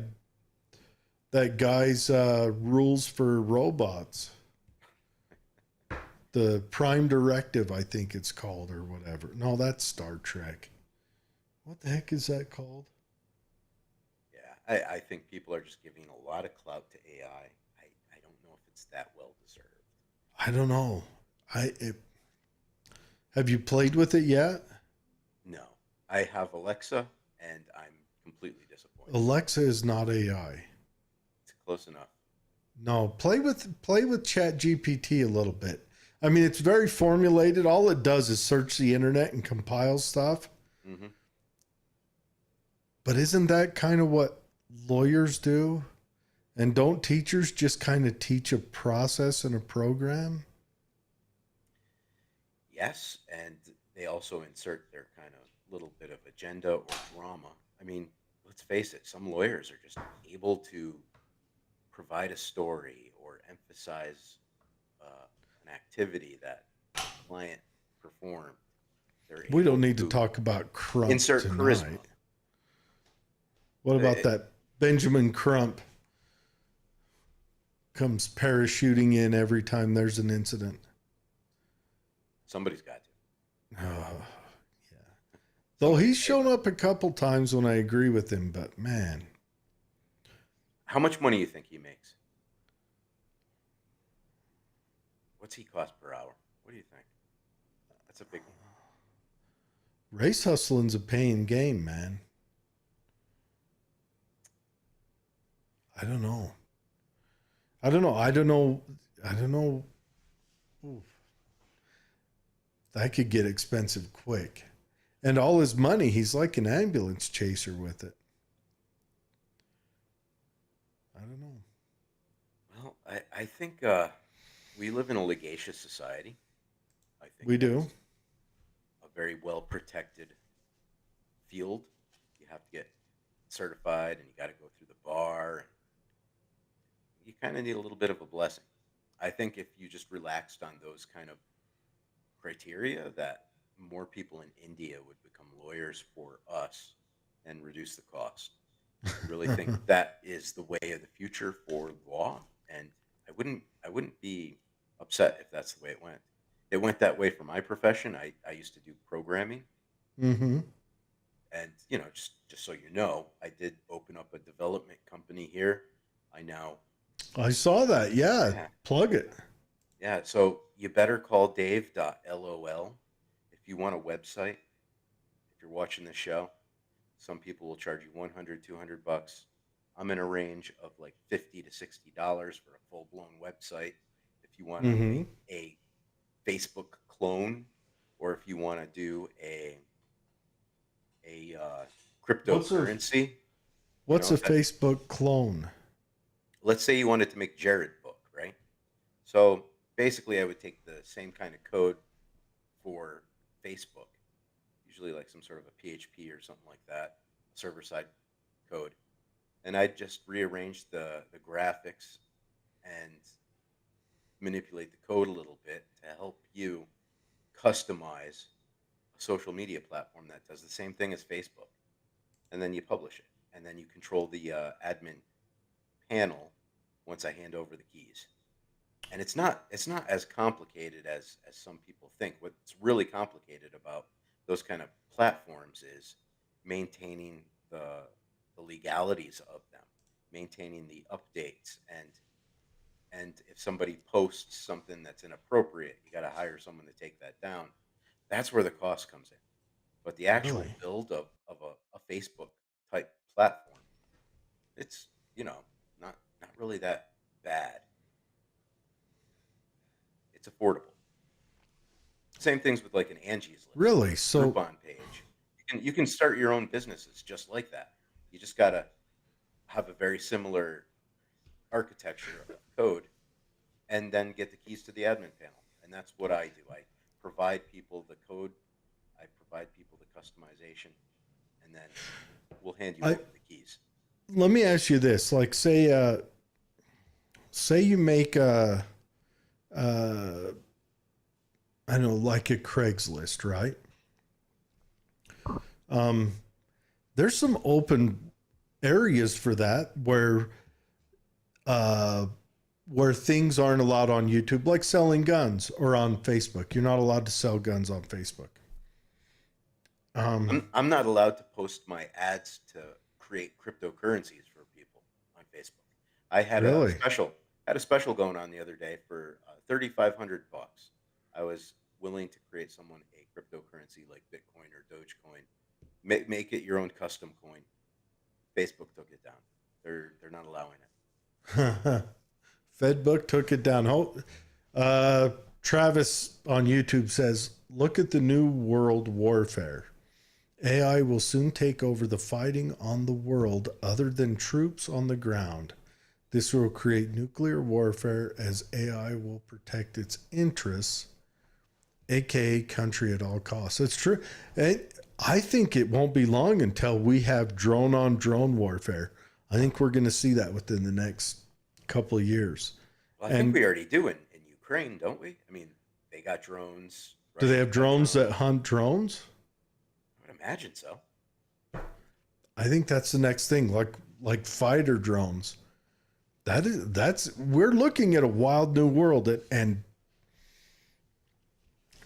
guy's rules for robots. The Prime Directive, I think it's called, or whatever. No, that's Star Trek. What the heck is that called? yeah, I think people are just giving a lot of clout to AI. I don't know if it's that well deserved. I don't know. Have you played with it yet? No, I have Alexa, and I'm completely disappointed. Alexa is not AI. It's close enough. No, play with Chat GPT a little bit. I mean, it's very formulated. All it does is search the internet and compile stuff. Hmm. But isn't that kind of what lawyers do? And don't teachers just kind of teach a process and a program? Yes, and they also insert their kind of little bit of agenda or drama. I mean, let's face it, some lawyers are just able to provide a story or emphasize an activity that a client performed. They're We don't able need to to talk about Crump insert charisma. tonight. What about Eh, that Benjamin Crump comes parachuting in every time there's an incident? Somebody's got to. Oh, yeah. Though Somebody's he's paid shown them. up a couple times when I agree with him, but man, How much money you think he makes? What's he cost per hour? What do you think? That's a big one. race hustling's a paying game, man. I don't know. I don't know. I don't know. I don't know. Ooh, that could get expensive quick. And all his money, he's like an ambulance chaser with it. I don't know. Well, I think we live in a litigious society. I think We do. that's a very well protected field. You have to get certified and you got to go through the bar. And you kind of need a little bit of a blessing. I think if you just relaxed on those kind of criteria, that more people in India would become lawyers for us and reduce the cost. I really think that is the way of the future for law, and I wouldn't be upset if that's the way it went. It went that way for my profession. I used to do programming, Mm-hmm. and just so you know, I did open up a development company here. I now I saw that. Yeah. yeah Plug it. yeah. So you better call Dave.lol if you want a website. If you're watching the show, some people will charge you 100, $200. I'm in a range of like $50 to $60 for a full blown website. If you want to Mm-hmm. make a Facebook clone, or if you want to do a What's a cryptocurrency, what's a that Facebook clone? let's say you wanted to make Jared book, right? So basically, I would take the same kind of code for Facebook, usually like some sort of a PHP or something like that, server side code, and I just rearrange the graphics and manipulate the code a little bit to help you customize a social media platform that does the same thing as Facebook, and then you publish it, and then you control the admin panel once I hand over the keys. And it's not as complicated as some people think. What's really complicated about those kind of platforms is maintaining the legalities of them, maintaining the updates, and if somebody posts something that's inappropriate, you got to hire someone to take that down. That's where the cost comes in. But the actual Really? build of a Facebook type platform, it's, not really that bad. It's affordable. Same things with like an Angie's List or Really? a So Groupon page. You can start your own businesses just like that. You just gotta have a very similar architecture of code and then get the keys to the admin panel. And that's what I do. I provide people the code, I provide people the customization, and then we'll hand you I over the keys. let me ask you this. Like say you make a I don't know, like a Craigslist, right? Um, there's some open areas for that uh, where things aren't allowed on YouTube, like selling guns, or on Facebook. You're not allowed to sell guns on Facebook. Um, I'm not allowed to post my ads to create cryptocurrencies for people on Facebook. I really? had a special going on the other day for 3,500 bucks. I was willing to create someone a cryptocurrency like Bitcoin or Dogecoin, make it your own custom coin. Facebook took it down. They're not allowing it. Fedbook took it down. Uh, Travis on YouTube says, "Look at the new world warfare. AI will soon take over the fighting on the world other than troops on the ground. This will create nuclear warfare as AI will protect its interests, aka country at all costs." It's true. I think it won't be long until we have drone on drone warfare. I think we're going to see that within the next couple of years. Well, I think And we already do in Ukraine, don't we? I mean, they got drones. do they Russia's have got drones that drones. hunt drones? I would imagine so. I think that's the next thing, like fighter drones. That's we're looking at a wild new world, and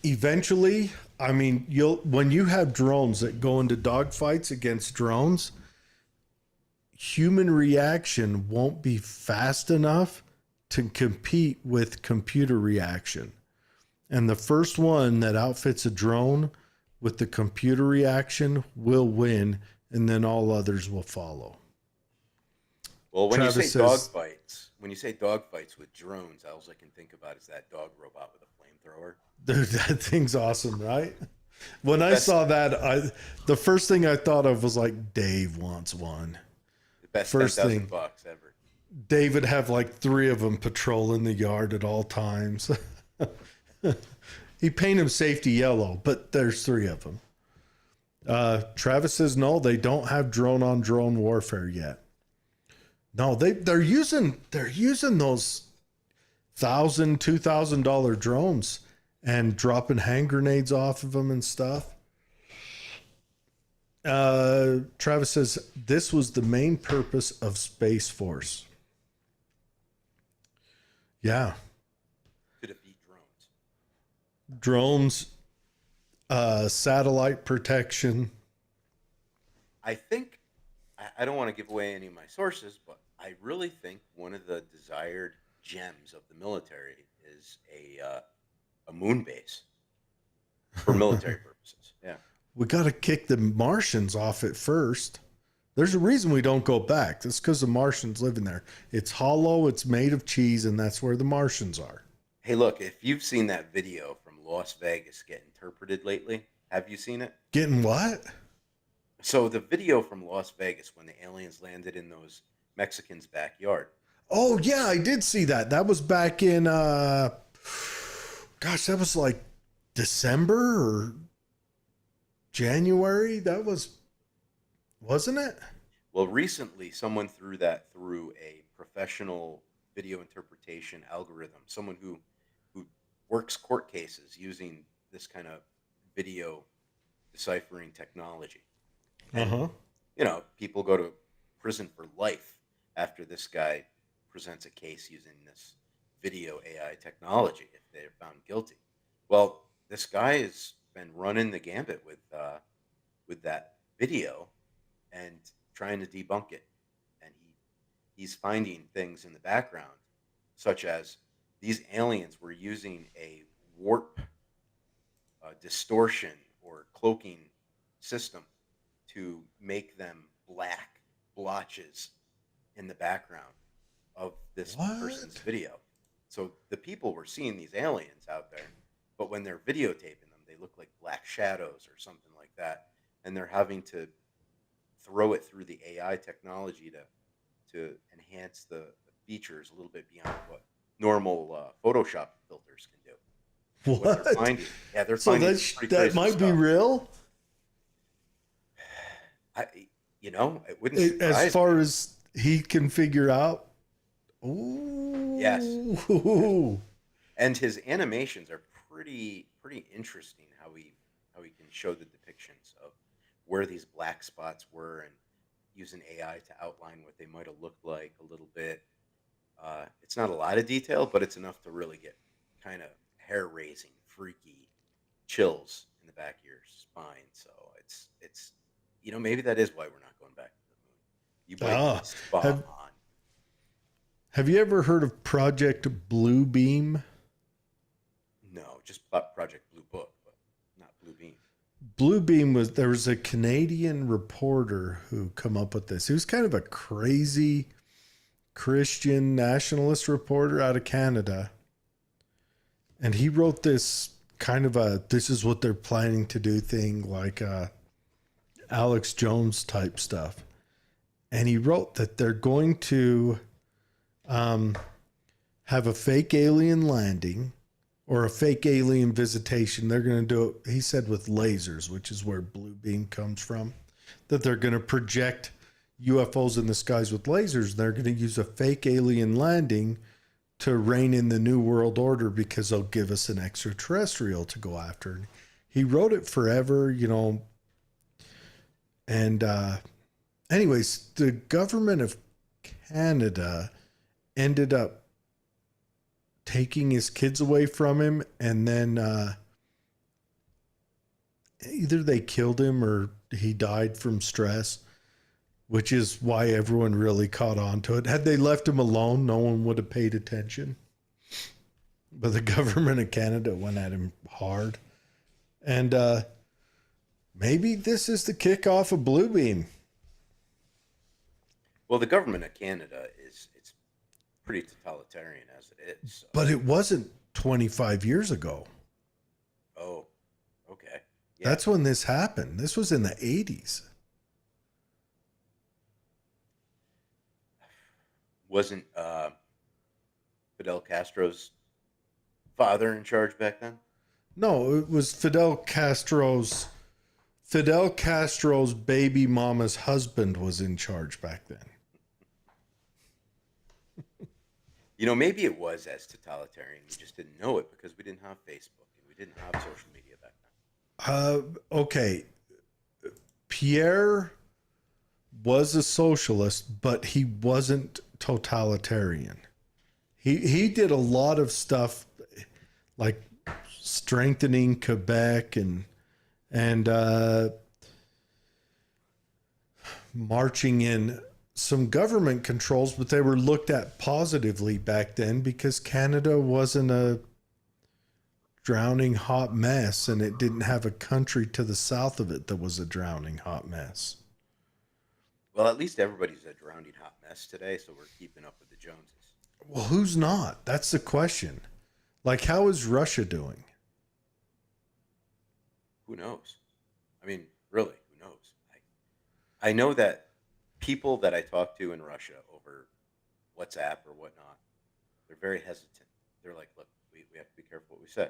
eventually, I mean, you'll when you have drones that go into dogfights against drones, human reaction won't be fast enough to compete with computer reaction. And the first one that outfits a drone with the computer reaction will win, and then all others will follow. Well, Travis says, when you say dogfights with drones, all I can think about is that dog robot with a flamethrower. dude, that thing's awesome, right? When The I best, saw that, the first thing I thought of was like, Dave wants one. the best ten First thousand thing, bucks ever. Dave would have like three of them patrolling the yard at all times. He painted them safety yellow, but there's three of them. Travis says no, they don't have drone on drone warfare yet. No, they're using those $1,000, $2,000 drones and dropping hand grenades off of them and stuff. Travis says this was the main purpose of Space Force. Yeah, To defeat drones. drones, satellite protection. I think I don't want to give away any of my sources, but I really think one of the desired gems of the military is a moon base for military purposes. Yeah. We got to kick the Martians off it first. There's a reason we don't go back. That's because the Martians live in there. It's hollow, it's made of cheese, and that's where the Martians are. Hey, look, if you've seen that video from Las Vegas get interpreted lately, have you seen it? Getting what? So the video from Las Vegas when the aliens landed in those Mexicans' backyard. Oh yeah, I did see that. That was back in gosh, that was like December or January. That was wasn't it? Well, recently someone threw that through a professional video interpretation algorithm, someone who works court cases using this kind of video deciphering technology. And Uh-huh. people go to prison for life after this guy presents a case using video AI technology if they're found guilty. Well, this guy has been running the gambit with that video and trying to debunk it. And he's finding things in the background, such as these aliens were using a warp distortion or cloaking system to make them black blotches in the background of this person's What? video. So the people were seeing these aliens out there, but when they're videotaping them, they look like black shadows or something like that. And they're having to throw it through the AI technology to enhance the features a little bit beyond what normal Photoshop filters can do. And what they're What? finding, yeah, they're So finding some pretty that crazy might be stuff. real. I, it wouldn't As surprise far me. as he can figure out. Yes, Ooh. and his animations are pretty interesting. How he can show the depictions of where these black spots were and using AI to outline what they might have looked like a little bit. It's not a lot of detail, but it's enough to really get kind of hair raising, freaky chills in the back of your spine. So it's maybe that is why we're not going back to the moon. You might be Ah, spot have on. have you ever heard of Project Bluebeam? No, just Project Blue Book, but not Blue Beam. Bluebeam there was a Canadian reporter who come up with this. He was kind of a crazy Christian nationalist reporter out of Canada. And he wrote this kind of this is what they're planning to do thing, like Alex Jones type stuff. And he wrote that they're going to have a fake alien landing or a fake alien visitation. They're going to do it, he said, with lasers, which is where Blue Beam comes from, that they're going to project UFOs in the skies with lasers. They're going to use a fake alien landing to rein in the New World Order because they'll give us an extraterrestrial to go after. And he wrote it forever, and anyways, the government of Canada ended up taking his kids away from him, and then either they killed him or he died from stress, which is why everyone really caught on to it. Had they left him alone, no one would have paid attention. But the government of Canada went at him hard. And maybe this is the kickoff of Bluebeam. Well, the government of Canada it's pretty totalitarian as it is. So. But it wasn't 25 years ago. Oh, okay. Yeah. That's when this happened. This was in the 80s. Wasn't Fidel Castro's father in charge back then? No, it was Fidel Castro's baby mama's husband was in charge back then. Maybe it was as totalitarian. We just didn't know it because we didn't have Facebook and we didn't have social media back then. Okay. Pierre was a socialist, but he wasn't totalitarian. He did a lot of stuff like strengthening Quebec and marching in some government controls, but they were looked at positively back then because Canada wasn't a drowning hot mess, and it didn't have a country to the south of it that was a drowning hot mess. Well, at least everybody's a drowning hot mess today, so we're keeping up with the Joneses. Well, who's not? That's the question. Like, how is Russia doing? Who knows? I mean, really, who knows? I know that people that I talk to in Russia over WhatsApp or whatnot, they're very hesitant. They're like, look, we have to be careful what we say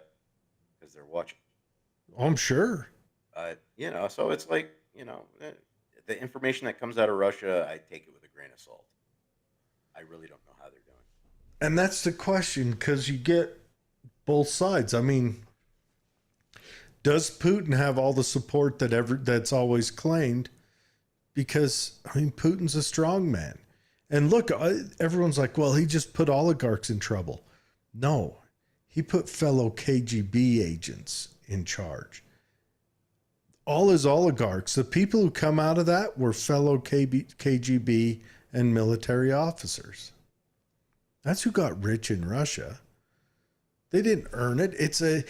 because they're watching. I'm sure. So it's like, the information that comes out of Russia, I take it with a grain of salt. I really don't know how they're doing. And that's the question, because you get both sides. I mean, does Putin have all the support that's always claimed? Because, I mean, Putin's a strong man. And look, everyone's like, well, he just put oligarchs in trouble. No, he put fellow KGB agents in charge. All his oligarchs, the people who come out of that were fellow KGB and military officers. That's who got rich in Russia. They didn't earn it. It's a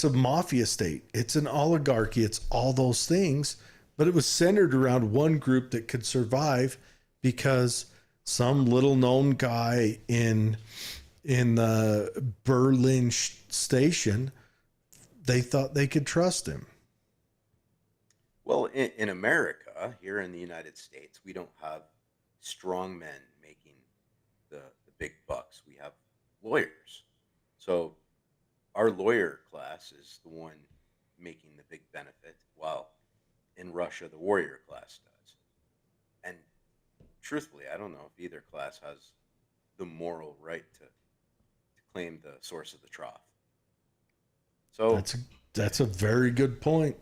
mafia state. It's an oligarchy. It's all those things, but it was centered around one group that could survive because some little known guy in the Berlin station, they thought they could trust him. Well, in America, here in the United States, we don't have strong men making the big bucks. We have lawyers. So our lawyer class is the one making the big benefit, while in Russia, the warrior class does. And truthfully, I don't know if either class has the moral right to claim the source of the trough. So That's a very good point.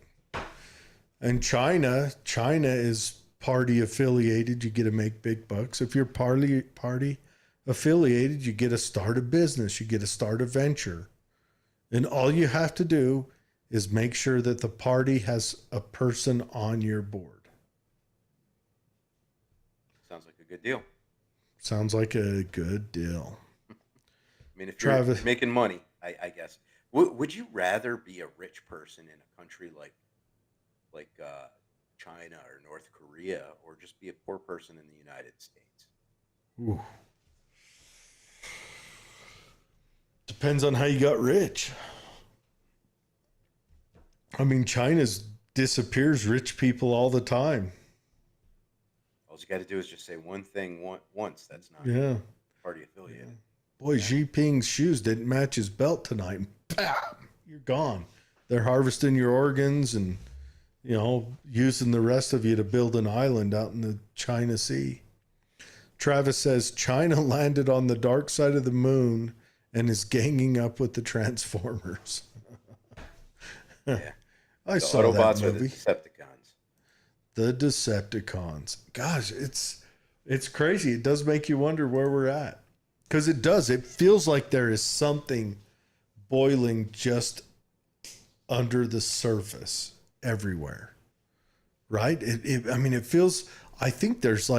And China is party affiliated. You get to make big bucks. If you're party affiliated, you get to start a business. You get to start a venture. And all you have to do is make sure that the party has a person on your board. sounds like a good deal. Sounds like a good deal. I mean, if Travis, you're making money, I guess. Would you rather be a rich person in a country like China or North Korea, or just be a poor person in the United States? ooh, depends on how you got rich. I mean, China's disappears rich people all the time. All you got to do is just say one thing once. That's not Yeah. party affiliated. Boy, Xi Jinping's shoes didn't match his belt tonight. And bam, you're gone. They're harvesting your organs and, using the rest of you to build an island out in the China Sea. Travis says China landed on the dark side of the moon and is ganging up with the Transformers. Yeah. I The saw that Autobots are the movie. Decepticons. The Decepticons. Gosh, it's crazy. It does make you wonder where we're at. Because it does. It feels like there is something boiling just under the surface everywhere. Right? It feels, I think there's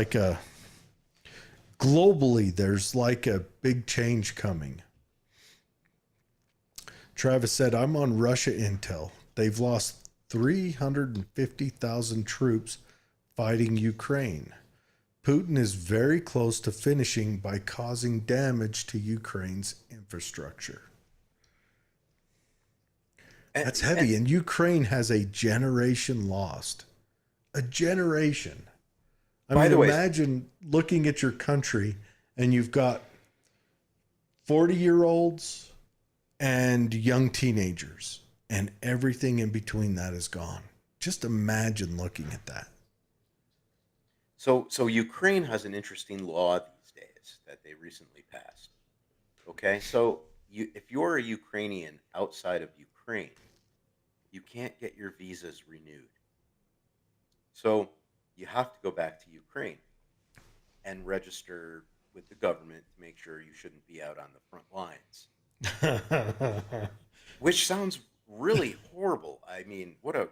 globally, there's like a big change coming. Travis said, I'm on Russia intel. They've lost 350,000 troops fighting Ukraine. Putin is very close to finishing by causing damage to Ukraine's infrastructure. That's heavy. And Ukraine has a generation lost. A generation. By the way, imagine looking at your country and you've got 40-year-olds and young teenagers, and everything in between that is gone. Just imagine looking at that. So Ukraine has an interesting law these days that they recently passed. Okay, so if you're a Ukrainian outside of Ukraine, you can't get your visas renewed. So you have to go back to Ukraine and register with the government to make sure you shouldn't be out on the front lines. Which sounds really horrible. I mean, what a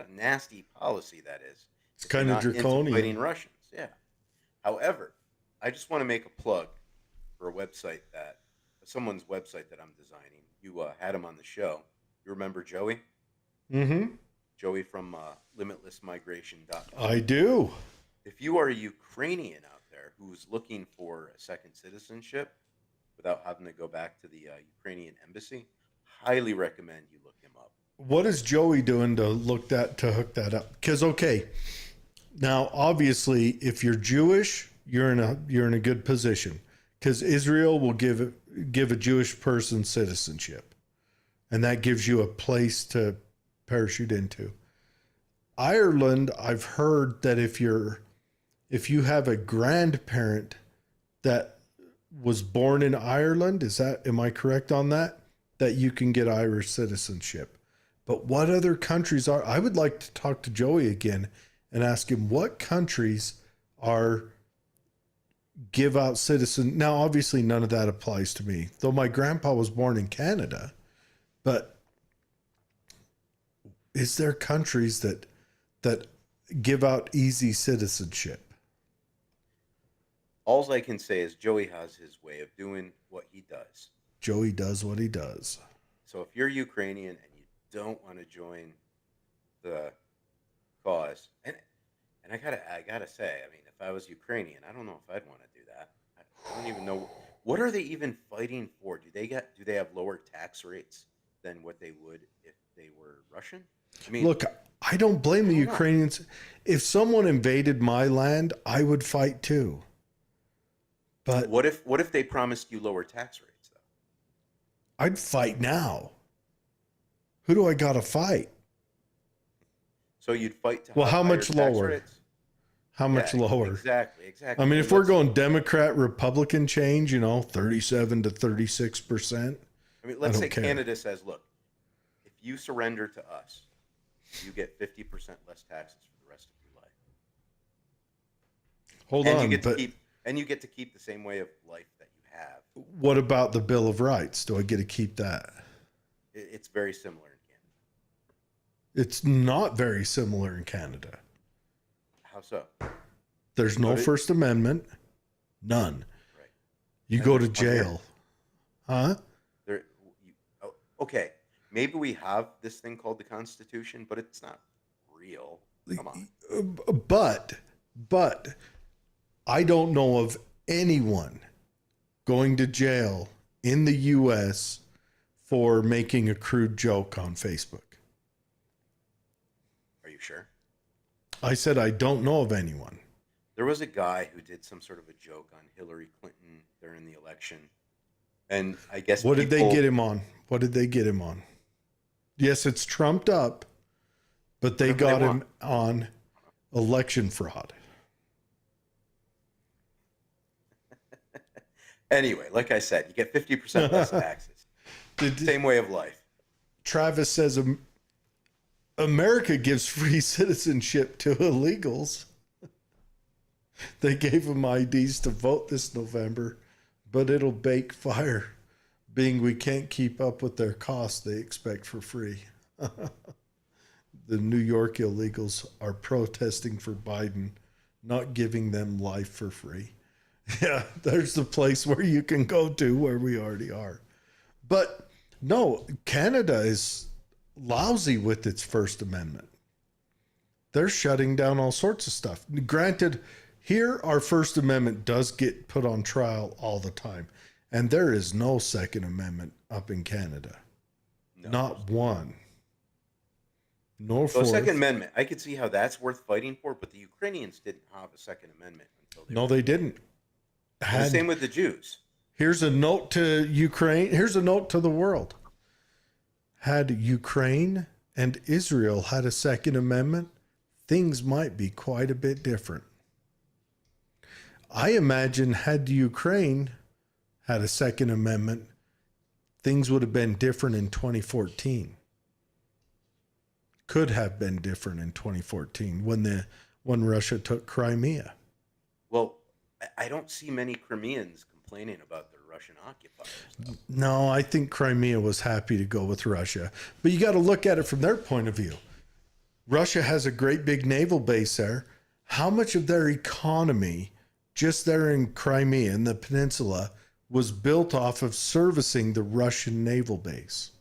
nasty policy that is. It's kind of draconian. Fighting Russians, yeah. However, I just want to make a plug for a website someone's website that I'm designing. You had him on the show. You remember Joey? Mm-hmm. Joey from limitlessmigration.com. I do. If you are a Ukrainian out there who's looking for a second citizenship without having to go back to the Ukrainian embassy, highly recommend you look him up. What is Joey doing to hook that up? Because now obviously, if you're Jewish, you're in a good position because Israel will give a Jewish person citizenship, and that gives you a place to parachute into. Ireland, I've heard that if you have a grandparent that was born in Ireland, am I correct on that? That you can get Irish citizenship. But what other countries I would like to talk to Joey again and ask him what countries are give out citizen. Now, obviously, none of that applies to me, though my grandpa was born in Canada. But is there countries that give out easy citizenship? All I can say is Joey has his way of doing what he does. Joey does what he does. So if you're Ukrainian and you don't want to join the cause, and I gotta say, I mean, if I was Ukrainian, I don't know if I'd want to do that. I don't even know what are they even fighting for. Do they have lower tax rates than what they would if they were Russian? I mean, Look, I don't blame the I don't know. Ukrainians. If someone invaded my land, I would fight too. But what if they promised you lower tax rates though? I'd fight now. Who do I got to fight? So you'd fight to Well, have how higher much tax lower? rates? How much Yeah, lower? Exactly. I mean, if And we're going Democrat Republican change, 37 to 36%. I mean, let's I say don't care. Canada says, look, if you surrender to us, you get 50% less taxes for the rest of your life. Hold And on, you get to but keep the same way of life that you have. what about the Bill of Rights? Do I get to keep that? It's very similar in Canada. It's not very similar in Canada. How so? There's no But First Amendment. None. Right. You And go to there's one here. jail. Huh? Okay, maybe we have this thing called the Constitution, but it's not real. Come on. But I don't know of anyone going to jail in the U.S. for making a crude joke on Facebook. Are you sure? I said I don't know of anyone. There was a guy who did some sort of a joke on Hillary Clinton during the election. And I guess What did they people- get him on? What did they get him on? Yes, it's trumped up, but they Whatever they got him want. on election fraud. Anyway, like I said, you get 50% less taxes. Same way of life. Travis says America gives free citizenship to illegals. They gave them IDs to vote this November, but it'll bake fire, being we can't keep up with their costs they expect for free. The New York illegals are protesting for Biden not giving them life for free. Yeah, there's the place where you can go to where we already are. But no, Canada is lousy with its First Amendment. They're shutting down all sorts of stuff. Granted, here our First Amendment does get put on trial all the time. And there is no Second Amendment up in Canada. No. Not one. No So fourth. Second Amendment, I could see how that's worth fighting for, but the Ukrainians didn't have a Second Amendment until they No, were- they didn't. And the same with the Jews. Here's a note to Ukraine. Here's a note to the world. Had Ukraine and Israel had a Second Amendment, things might be quite a bit different. I imagine had Ukraine had a Second Amendment, things would have been different in 2014. Could have been different in 2014 when Russia took Crimea. Well, I don't see many Crimeans complaining about their Russian occupiers. though. No, I think Crimea was happy to go with Russia. But you got to look at it from their point of view. Russia has a great big naval base there. How much of their economy, just there in Crimea, in the peninsula, was built off of servicing the Russian naval base?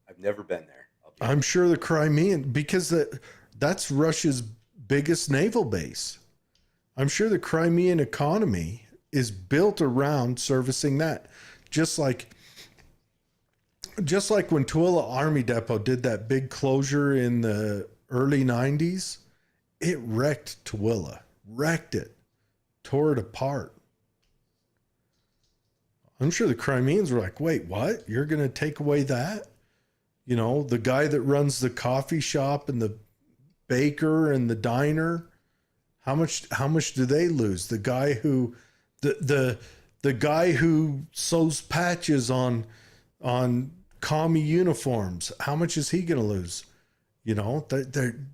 I've never been there. I'm sure the Crimean, because that's Russia's biggest naval base. I'm sure the Crimean economy is built around servicing that. Just like when Tooele Army Depot did that big closure in the early 90s, it wrecked Tooele, wrecked it, tore it apart. I'm sure the Crimeans were like, wait, what? You're going to take away that? You know, the guy that runs the coffee shop and the baker and the diner, how much do they lose? The guy who the guy who sews patches on commie uniforms, how much is he going to lose? You know,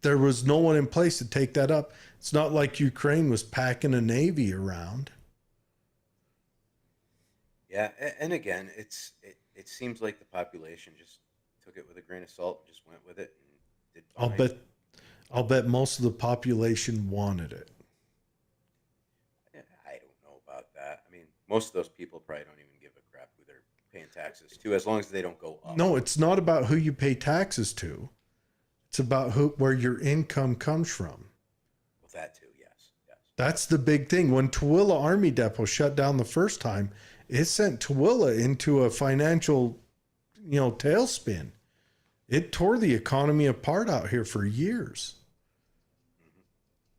there was no one in place to take that up. It's not like Ukraine was packing a navy around. Yeah, and again, it seems like the population just took it with a grain of salt and just went with it and did I'll fine. bet I'll bet most of the population wanted it. I don't know about that. I mean, most of those people probably don't even give a crap who they're paying taxes to, as long as they don't go up. No, it's not about who you pay taxes to. It's about where your income comes from. Well, that too, yes, yes. That's the big thing. When Tooele Army Depot shut down the first time, it sent Tooele into a financial, tailspin. It tore the economy apart out here for years.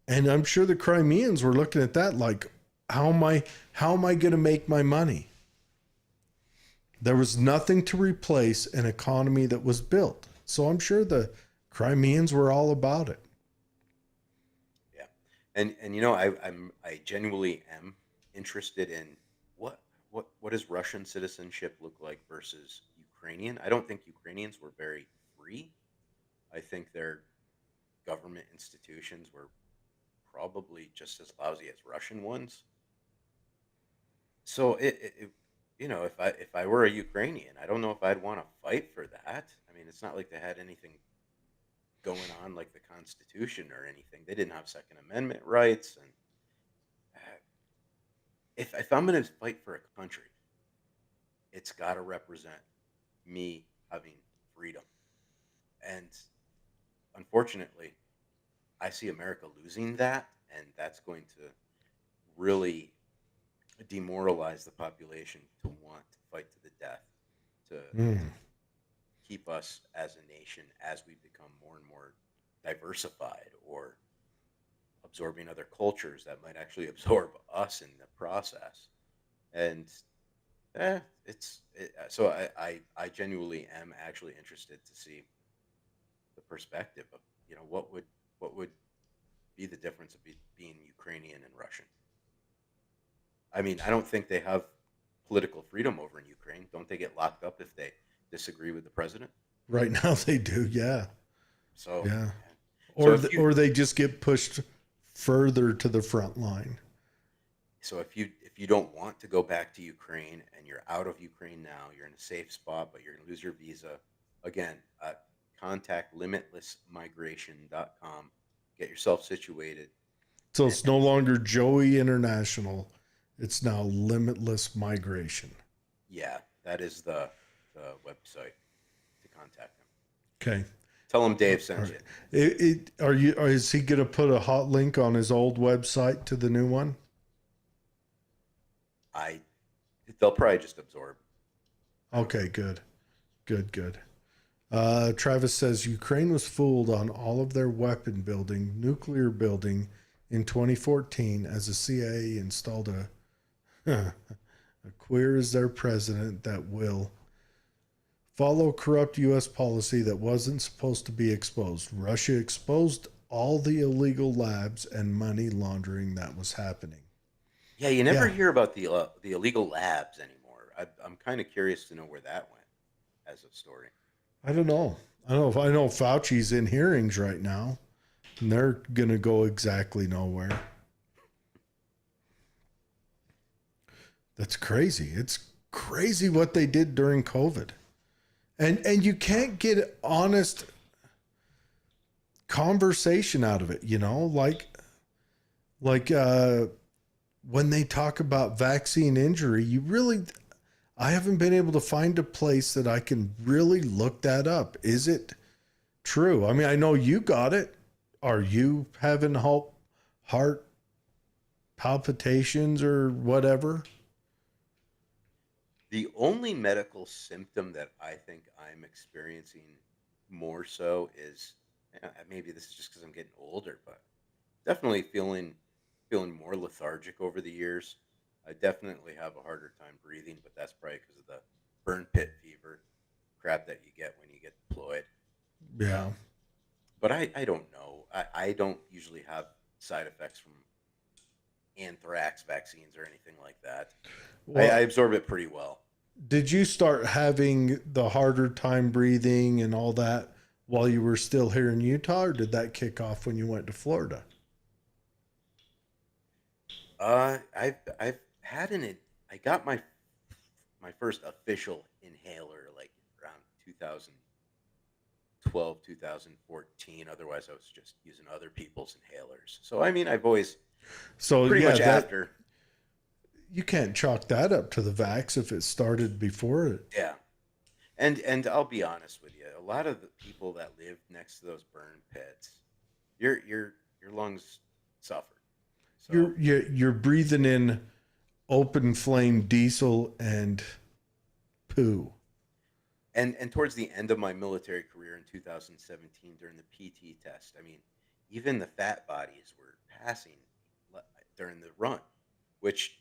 And I'm sure the Crimeans were looking at that like, how am I going to make my money? There was nothing to replace an economy that was built. So I'm sure the Crimeans were all about it. Yeah, and I genuinely am interested in what does Russian citizenship look like versus Ukrainian. I don't think Ukrainians were very free. I think their government institutions were probably just as lousy as Russian ones. So if I were a Ukrainian, I don't know if I'd want to fight for that. I mean, it's not like they had anything going on like the Constitution or anything. They didn't have Second Amendment rights, and uh, if I'm going to fight for a country, it's got to represent me having freedom. And unfortunately, I see America losing that, and that's going to really demoralize the population to want to fight to the death to Mm. keep us as a nation as we become more and more diversified or absorbing other cultures that might actually absorb us in the process. And so I genuinely am actually interested to see the perspective of what would be the difference of being Ukrainian and Russian. I mean, I don't think they have political freedom over in Ukraine. Don't they get locked up if they disagree with the president? Right now they do, yeah. So, Yeah. so Or if you or they just get pushed further to the front line. if you don't want to go back to Ukraine and you're out of Ukraine now, you're in a safe spot, but you're going to lose your visa. Again, contact limitlessmigration.com. Get yourself situated. So And, it's no longer Joey International. It's now Limitless Migration. yeah, that is the website to contact them. Okay. Tell them Dave All sent right. you. Is he going to put a hot link on his old website to the new one? I They'll probably just absorb. Okay, good. Good, good. Travis says Ukraine was fooled on all of their weapon building, nuclear building in 2014 as the CIA installed a queer as their president that will follow corrupt U.S. policy that wasn't supposed to be exposed. Russia exposed all the illegal labs and money laundering that was happening. Yeah, you never Yeah, hear about the illegal labs anymore. I'm kind of curious to know where that went as a story. I don't know. I know Fauci's in hearings right now, and they're gonna go exactly nowhere. That's crazy. It's crazy what they did during COVID. And you can't get honest conversation out of it, like when they talk about vaccine injury, I haven't been able to find a place that I can really look that up. Is it true? I mean, I know you got it. Are you having heart palpitations or whatever? The only medical symptom that I think I'm experiencing more so is maybe this is just because I'm getting older, but definitely feeling more lethargic over the years. I definitely have a harder time breathing, but that's probably because of the burn pit fever crap that you get when you get deployed. Yeah. Um, but I don't know. I don't usually have side effects from anthrax vaccines or anything like that. I Well, absorb it pretty well. did you start having the harder time breathing and all that while you were still here in Utah, or did that kick off when you went to Florida? I've had I got my first official inhaler like around 2012, 2014. Otherwise, I was just using other people's inhalers. So I mean, I've always So pretty yeah, much that after. you can't chalk that up to the vax if it started before it. Yeah. And I'll be honest with you, a lot of the people that live next to those burn pits, your lungs suffered. So You're breathing in open flame diesel and poo. and towards the end of my military career in 2017 during the PT test, I mean, even the fat bodies were passing during the run, which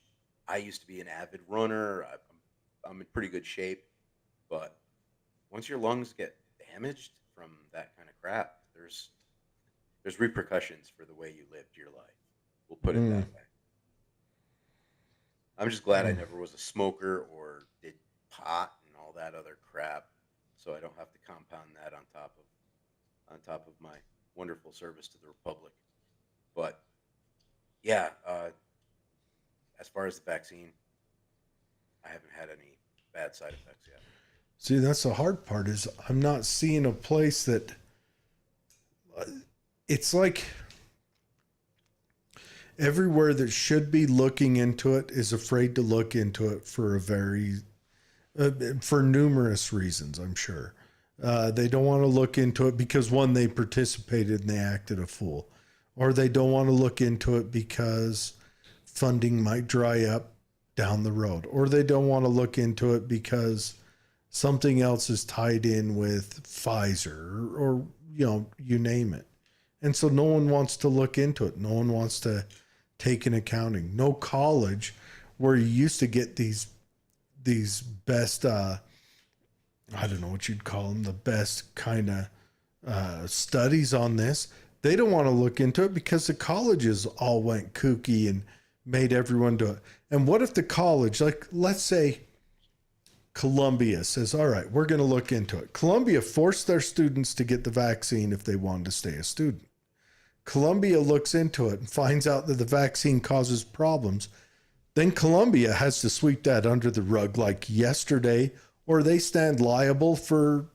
I used to be an avid runner. I'm in pretty good shape, but once your lungs get damaged from that kind of crap, there's repercussions for the way you lived your life. We'll put it Mm. that way. I'm just glad I never was a smoker or did pot and all that other crap, so I don't have to compound that on top of my wonderful service to the republic. But yeah, as far as the vaccine, I haven't had any bad side effects yet. See, that's the hard part is I'm not seeing a place that it's like everywhere that should be looking into it is afraid to look into it for a very for numerous reasons, I'm sure. They don't want to look into it because one, they participated and they acted a fool, or they don't want to look into it because funding might dry up down the road, or they don't want to look into it because something else is tied in with Pfizer or you name it. And so no one wants to look into it. No one wants to take an accounting. No college where you used to get these best I don't know what you'd call them, the best kind of studies on this. They don't want to look into it because the colleges all went kooky and made everyone do it. And what if the college, like let's say Columbia says, all right, we're going to look into it. Columbia forced their students to get the vaccine if they wanted to stay a student. Columbia looks into it and finds out that the vaccine causes problems. Then Columbia has to sweep that under the rug like yesterday, or they stand liable for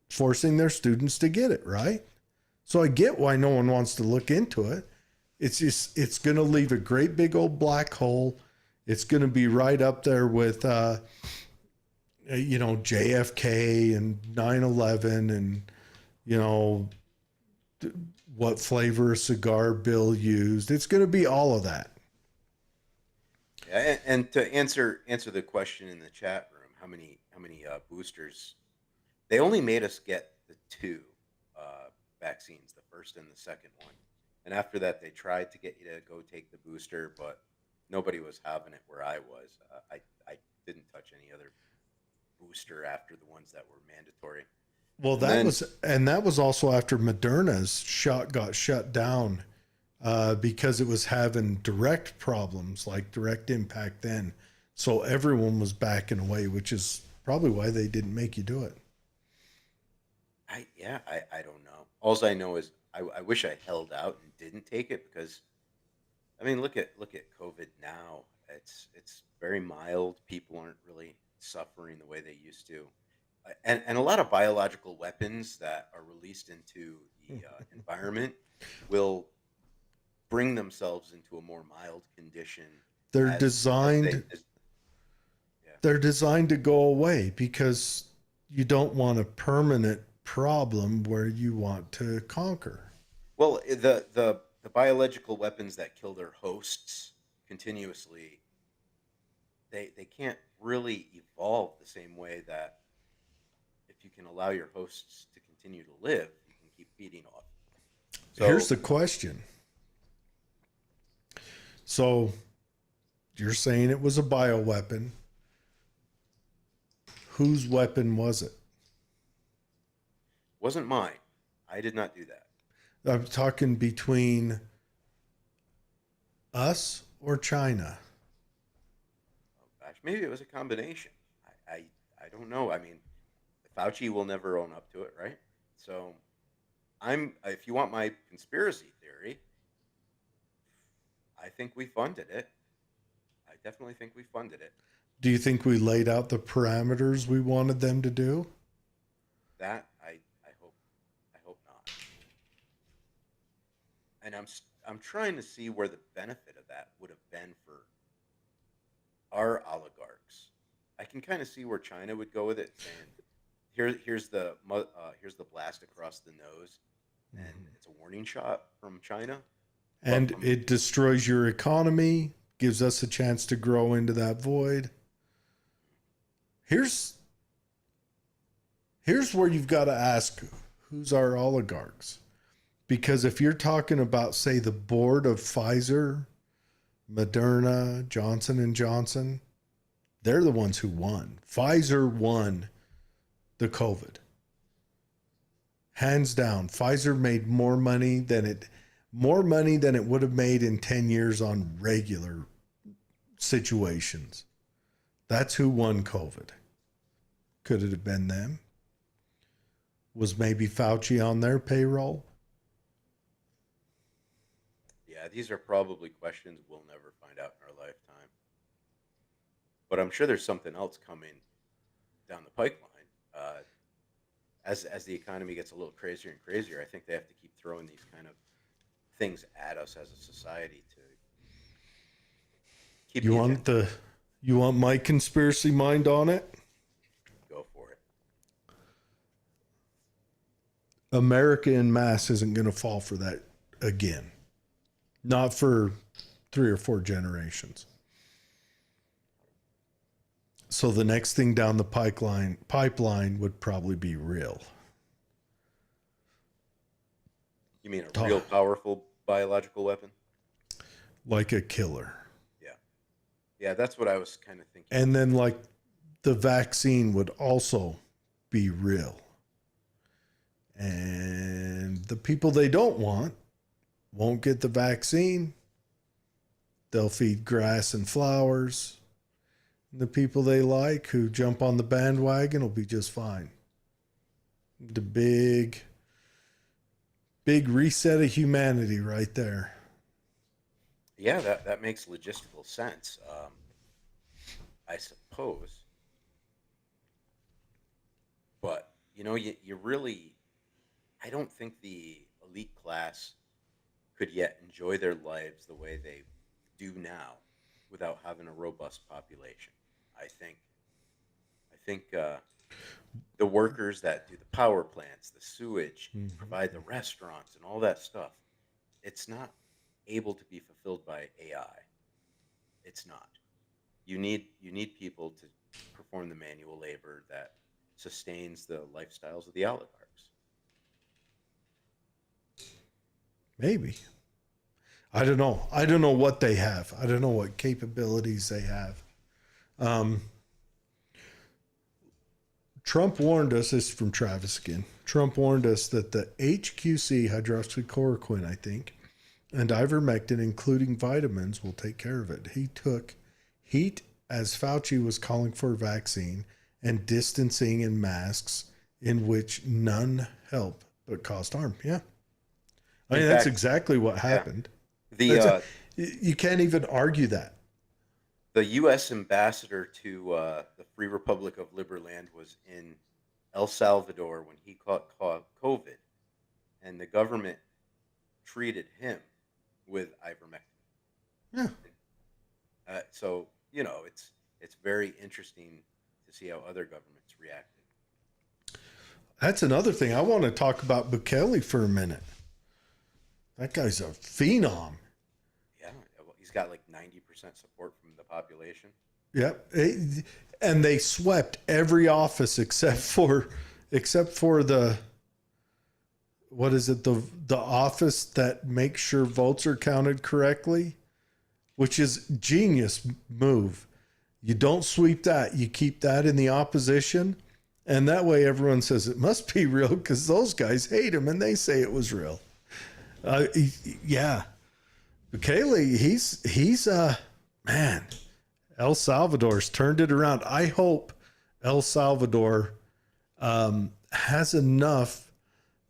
forcing their students to get it, right? So I get why no one wants to look into it. It's just, it's going to leave a great big old black hole. It's going to be right up there with, JFK and 9/11 and, you know, what flavor a cigar Bill used. It's going to be all of that. Yeah, and to answer the question in the chat room, how many boosters? They only made us get the two vaccines, the first and the second one, and after that, they tried to get you to go take the booster, but nobody was having it where I was. I didn't touch any other booster after the ones that were mandatory, Well, and then that was also after Moderna's shot got shut down because it was having direct problems, like direct impact then. So everyone was backing away, which is probably why they didn't make you do it. I don't know. All I know is I wish I held out and didn't take it because I mean look at COVID now. It's very mild. People aren't really suffering the way they used to, and a lot of biological weapons that are released into the environment will bring themselves into a more mild condition They're as they designed yeah. they're designed to go away because you don't want a permanent problem where you want to conquer. Well, the biological weapons that kill their hosts continuously, they can't really evolve the same way that if you can allow your hosts to continue to live, you can keep feeding off. Here's So the question. So you're saying it was a bioweapon. Whose weapon was it? wasn't mine. I did not do that. I'm talking between us or China. Oh gosh, maybe it was a combination. I I don't know. I mean, Fauci will never own up to it, right? So if you want my conspiracy theory, I think we funded it. I definitely think we funded it. Do you think we laid out the parameters we wanted them to do? That I hope not. And I'm trying to see where the benefit of that would have been for our oligarchs. I can kind of see where China would go with it, saying, here's the blast across the nose, and it's a warning shot from China. And it destroys your economy, gives us a chance to grow into that void. Here's where you've got to ask, who's our oligarchs? Because if you're talking about, say, the board of Pfizer, Moderna, Johnson & Johnson, they're the ones who won. Pfizer won the COVID. Hands down, Pfizer made more money than it would have made in 10 years on regular situations. That's who won COVID. Could it have been them? Was maybe Fauci on their payroll? Yeah, these are probably questions we'll never find out in our lifetime. But I'm sure there's something else coming down the pipeline. As the economy gets a little crazier and crazier, I think they have to keep throwing these kind of things at us as a society to keep. You want my conspiracy mind on it? Go for it. America en masse isn't going to fall for that again. Not for 3 or 4 generations. So the next thing down the pipeline would probably be real. You mean a real powerful biological weapon? Like a killer. Yeah. Yeah, that's what I was kind of thinking. And then like the vaccine would also be real. And the people they don't want won't get the vaccine. They'll feed grass and flowers. The people they like who jump on the bandwagon will be just fine. The big reset of humanity right there. Yeah, that makes logistical sense. I suppose. But, you really, I don't think the elite class could yet enjoy their lives the way they do now without having a robust population. I think the workers that do the power plants, the sewage, provide the restaurants and all that stuff, it's not able to be fulfilled by AI. It's not. You need people to perform the manual labor that sustains the lifestyles of the oligarchs. Maybe. I don't know. I don't know what they have. I don't know what capabilities they have. Trump warned us, this is from Travis again. Trump warned us that the HQC, hydroxychloroquine, I think, and ivermectin, including vitamins, will take care of it. He took heat as Fauci was calling for a vaccine and distancing and masks in which none help but caused harm. Yeah. I mean, that's exactly what happened. Yeah. You can't even argue that. The U.S. ambassador to the Free Republic of Liberland was in El Salvador when he caught COVID, and the government treated him with ivermectin. Yeah. So it's very interesting to see how other governments reacted. That's another thing. I want to talk about Bukele for a minute. That guy's a phenom. Yeah, he's got like 90% support from the population. Yep. And they swept every office except for the, what is it? The office that makes sure votes are counted correctly, which is genius move. You don't sweep that. You keep that in the opposition. And that way everyone says it must be real because those guys hate him and they say it was real. Yeah. Bukele, he's man, El Salvador's turned it around. I hope El Salvador has enough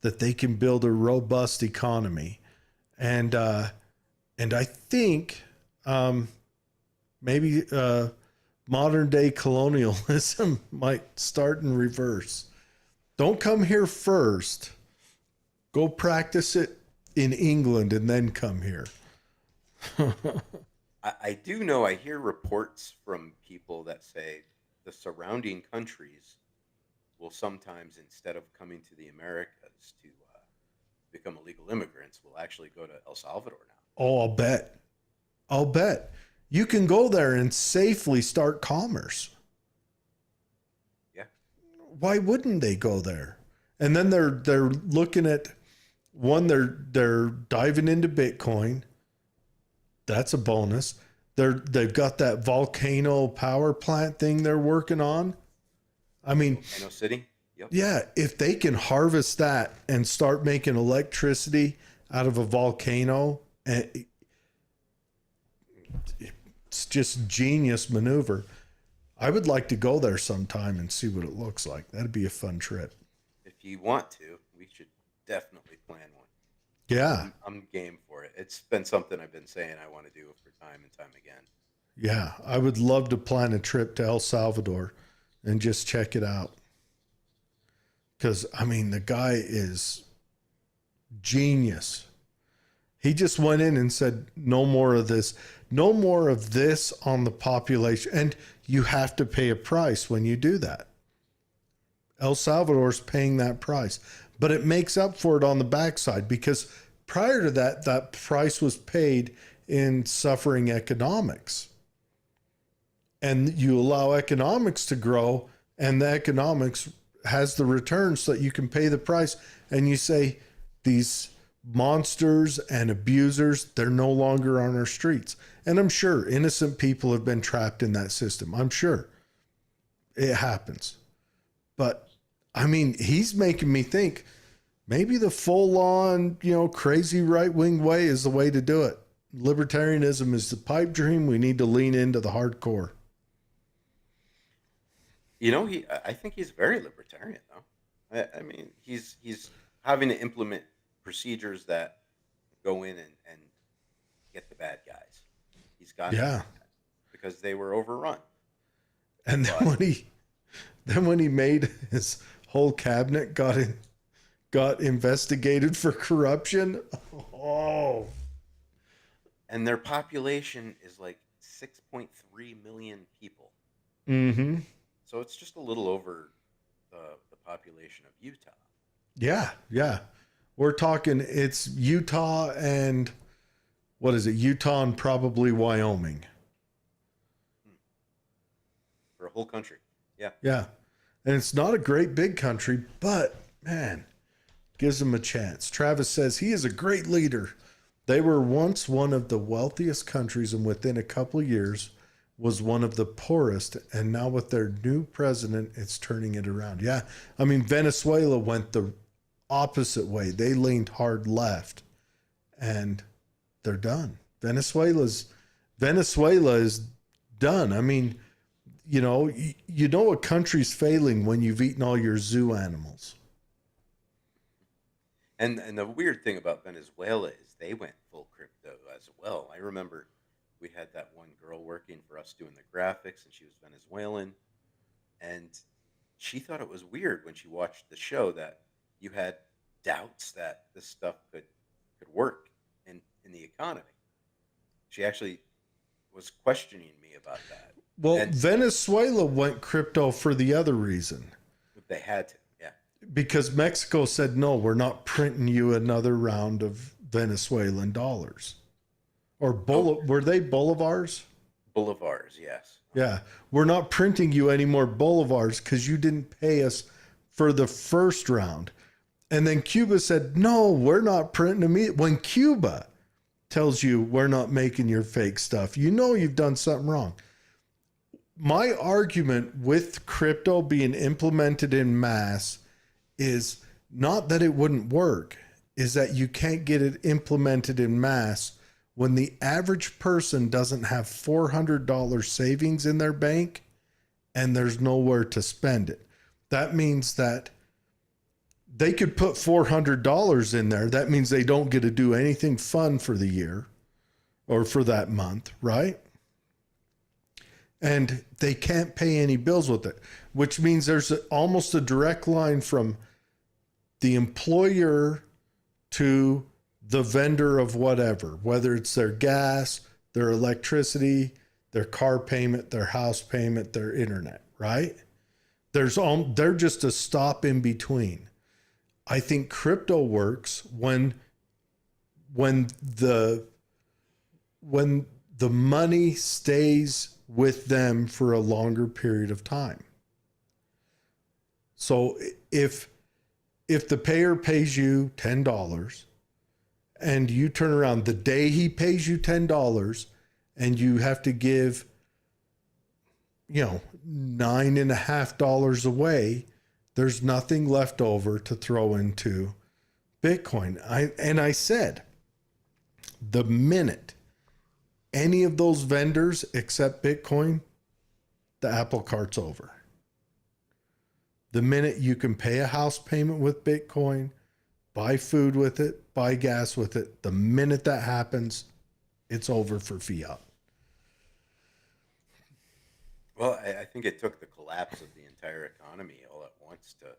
that they can build a robust economy. And I think maybe modern day colonialism might start in reverse. Don't come here first. Go practice it in England and then come here. I do know, I hear reports from people that say the surrounding countries will sometimes, instead of coming to the Americas to become illegal immigrants, will actually go to El Salvador now. Oh, I'll bet. I'll bet. You can go there and safely start commerce. Yeah. Why wouldn't they go there? And then they're looking at one, they're diving into Bitcoin. That's a bonus. They've got that volcano power plant thing they're working on. I mean, Volcano City. Yep. yeah, if they can harvest that and start making electricity out of a volcano, it's just genius maneuver. I would like to go there sometime and see what it looks like. That'd be a fun trip. If you want to, we should definitely plan one. Yeah. I'm game for it. It's been something I've been saying I want to do for time and time again. Yeah. I would love to plan a trip to El Salvador and just check it out. Because, I mean, the guy is genius. He just went in and said, no more of this. No more of this on the population. And you have to pay a price when you do that. El Salvador's paying that price. But it makes up for it on the backside, because prior to that, that price was paid in suffering economics. And you allow economics to grow, and the economics has the return so that you can pay the price. And you say, these monsters and abusers, they're no longer on our streets. And I'm sure innocent people have been trapped in that system. I'm sure it happens. But I mean, he's making me think maybe the full on, crazy right wing way is the way to do it. Libertarianism is the pipe dream. We need to lean into the hardcore. I think he's very libertarian, though. I mean, he's having to implement procedures that go in and get the bad guys. He's got to do that because they were overrun. And then when he made his whole cabinet got investigated for corruption. Oh. And their population is like 6.3 million people. Mm-hmm. So it's just a little over the population of Utah. Yeah, yeah. We're talking, it's Utah and, what is it? Utah and probably Wyoming. For a whole country. Yeah. Yeah. And it's not a great big country, but man, gives them a chance. Travis says he is a great leader. They were once one of the wealthiest countries, and within a couple of years was one of the poorest. And now with their new president, it's turning it around. Yeah. I mean, Venezuela went the opposite way. They leaned hard left, and they're done. Venezuela is done. I mean, you know a country's failing when you've eaten all your zoo animals. And the weird thing about Venezuela is they went full crypto as well. I remember we had that one girl working for us doing the graphics, and she was Venezuelan, and she thought it was weird when she watched the show that you had doubts that this stuff could work in the economy. She actually was questioning me about that. Well, And Venezuela went crypto for the other reason. they had to, yeah. Because Mexico said, no, we're not printing you another round of Venezuelan dollars. Or were they bolivars? Bolivars, yes. Yeah. We're not printing you any more bolivars because you didn't pay us for the first round. And then Cuba said, no, we're not printing them either. When Cuba tells you we're not making your fake stuff, you know you've done something wrong. My argument with crypto being implemented in mass is not that it wouldn't work, is that you can't get it implemented in mass when the average person doesn't have $400 savings in their bank and there's nowhere to spend it. That means that they could put $400 in there. That means they don't get to do anything fun for the year or for that month, right? And they can't pay any bills with it, which means there's almost a direct line from the employer to the vendor of whatever, whether it's their gas, their electricity, their car payment, their house payment, their internet, right? They're just a stop in between. I think crypto works when the money stays with them for a longer period of time. So if the payer pays you $10 and you turn around the day he pays you $10 and you have to give, $9.50 away, there's nothing left over to throw into Bitcoin. I said, the minute any of those vendors accept Bitcoin, the apple cart's over. The minute you can pay a house payment with Bitcoin, buy food with it, buy gas with it, the minute that happens, it's over for fiat. Well, I think it took the collapse of the entire economy all at once to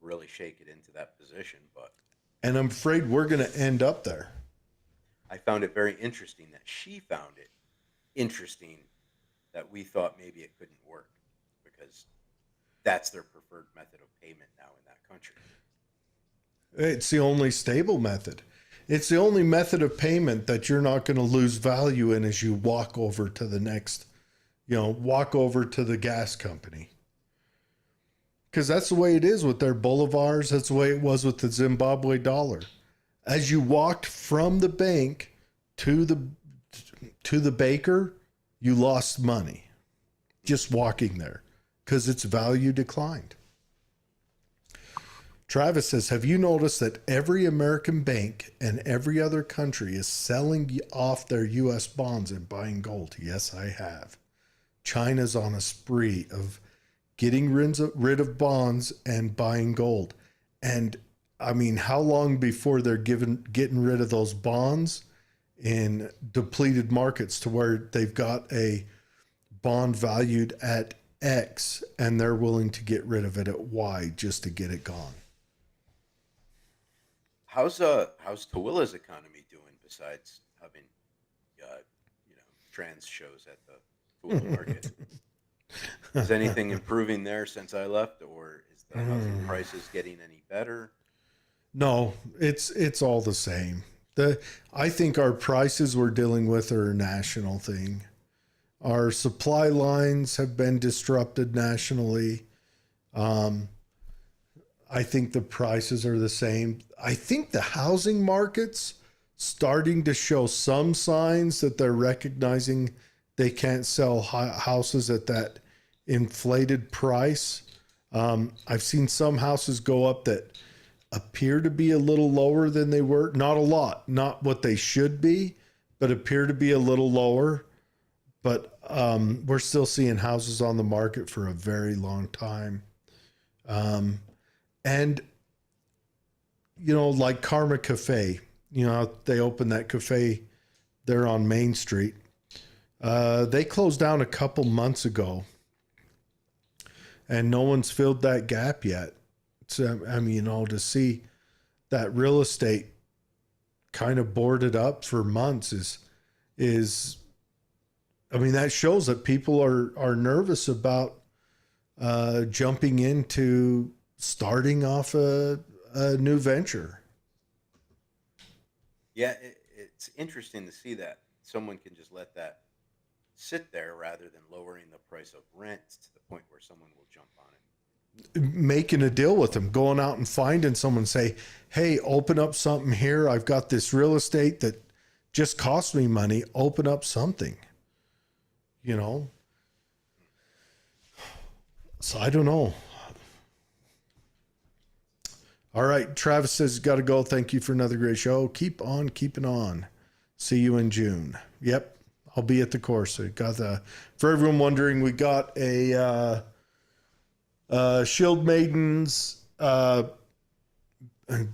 really shake it into that position. But And I'm afraid we're going to end up there. I found it very interesting that she found it interesting that we thought maybe it couldn't work because that's their preferred method of payment now in that country. It's the only stable method. It's the only method of payment that you're not going to lose value in as you walk over to the next, walk over to the gas company. Because that's the way it is with their bolivars. That's the way it was with the Zimbabwe dollar. As you walked from the bank to the baker, you lost money just walking there because its value declined. Travis says, have you noticed that every American bank and every other country is selling off their U.S. bonds and buying gold? Yes, I have. China's on a spree of getting rid of bonds and buying gold. And I mean, how long before they're getting rid of those bonds in depleted markets to where they've got a bond valued at X and they're willing to get rid of it at Y just to get it gone? How's Tooele's economy doing besides having trans shows at the Tooele market? Is anything improving there since I left, or is the housing prices getting any better? No, it's all the same. I think our prices we're dealing with are a national thing. Our supply lines have been disrupted nationally. I think the prices are the same. I think the housing market's starting to show some signs that they're recognizing they can't sell houses at that inflated price. I've seen some houses go up that appear to be a little lower than they were. Not a lot, not what they should be, but appear to be a little lower. But we're still seeing houses on the market for a very long time. And, like Karma Cafe, they opened that cafe there on Main Street. They closed down a couple months ago and no one's filled that gap yet. So, to see that real estate kind of boarded up for months is that shows that people are nervous about jumping into starting off a new venture. Yeah, it's interesting to see that someone can just let that sit there rather than lowering the price of rent to the point where someone will jump on it. Making a deal with them, going out and finding someone, say, hey, open up something here. I've got this real estate that just cost me money. Open up something, So I don't know. All right. Travis says, got to go. Thank you for another great show. Keep on keeping on. See you in June. Yep. I'll be at the course. So for everyone wondering, we got a Shield Maidens uh,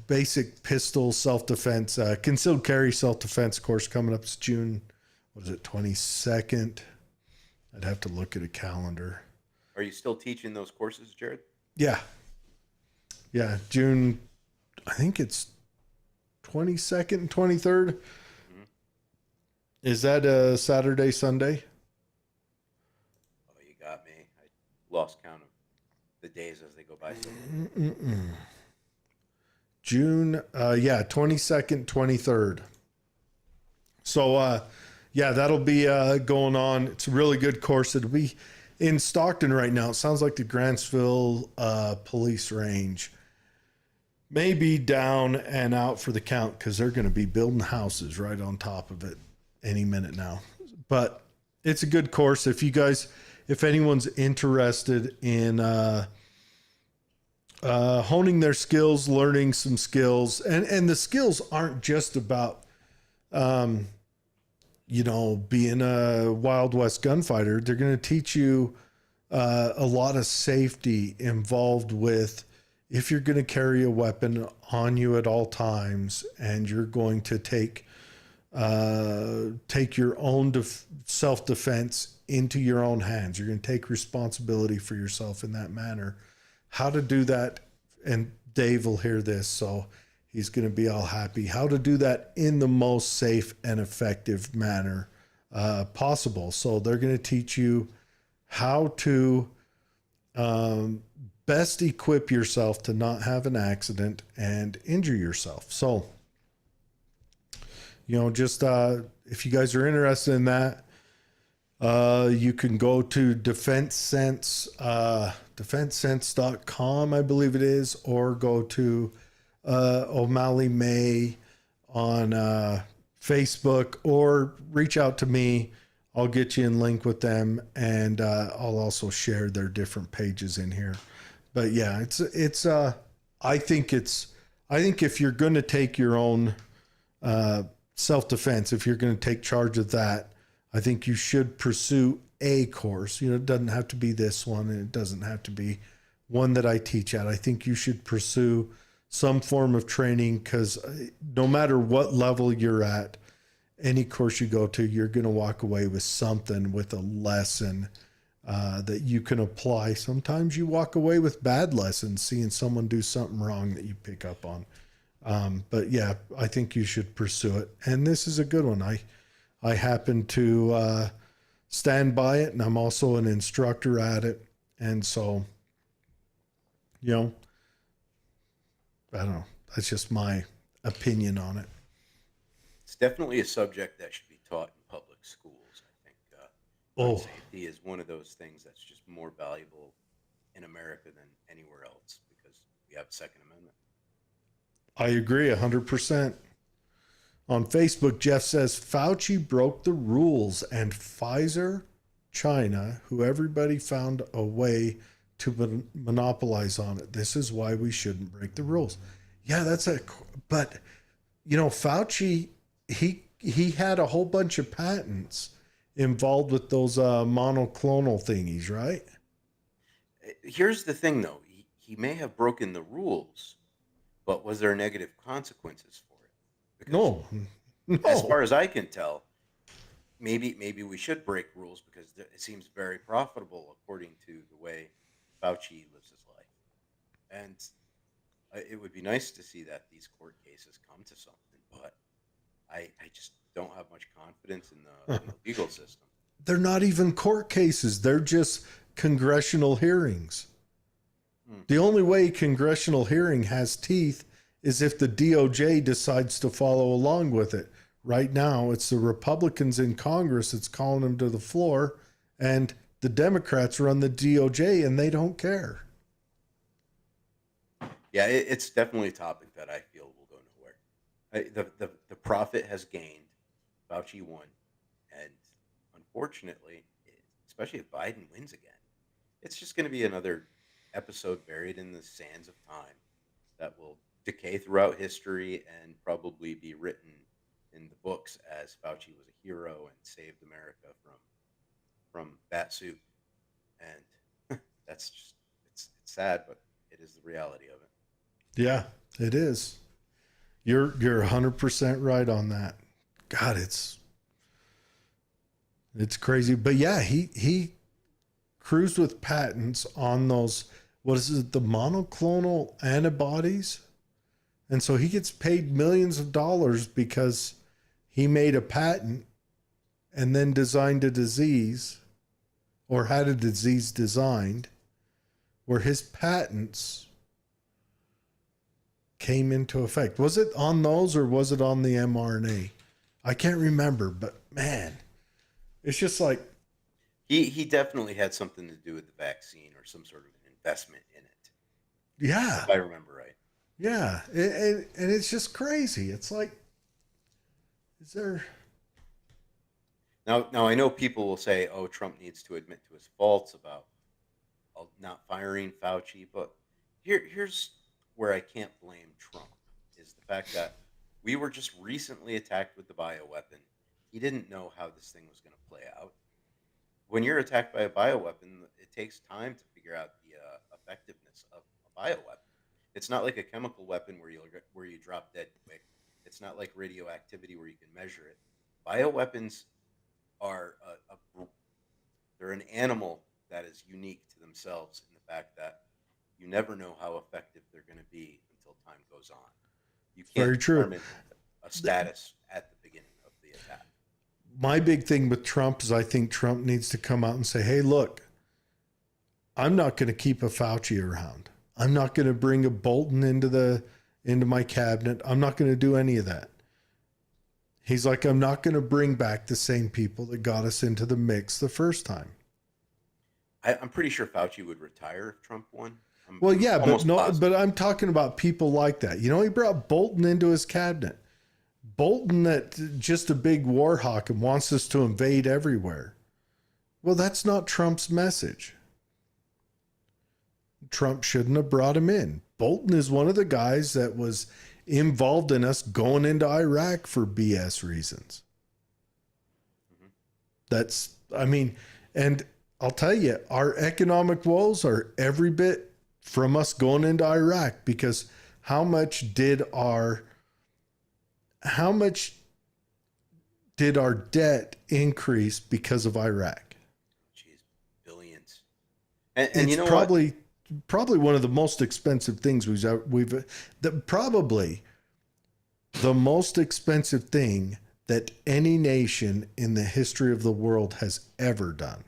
basic pistol self-defense, concealed carry self-defense course coming up. It's June, what is it, 22nd? I'd have to look at a calendar. Are you still teaching those courses, Jared? Yeah. Yeah. June, I think it's 22nd and 23rd. Hmm. Is that a Saturday, Sunday? Oh, you got me. I lost count of the days as they go by. So Mm-mm. June, yeah, 22nd, 23rd. So, yeah, that'll be going on. It's a really good course. It'll be in Stockton right now. It sounds like the Grantsville police range may be down and out for the count because they're going to be building houses right on top of it any minute now. But it's a good course. If anyone's interested in honing their skills, learning some skills, and the skills aren't just about, being a Wild West gunfighter. They're going to teach you a lot of safety involved with if you're going to carry a weapon on you at all times, and you're going to take your own self-defense into your own hands. You're going to take responsibility for yourself in that manner. How to do that, and Dave will hear this, so he's going to be all happy. How to do that in the most safe and effective manner possible. So they're going to teach you how to best equip yourself to not have an accident and injure yourself. So, just if you guys are interested in that, you can go to defensesense.com, I believe it is, or go to O'Malley May on Facebook, or reach out to me. I'll get you in link with them, and I'll also share their different pages in here. But yeah, I think if you're going to take your own self-defense, if you're going to take charge of that, I think you should pursue a course. It doesn't have to be this one, and it doesn't have to be one that I teach at. I think you should pursue some form of training, because no matter what level you're at, any course you go to, you're going to walk away with something, with a lesson that you can apply. Sometimes you walk away with bad lessons, seeing someone do something wrong that you pick up on. But yeah, I think you should pursue it. And this is a good one. I happen to stand by it, and I'm also an instructor at it. And so, I don't know. That's just my opinion on it. it's definitely a subject that should be taught in public schools. I think gun Oh, safety is one of those things that's just more valuable in America than anywhere else because we have a Second Amendment. I agree 100%. On Facebook, Jeff says Fauci broke the rules, and Pfizer, China, who everybody found a way to monopolize on it. This is why we shouldn't break the rules. Yeah, but Fauci, he had a whole bunch of patents involved with those monoclonal thingies, right? Here's the thing, though. He may have broken the rules, but was there negative consequences for it? Because No, as no. far as I can tell, maybe we should break rules because it seems very profitable according to the way Fauci lives his life. And it would be nice to see that these court cases come to something, but I just don't have much confidence in the legal system. They're not even court cases. They're just congressional hearings. Hmm. The only way congressional hearing has teeth is if the DOJ decides to follow along with it. Right now, it's the Republicans in Congress that's calling them to the floor, and the Democrats run the DOJ, and they don't care. Yeah, it's definitely a topic that I feel will go nowhere. The profit has gained. Fauci won, and unfortunately, especially if Biden wins again, it's just going to be another episode buried in the sands of time that will decay throughout history and probably be written in the books as Fauci was a hero and saved America from bat soup. And that's just it's sad, but it is the reality of it. Yeah, it is. You're 100% right on that. God, it's crazy. But yeah, he cruised with patents on those, what is it, the monoclonal antibodies? And so he gets paid millions of dollars because he made a patent and then designed a disease, or had a disease designed, where his patents came into effect. Was it on those or was it on the mRNA? I can't remember, but man, it's just like, He definitely had something to do with the vaccine or some sort of an investment in it, yeah, if I remember right. yeah. And it's just crazy. It's like, is there, Now I know people will say, "Oh, Trump needs to admit to his faults about not firing Fauci," but here's where I can't blame Trump is the fact that we were just recently attacked with the bioweapon. He didn't know how this thing was going to play out. When you're attacked by a bioweapon, it takes time to figure out the effectiveness of a bioweapon. It's not like a chemical weapon where you drop dead quick. It's not like radioactivity where you can measure it. Bioweapons are they're an animal that is unique to themselves in the fact that you never know how effective they're going to be until time goes on. You it's can't very true. determine a status at the beginning of the attack. My big thing with Trump is I think Trump needs to come out and say, hey, look, I'm not going to keep a Fauci around. I'm not going to bring a Bolton into my cabinet. I'm not going to do any of that. He's like, I'm not going to bring back the same people that got us into the mix the first time. I'm pretty sure Fauci would retire if Trump won. Well, I'm yeah, but almost no, positive. but I'm talking about people like that. You know, he brought Bolton into his cabinet. Bolton, that just a big war hawk and wants us to invade everywhere. Well, that's not Trump's message. Trump shouldn't have brought him in. Bolton is one of the guys that was involved in us going into Iraq for BS reasons. Mhm. That's, I mean, and I'll tell you, our economic woes are every bit from us going into Iraq, because how much did our how much did our debt increase because of Iraq? Jeez, billions. And you It's know what? probably one of the most expensive things we've probably the most expensive thing that any nation in the history of the world has ever done.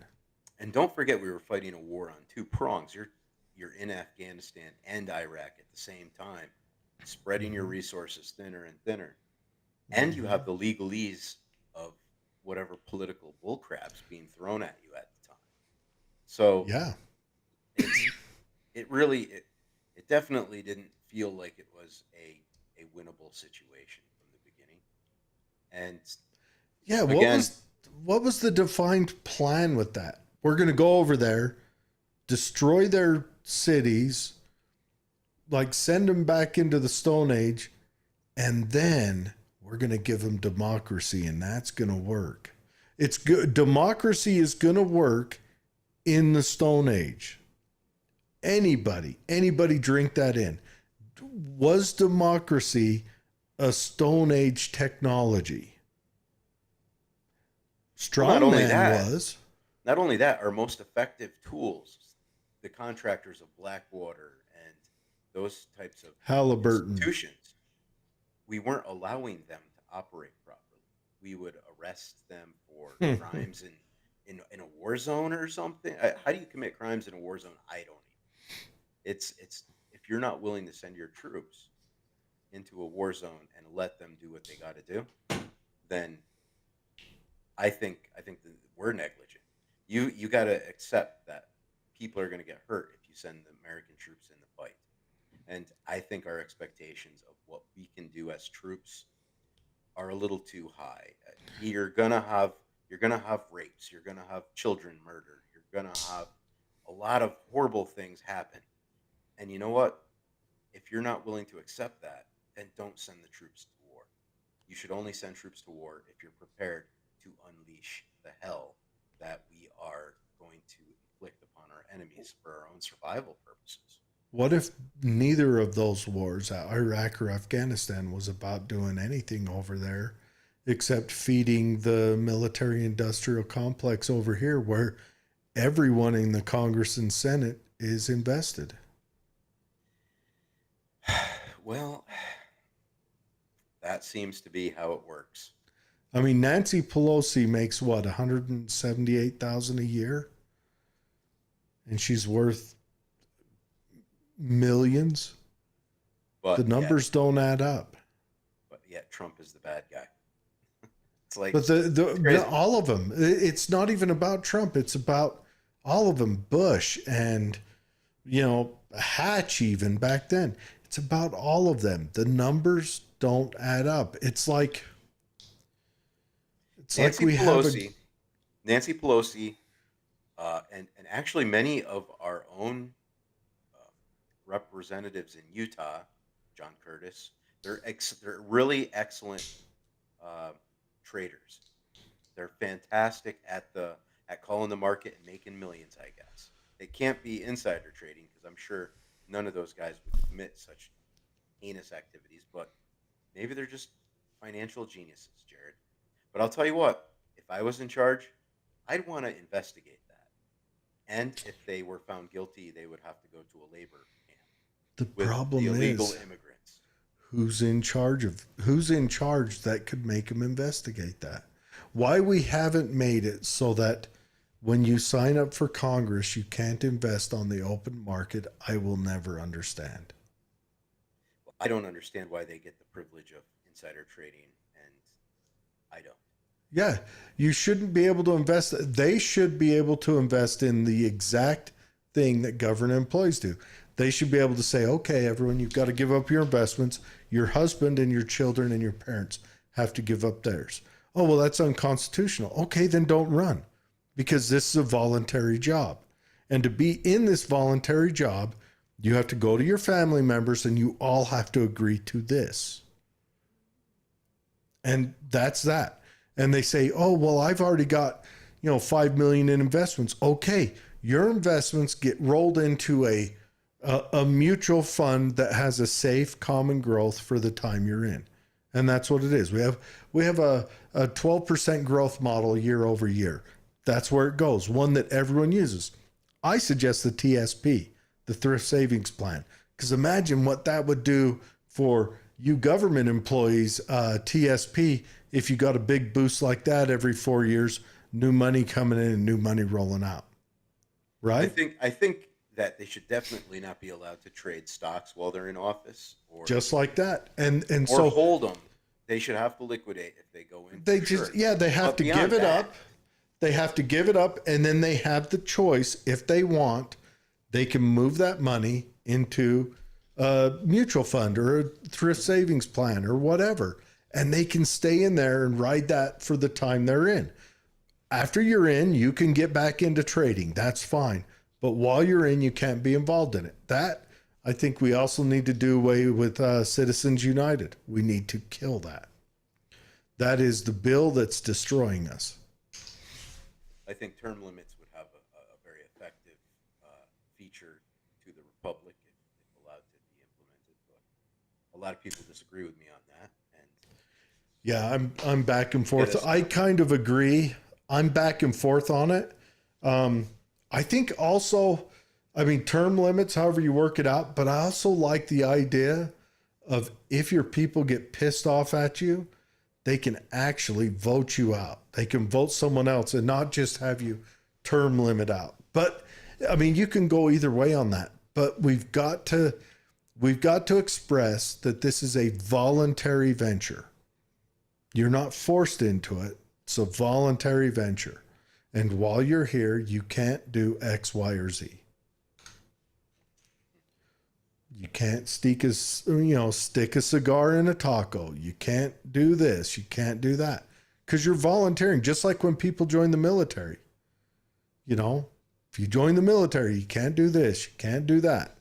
And don't forget, we were fighting a war on two prongs. You're in Afghanistan and Iraq at the same time, spreading your Mm-hmm. resources thinner and thinner, and you Mm-hmm. have the legalese of whatever political bullcraps being thrown at you at the time. So Yeah. it's it really it definitely didn't feel like it was a winnable situation from the beginning. And Yeah. again, What was the defined plan with that? We're going to go over there, destroy their cities, like send them back into the Stone Age, and then we're going to give them democracy, and that's going to work. It's good. Democracy is going to work in the Stone Age. Anybody drink that in. Was democracy a Stone Age technology? well, not only Strongman that, was. our most effective tools, the contractors of Blackwater and those types of Halliburton. institutions, we weren't allowing them to operate properly. We would arrest them for crimes in a war zone or something. How do you commit crimes in a war zone? I don't even. It's if you're not willing to send your troops into a war zone and let them do what they got to do, then I think that we're negligent. You got to accept that people are going to get hurt if you send the American troops in the fight. And I think our expectations of what we can do as troops are a little too high. You're gonna have rapes. You're gonna have children murdered. You're gonna have a lot of horrible things happen. And you know what? If you're not willing to accept that, then don't send the troops to war. You should only send troops to war if you're prepared to unleash the hell that we are going to inflict upon our enemies for our own survival purposes. What if neither of those wars, Iraq or Afghanistan, was about doing anything over there except feeding the military industrial complex over here where everyone in the Congress and Senate is invested? Well, that seems to be how it works. I mean, Nancy Pelosi makes what, 178,000 a year, and she's worth millions. The But yet, numbers don't add up. but yet Trump is the bad guy. It's like But the, it's the crazy. all of them. It's not even about Trump. It's about all of them. Bush and Hatch even back then. It's about all of them. The numbers don't add up. It's like Nancy we have a Pelosi, Nancy Pelosi, and actually many of our own uh, representatives in Utah, John Curtis, they're really excellent uh, traders. They're fantastic at calling the market and making millions. I guess they can't be insider trading because I'm sure none of those guys would commit such heinous activities. But maybe they're just financial geniuses, Jared. But I'll tell you what, if I was in charge, I'd want to investigate that. And if they were found guilty, they would have to go to a labor camp the with the problem illegal is immigrants. who's in charge that could make them investigate that. Why we haven't made it so that when you sign up for Congress, you can't invest on the open market, I will never understand. Well, I don't understand why they get the privilege of insider trading, and I don't. Yeah, you shouldn't be able to invest. They should be able to invest in the exact thing that government employees do. They should be able to say, okay, everyone, you've got to give up your investments. Your husband and your children and your parents have to give up theirs. Oh, well, that's unconstitutional. Okay, then don't run because this is a voluntary job. And to be in this voluntary job, you have to go to your family members and you all have to agree to this. And that's that. And they say, oh, well, I've already got 5 million in investments. Okay, your investments get rolled into a mutual fund that has a safe common growth for the time you're in. And that's what it is. We have a 12% growth model year over year. That's where it goes, one that everyone uses. I suggest the TSP, the Thrift Savings Plan, because imagine what that would do for you government employees, TSP, if you got a big boost like that every 4 years, new money coming in and new money rolling out, I right? think I think that they should definitely not be allowed to trade stocks while they're in office, Just like that. And or so hold them. They should have to liquidate if they go in they for just, sure. yeah, they have But to give beyond it that, up. They have to give it up. And then they have the choice, if they want, they can move that money into a mutual fund or a thrift savings plan or whatever. And they can stay in there and ride that for the time they're in. After you're in, you can get back into trading. That's fine. But while you're in, you can't be involved in it. That, I think we also need to do away with Citizens United. We need to kill that. That is the bill that's destroying us. I think term limits would have a very effective feature to the republic if allowed to be implemented. But a lot of people disagree with me on that, and Yeah, I'm back and get forth. us I started. kind of agree. I'm back and forth on it. I think also, I mean, term limits, however you work it out, but I also like the idea of if your people get pissed off at you, they can actually vote you out. They can vote someone else and not just have you term limit out. But I mean, you can go either way on that. But we've got to express that this is a voluntary venture. You're not forced into it. It's a voluntary venture. And while you're here, you can't do X, Y, or Z. You can't stick a cigar in a taco. You can't do this. You can't do that because you're volunteering. Just like when people join the military, you know, if you join the military, you can't do this. You can't do that.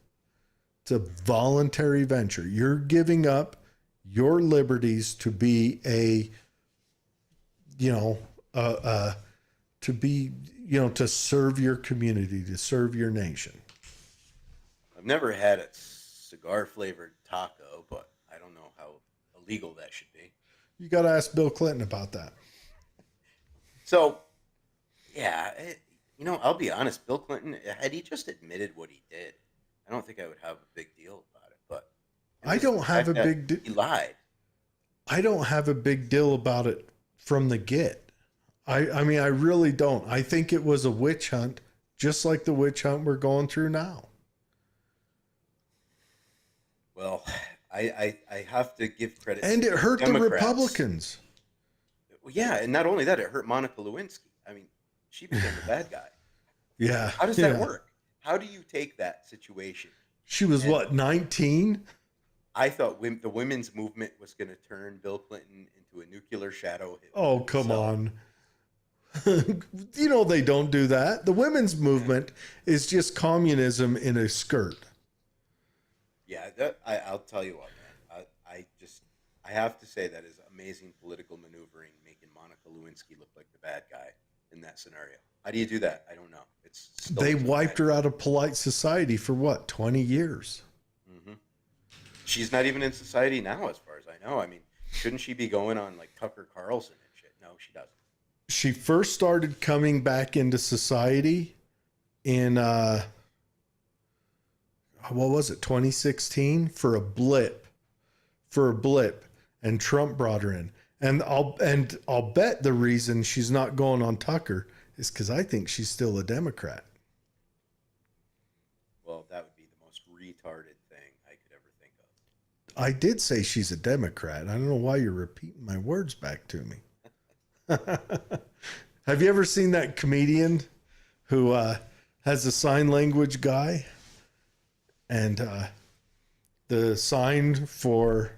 It's a voluntary venture. You're giving up your liberties to be you know, to be, to serve your community, to serve your nation. I've never had a cigar flavored taco, but I don't know how illegal that should be. You got to ask Bill Clinton about that. So, yeah, I'll be honest. Bill Clinton, had he just admitted what he did, I don't think I would have a big deal about it. But it I was the don't have fact a that big he lied. I don't have a big deal about it from the get. I mean, I really don't. I think it was a witch hunt, just like the witch hunt we're going through now. Well, I have to give credit And to it the hurt the Democrats. Republicans. Well, yeah, and not only that, it hurt Monica Lewinsky. I mean, she became the bad guy. Yeah. How does yeah. that work? How do you take that situation? She was And what, 19? I thought the women's movement was going to turn Bill Clinton into a nuclear shadow Oh, come on. They don't do that. The women's movement is just communism in a skirt. Yeah, I'll tell you what, man. I have to say that is amazing political maneuvering, making Monica Lewinsky look like the bad guy in that scenario. How do you do that? I don't know. They wiped her out of polite society for what, 20 years? Mm-hmm. She's not even in society now, as far as I know. I mean, shouldn't she be going on like Tucker Carlson and shit? No, she doesn't. She first started coming back into society in what was it, 2016, for a blip, and Trump brought her in. And I'll bet the reason she's not going on Tucker is because I think she's still a Democrat. Well, that would be the most retarded thing I could ever think of. I did say she's a Democrat. I don't know why you're repeating my words back to me. Have you ever seen that comedian who has a sign language guy? And the sign for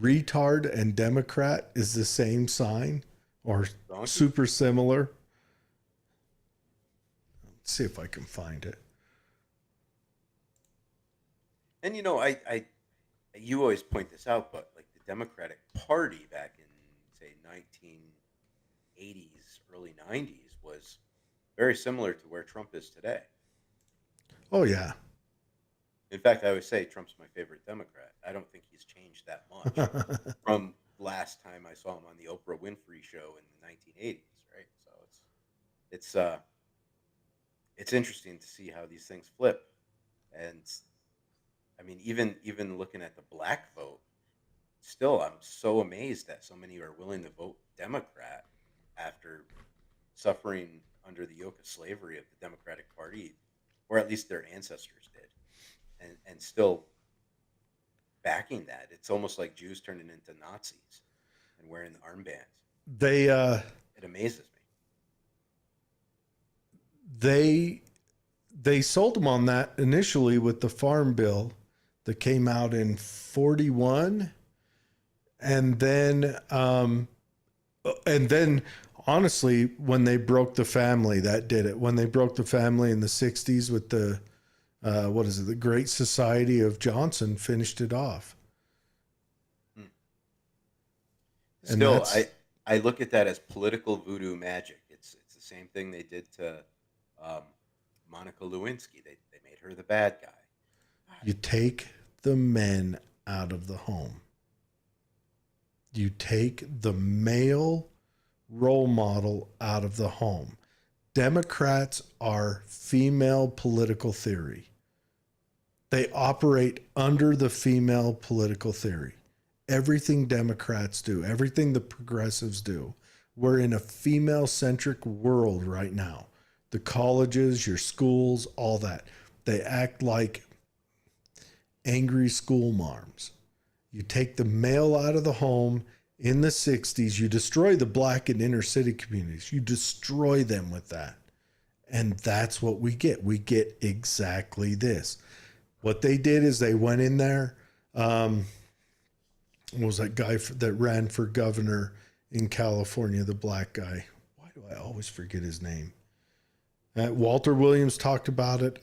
retard and Democrat is the same sign or Donkey? super similar. Let's see if I can find it. And you always point this out, but like the Democratic Party back in say 1980s, early 90s was very similar to where Trump is today. Oh yeah. In fact, I always say Trump's my favorite Democrat. I don't think he's changed that much from last time I saw him on the Oprah Winfrey show in the 1980s, right? So it's interesting to see how these things flip. And I mean, even looking at the black vote, still I'm so amazed that so many are willing to vote Democrat after suffering under the yoke of slavery of the Democratic Party, or at least their ancestors did, and still backing that. It's almost like Jews turning into Nazis and wearing the armbands. It amazes me. They sold them on that initially with the farm bill that came out in 41. And then honestly, when they broke the family, that did it. When they broke the family in the 60s with the, the Great Society of Johnson finished it off. Still, I look at that as political voodoo magic. It's the same thing they did to Monica Lewinsky. They made her the bad guy. You take the men out of the home. You take the male role model out of the home. Democrats are female political theory. They operate under the female political theory. Everything Democrats do, everything the progressives do, we're in a female-centric world right now. The colleges, your schools, all that. They act like angry school marms. You take the male out of the home in the 60s, you destroy the black and inner city communities. You destroy them with that. And that's what we get. We get exactly this. What they did is they went in there. What was that guy that ran for governor in California, the black guy? Why do I always forget his name? Walter Williams talked about it.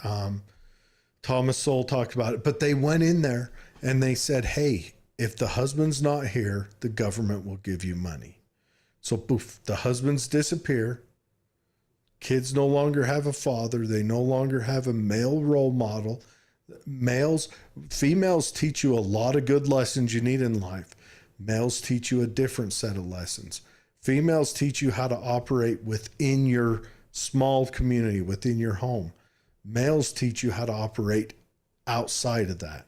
Thomas Sowell talked about it. But they went in there and they said, hey, if the husband's not here, the government will give you money. So poof, the husbands disappear. Kids no longer have a father. They no longer have a male role model. Males, females teach you a lot of good lessons you need in life. Males teach you a different set of lessons. Females teach you how to operate within your small community, within your home. Males teach you how to operate outside of that.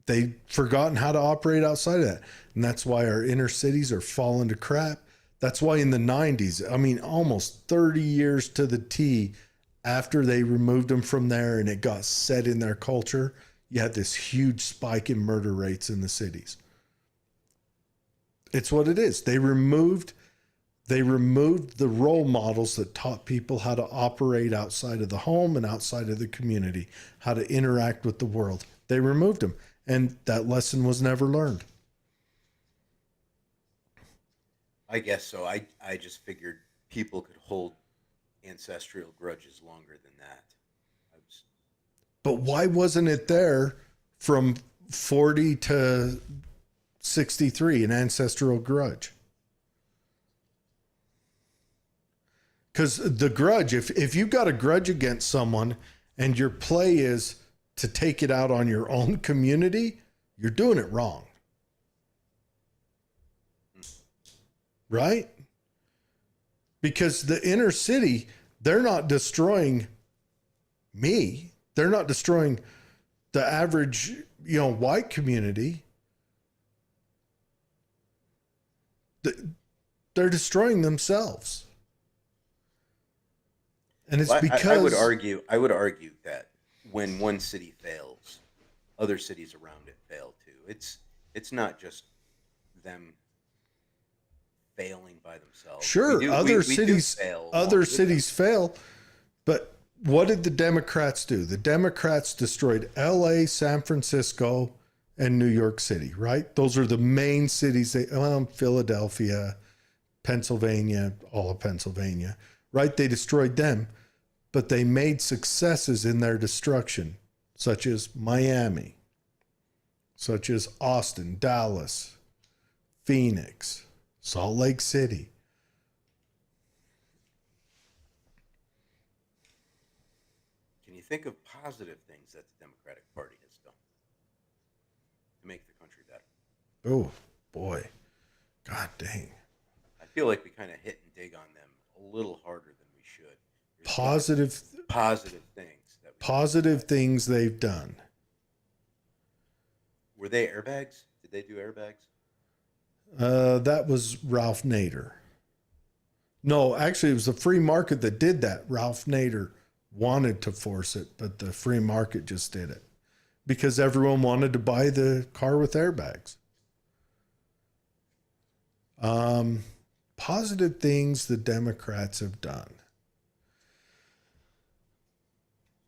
They've forgotten how to operate outside of that. And that's why our inner cities are falling to crap. That's why in the 90s, I mean, almost 30 years to the T after they removed them from there and it got set in their culture, you had this huge spike in murder rates in the cities. It's what it is. They removed the role models that taught people how to operate outside of the home and outside of the community, how to interact with the world. They removed them, and that lesson was never learned. I guess so. I just figured people could hold ancestral grudges longer than that. I was, But why wasn't it there from 40 to 63, an ancestral grudge? Because the grudge, if you've got a grudge against someone and your play is to take it out on your own community, you're doing it wrong. Right? Because the inner city, they're not destroying me. They're not destroying the average, white community. They're destroying themselves. And it's because I would argue that when one city fails, other cities around it fail too. It's not just them failing by themselves. Sure, other cities fail, but what did the Democrats do? The Democrats destroyed LA, San Francisco, and New York City, right? Those are the main cities. Philadelphia, Pennsylvania, all of Pennsylvania, right? They destroyed them, but they made successes in their destruction, such as Miami, such as Austin, Dallas, Phoenix, Salt Lake City. Can you think of positive things that the Democratic Party has done to make the country better? Oh, boy. God dang. I feel like we kind of hit and dig on them a little harder than we should. There's Positive things that positive things they've done. Were they airbags? Did they do airbags? That was Ralph Nader. No, actually, it was the free market that did that. Ralph Nader wanted to force it, but the free market just did it because everyone wanted to buy the car with airbags. Positive things the Democrats have done.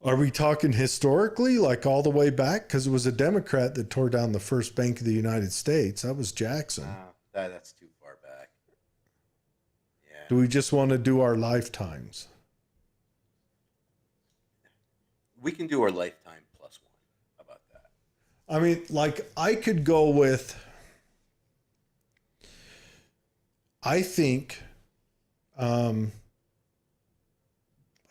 Are we talking historically, like all the way back? Because it was a Democrat that tore down the first bank of the United States. That was Jackson. That's too far back. Yeah. Do we just want to do our lifetimes? We can do our lifetime plus one. How about that? I mean, like I could go with, I think, I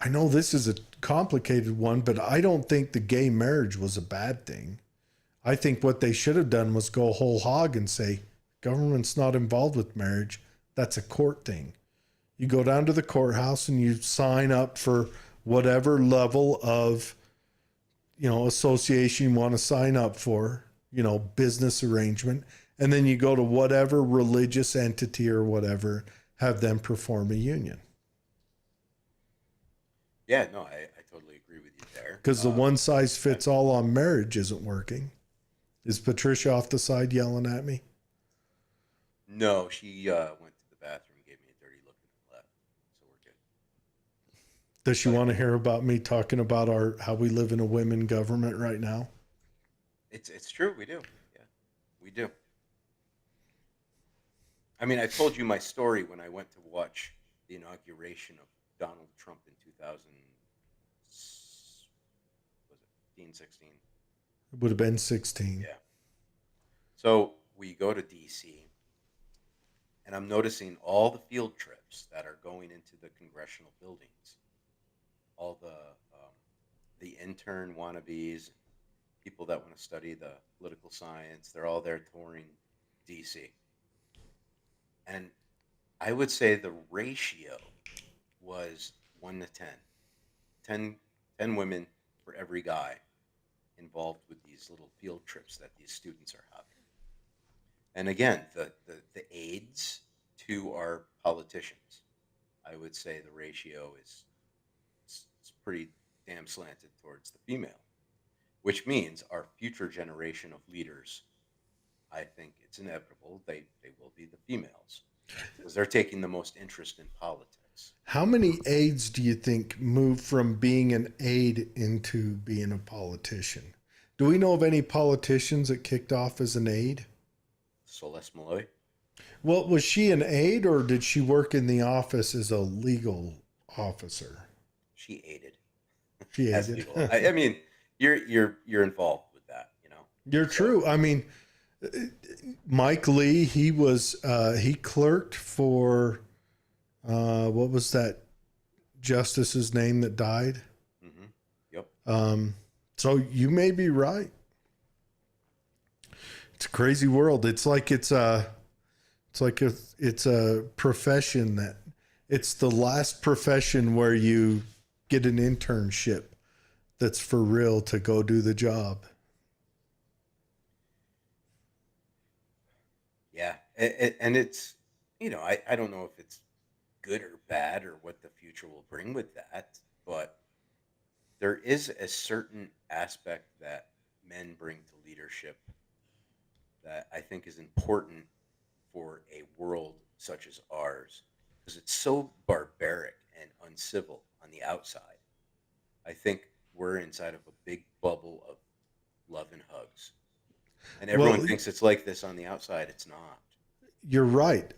know this is a complicated one, but I don't think the gay marriage was a bad thing. I think what they should have done was go whole hog and say, government's not involved with marriage. That's a court thing. You go down to the courthouse and you sign up for whatever level of, association you want to sign up for, business arrangement. And then you go to whatever religious entity or whatever, have them perform a union. Yeah, no, I totally agree with you there. Because the one size fits all on marriage isn't working. Is Patricia off the side yelling at me? No, she went to the bathroom and gave me a dirty look and left. So we're good. Does she want to hear about me talking about how we live in a women government right now? It's true, we do. Yeah, we do. I mean, I told you my story when I went to watch the inauguration of Donald Trump in 2015, 16? It would have been 16. Yeah. So we go to D.C. and And I'm noticing all the field trips that are going into the congressional buildings, all the intern wannabes, people that want to study the political science, they're all there touring DC. And I would say the ratio was 1 to 10. 10 women for every guy involved with these little field trips that these students are having. And again, the aides to our politicians, I would say the ratio is pretty damn slanted towards the female, which means our future generation of leaders, I think it's inevitable they will be the females because they're taking the most interest in politics. How many aides do you think moved from being an aide into being a politician? Do we know of any politicians that kicked off as an aide? Celeste Malloy, Well, was she an aide or did she work in the office as a legal officer? she aided She as aided. legal. I mean, you're involved with that, you know. You're So true. I mean, Mike Lee, he clerked for what was that justice's name that died? hmm yep. So you may be right. It's a crazy world. It's a profession that it's the last profession where you get an internship that's for real to go do the job. Yeah, and it's I don't know if it's good or bad or what the future will bring with that, but there is a certain aspect that men bring to leadership that I think is important for a world such as ours because it's so barbaric and uncivil on the outside. I think we're inside of a big bubble of love and hugs. And everyone Well, thinks it's like this on the outside. It's not. you're right.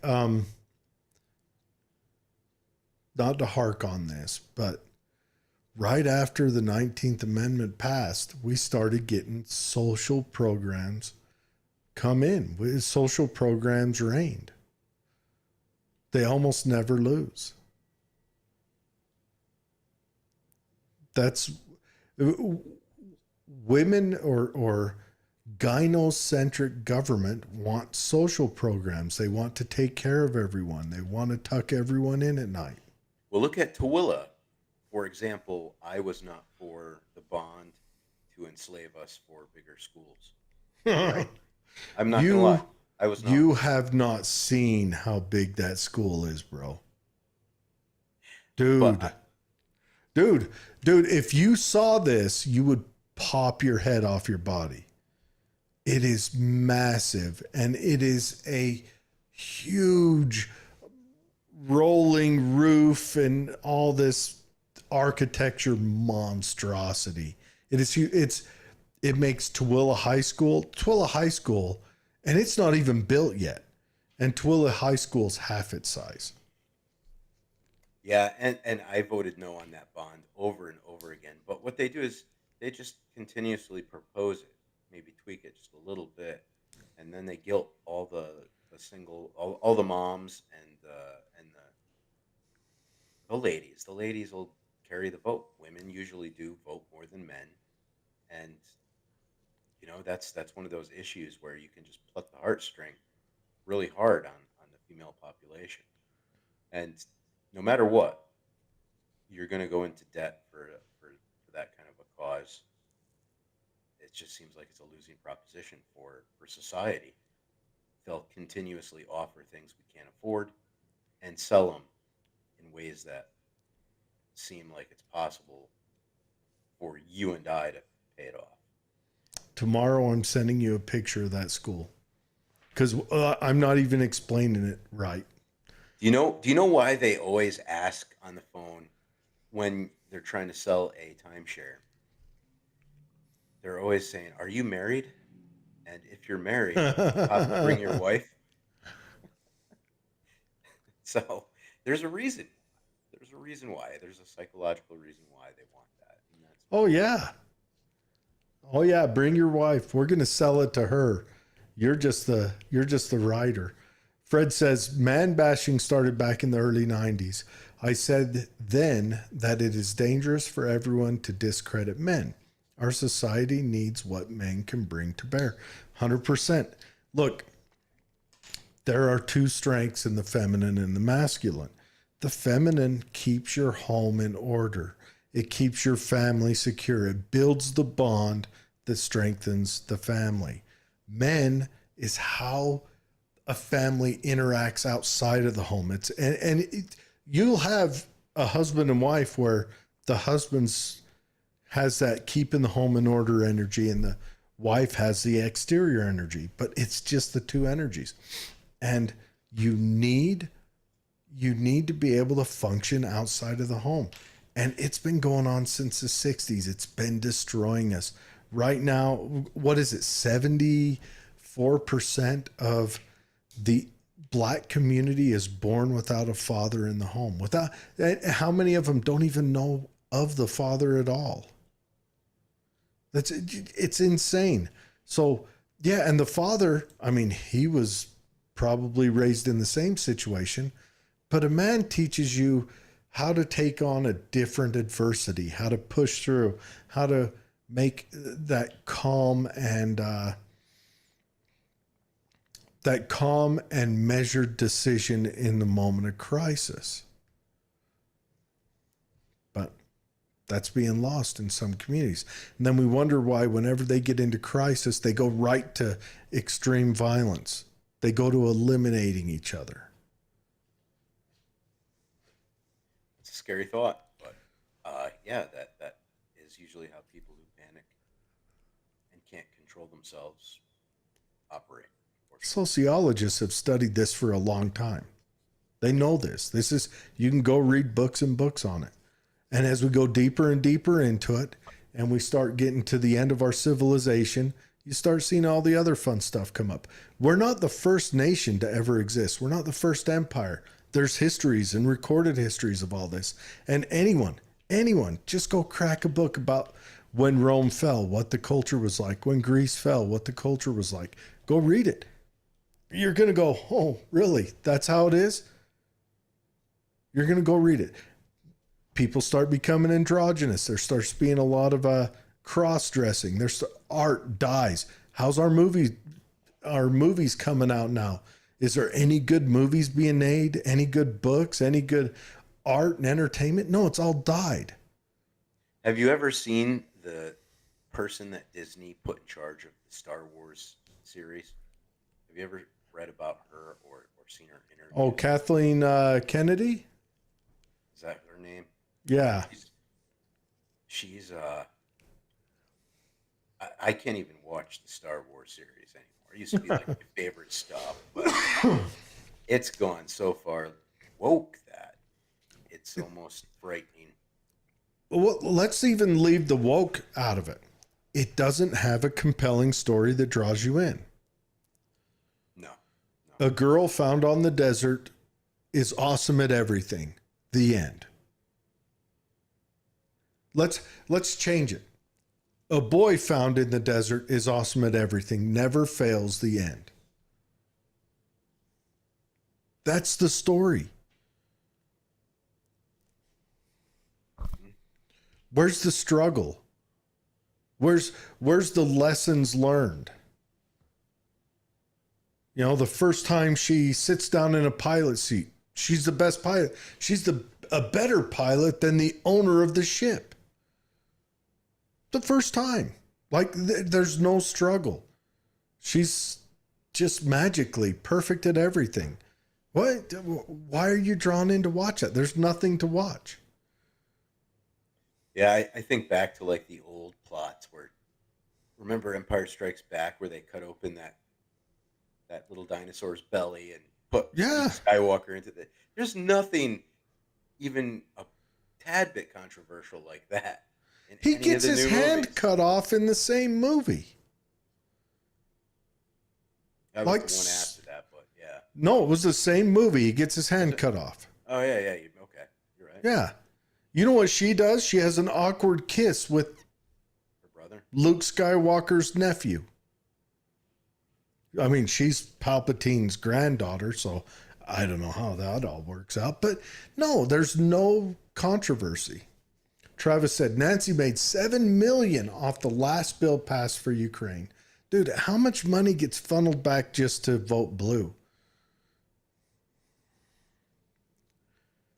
Not to hark on this, but right after the 19th Amendment passed, we started getting social programs come in. Social programs reigned. They almost never lose. That's women or gynocentric government want social programs. They want to take care of everyone. They want to tuck everyone in at night. Well, look at Tooele. For example, I was not for the bond to enslave us for bigger schools. Right? I'm not going to lie. you I was not. you have not seen how big that school is, bro. But Dude, dude, dude, if you saw this, you would pop your head off your body. It is massive and it is a huge rolling roof and all this architecture monstrosity. It makes Tooele High School, and it's not even built yet. And Tooele High School's half its size. yeah, and I voted no on that bond over and over again. But what they do is they just continuously propose it, maybe tweak it just a little bit, and then they guilt all the moms and the ladies. The ladies will carry the vote. Women usually do vote more than men, and that's one of those issues where you can just pluck the heartstring really hard on the female population, and no matter what, you're going to go into debt for that kind of a cause. It just seems like it's a losing proposition for society. They'll continuously offer things we can't afford and sell them in ways that seem like it's possible for you and I to pay it off. Tomorrow, I'm sending you a picture of that school because I'm not even explaining it right. Do you know why they always ask on the phone when they're trying to sell a timeshare? They're always saying, "Are you married? And if you're married, do you have to bring your wife?" So there's a reason. There's a reason why. There's a psychological reason why they want that, and that's Oh yeah. Oh yeah, bring your wife. We're going to sell it to her. You're just the rider. Fred says, man bashing started back in the early 90s. I said then that it is dangerous for everyone to discredit men. Our society needs what men can bring to bear. 100%. Look, there are two strengths in the feminine and the masculine. The feminine keeps your home in order. It keeps your family secure. It builds the bond that strengthens the family. Men is how a family interacts outside of the home. You'll have a husband and wife where the husband's has that keeping the home in order energy and the wife has the exterior energy, but it's just the two energies. And you need to be able to function outside of the home. And it's been going on since the 60s. It's been destroying us. Right now, what is it? 74% of the Black community is born without a father in the home. How many of them don't even know of the father at all? It's insane. So yeah, and the father, I mean, he was probably raised in the same situation, but a man teaches you how to take on a different adversity, how to push through, how to make that calm and measured decision in the moment of crisis. But that's being lost in some communities. And then we wonder why whenever they get into crisis, they go right to extreme violence. They go to eliminating each other. It's a scary thought, but yeah, that is usually how people who panic and can't control themselves operate. Sociologists have studied this for a long time. They know this. You can go read books and books on it. And as we go deeper and deeper into it, and we start getting to the end of our civilization, you start seeing all the other fun stuff come up. We're not the first nation to ever exist. We're not the first empire. There's histories and recorded histories of all this. And anyone, just go crack a book about when Rome fell, what the culture was like. When Greece fell, what the culture was like. Go read it. You're going to go, oh, really? That's how it is? You're going to go read it. People start becoming androgynous. There starts being a lot of cross-dressing. There's art dies. How's our movies coming out now? Is there any good movies being made? Any good books? Any good art and entertainment? No, it's all died. Have you ever seen the person that Disney put in charge of the Star Wars series? Have you ever read about her or seen her interview? Oh, Kathleen Kennedy? Is that her name? Yeah. She's I can't even watch the Star Wars series anymore. It used to be like my favorite stuff, but it's gone so far woke that it's almost frightening. Well, let's even leave the woke out of it. It doesn't have a compelling story that draws you in. No. A girl found on the desert is awesome at everything. The end. Let's change it. A boy found in the desert is awesome at everything. Never fails. The end. That's the story. Where's the struggle? Where's the lessons learned? You know, the first time she sits down in a pilot seat, she's the best pilot. She's a better pilot than the owner of the ship. The first time. Like, there's no struggle. She's just magically perfect at everything. What? Why are you drawn in to watch it? There's nothing to watch. Yeah, I think back to like the old plots where, remember Empire Strikes Back, where they cut open that little dinosaur's belly and put Skywalker into the. There's nothing even a tad bit controversial like that. He gets his hand cut off in the same movie. That was the one after that, but yeah. No, it was the same movie. He gets his hand cut off. Oh, yeah. Okay. You're right. Yeah. You know what she does? She has an awkward kiss with her brother, Luke Skywalker's nephew. I mean, she's Palpatine's granddaughter, so I don't know how that all works out. But no, there's no controversy. Travis said Nancy made $7 million off the last bill passed for Ukraine. Dude, how much money gets funneled back just to vote blue?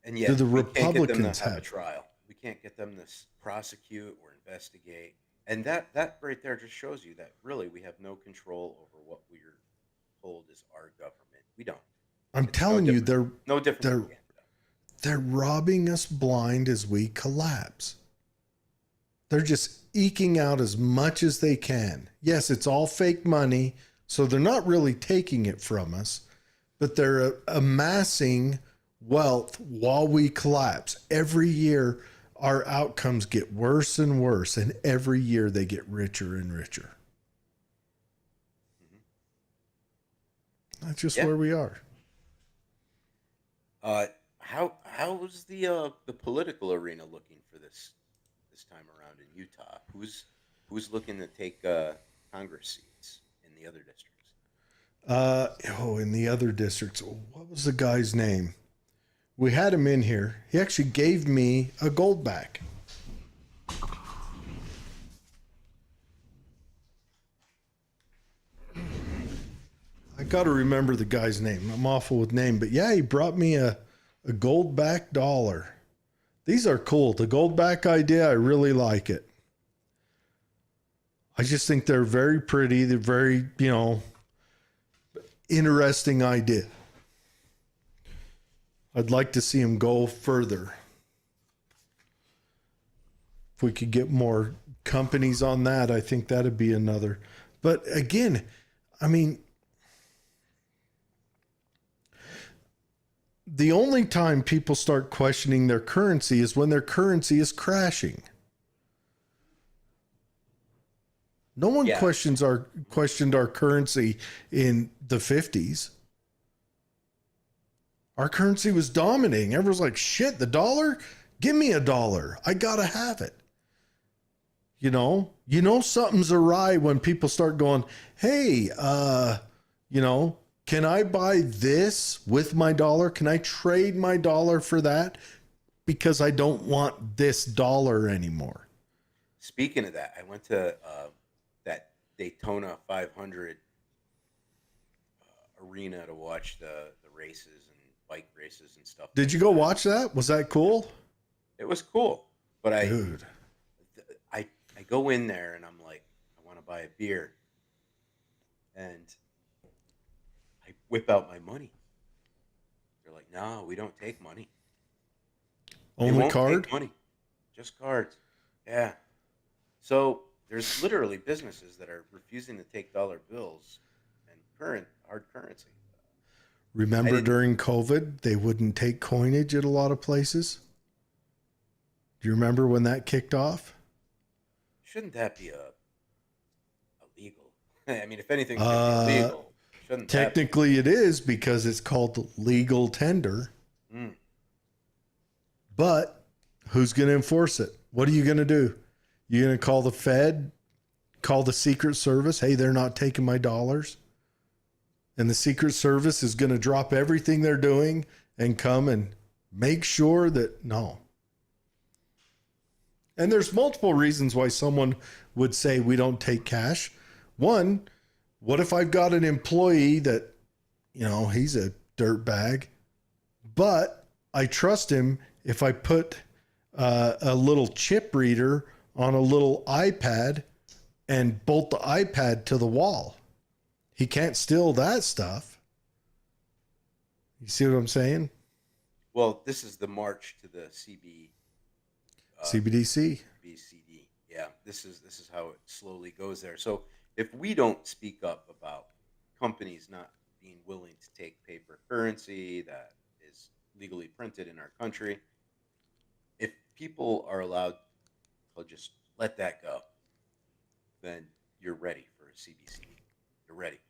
And yet, Do the we can't get them to Republicans have a have? trial. We can't get them to prosecute or investigate. And that right there just shows you that really we have no control over what we're told is our government. We don't. I'm It's no telling you, different. No different they're than Canada. they're robbing us blind as we collapse. They're just eking out as much as they can. Yes, it's all fake money, so they're not really taking it from us, but they're amassing wealth while we collapse. Every year, our outcomes get worse and worse, and every year they get richer and richer. That's just Yeah. where we are. How's the political arena looking for this time around in Utah? Who's looking to take Congress seats in the other districts? In the other districts, what was the guy's name? We had him in here. He actually gave me a gold back. I got to remember the guy's name. I'm awful with name, but yeah, he brought me a gold back dollar. These are cool. The gold back idea, I really like it. I just think they're very pretty. They're very, interesting idea. I'd like to see him go further. If we could get more companies on that, I think that'd be another. But again, I mean, the only time people start questioning their currency is when their currency is crashing. No one Yeah. questioned our currency in the 50s. Our currency was dominating. Everyone's like, shit, the dollar? Give me a dollar. I gotta have it. Something's awry when people start going, hey, can I buy this with my dollar? Can I trade my dollar for that? Because I don't want this dollar anymore. Speaking of that, I went to that Daytona 500 arena to watch the races and bike races and stuff. Did you go watch that? Was that cool? It was cool, but Dude. I go in there and I'm like, I want to buy a beer, and I whip out my money. They're like, no, we don't take money. They Only won't card? take money, just cards. Yeah. So there's literally businesses that are refusing to take dollar bills and hard currency. Remember during COVID, they wouldn't take coinage at a lot of places? Do you remember when that kicked off? Shouldn't that be illegal? I mean, if anything, it should be illegal. Shouldn't that be? Technically, it is because it's called legal tender. Mm. But who's going to enforce it? What are you going to do? You going to call the Fed, call the Secret Service? Hey, they're not taking my dollars. And the Secret Service is going to drop everything they're doing and come and make sure that no. And there's multiple reasons why someone would say we don't take cash. One, what if I've got an employee that, he's a dirtbag, but I trust him if I put a little chip reader on a little iPad and bolt the iPad to the wall. He can't steal that stuff. You see what I'm saying? Well, this is the march to the CBDC. BCD. Yeah, this is how it slowly goes there. So if we don't speak up about companies not being willing to take paper currency that is legally printed in our country, if people are allowed to just let that go, then you're ready for a CBCD. You're ready.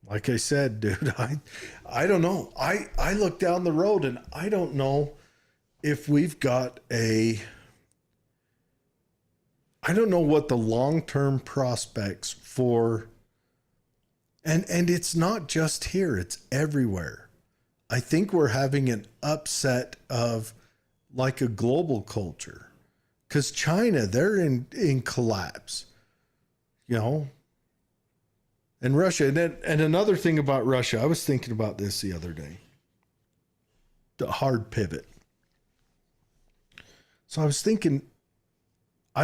Like I said, dude, I don't know. I look down the road and I don't know if we've got I I don't know what the long-term prospects for, and it's not just here, it's everywhere. I think we're having an upset of like a global culture, because China, they're in collapse, you know, and Russia. And another thing about Russia, I was thinking about this the other day, the hard pivot. So I'm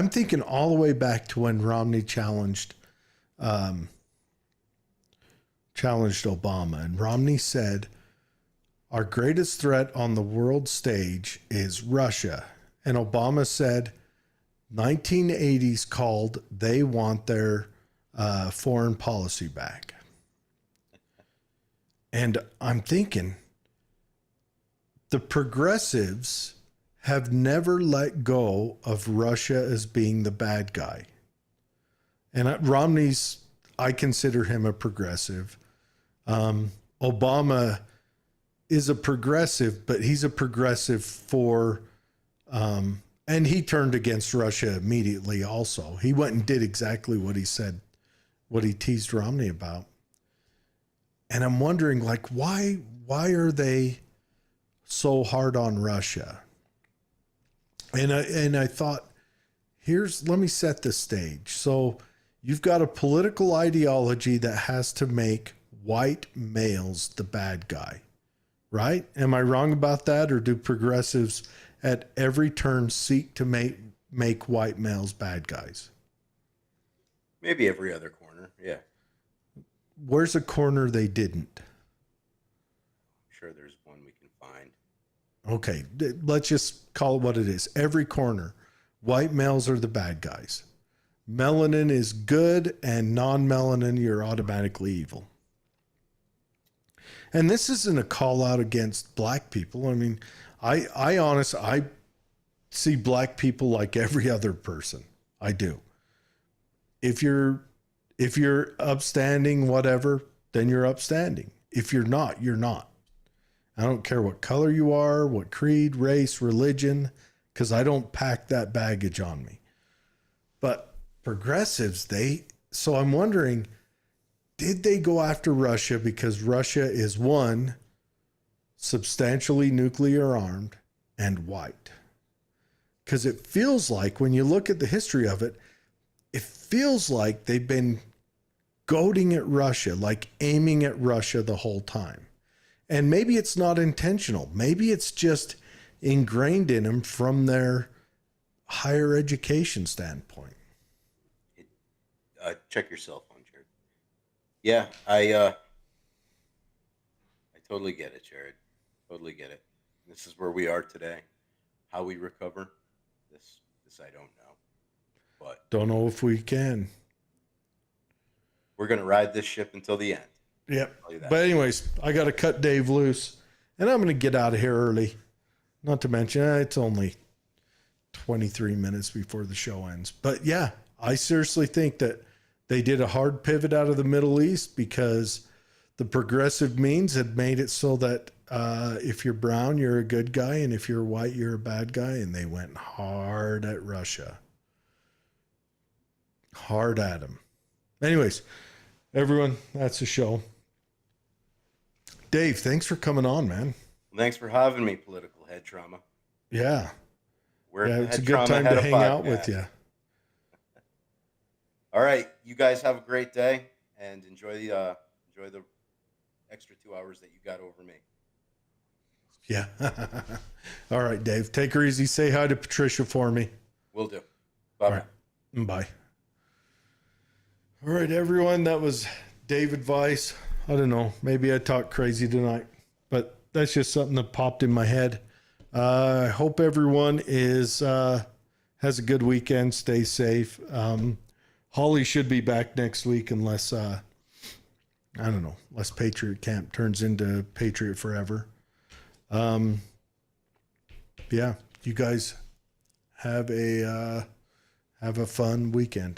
thinking all the way back to when Romney challenged Obama, and Romney said, our greatest threat on the world stage is Russia. And Obama said, 1980s called, they want their foreign policy back. And I'm thinking, the progressives have never let go of Russia as being the bad guy. And Romney's, I consider him a progressive. Obama is a progressive, but he's a progressive for, and he turned against Russia immediately also. He went and did exactly what he said, what he teased Romney about. And I'm wondering, like, why are they so hard on Russia? And I thought, let me set the stage. So you've got a political ideology that has to make white males the bad guy, right? Am I wrong about that? Or do progressives at every turn seek to make white males bad guys? Maybe every other corner. Yeah. Where's a corner they didn't? I'm sure there's one we can find. Okay, let's just call it what it is. Every corner, white males are the bad guys. Melanin is good, and non-melanin, you're automatically evil. And this isn't a call out against black people. I mean, I see black people like every other person. I do. If you're upstanding, whatever, then you're upstanding. If you're not, you're not. I don't care what color you are, what creed, race, religion, because I don't pack that baggage on me. But progressives, so I'm wondering, did they go after Russia because Russia is, one, substantially nuclear armed, and white? Because it feels like, when you look at the history of it, it feels like they've been goading at Russia, like aiming at Russia the whole time. And maybe it's not intentional. Maybe it's just ingrained in them from their higher education standpoint. Check your cell phone, Jared. Yeah, I totally get it, Jared. Totally get it. This is where we are today. How we recover, this I don't know. But Don't know if we can. we're gonna ride this ship until the end. Yep. Tell you that. But anyways, I got to cut Dave loose, and I'm going to get out of here early. Not to mention, it's only 23 minutes before the show ends. But yeah, I seriously think that they did a hard pivot out of the Middle East because the progressive means had made it so that if you're brown, you're a good guy, and if you're white, you're a bad guy. And they went hard at Russia. Hard at them. Anyways, everyone, that's the show. Dave, thanks for coming on, man. Thanks for having me, Political Head Trauma. Yeah. We're Yeah, the it's a Head good Trauma time Head to of hang out with Podcast. you. All right, you guys have a great day and enjoy the extra 2 hours that you got over me. Yeah. All right, Dave. Take her easy. Say hi to Patricia for me. Will do. Bye bye. All right. Bye. All right, everyone. That was David Weiss. I don't know. Maybe I talked crazy tonight, but that's just something that popped in my head. I hope everyone has a good weekend. Stay safe. Holly should be back next week unless I don't know, unless Patriot Camp turns into Patriot Forever. Yeah, you guys have a fun weekend.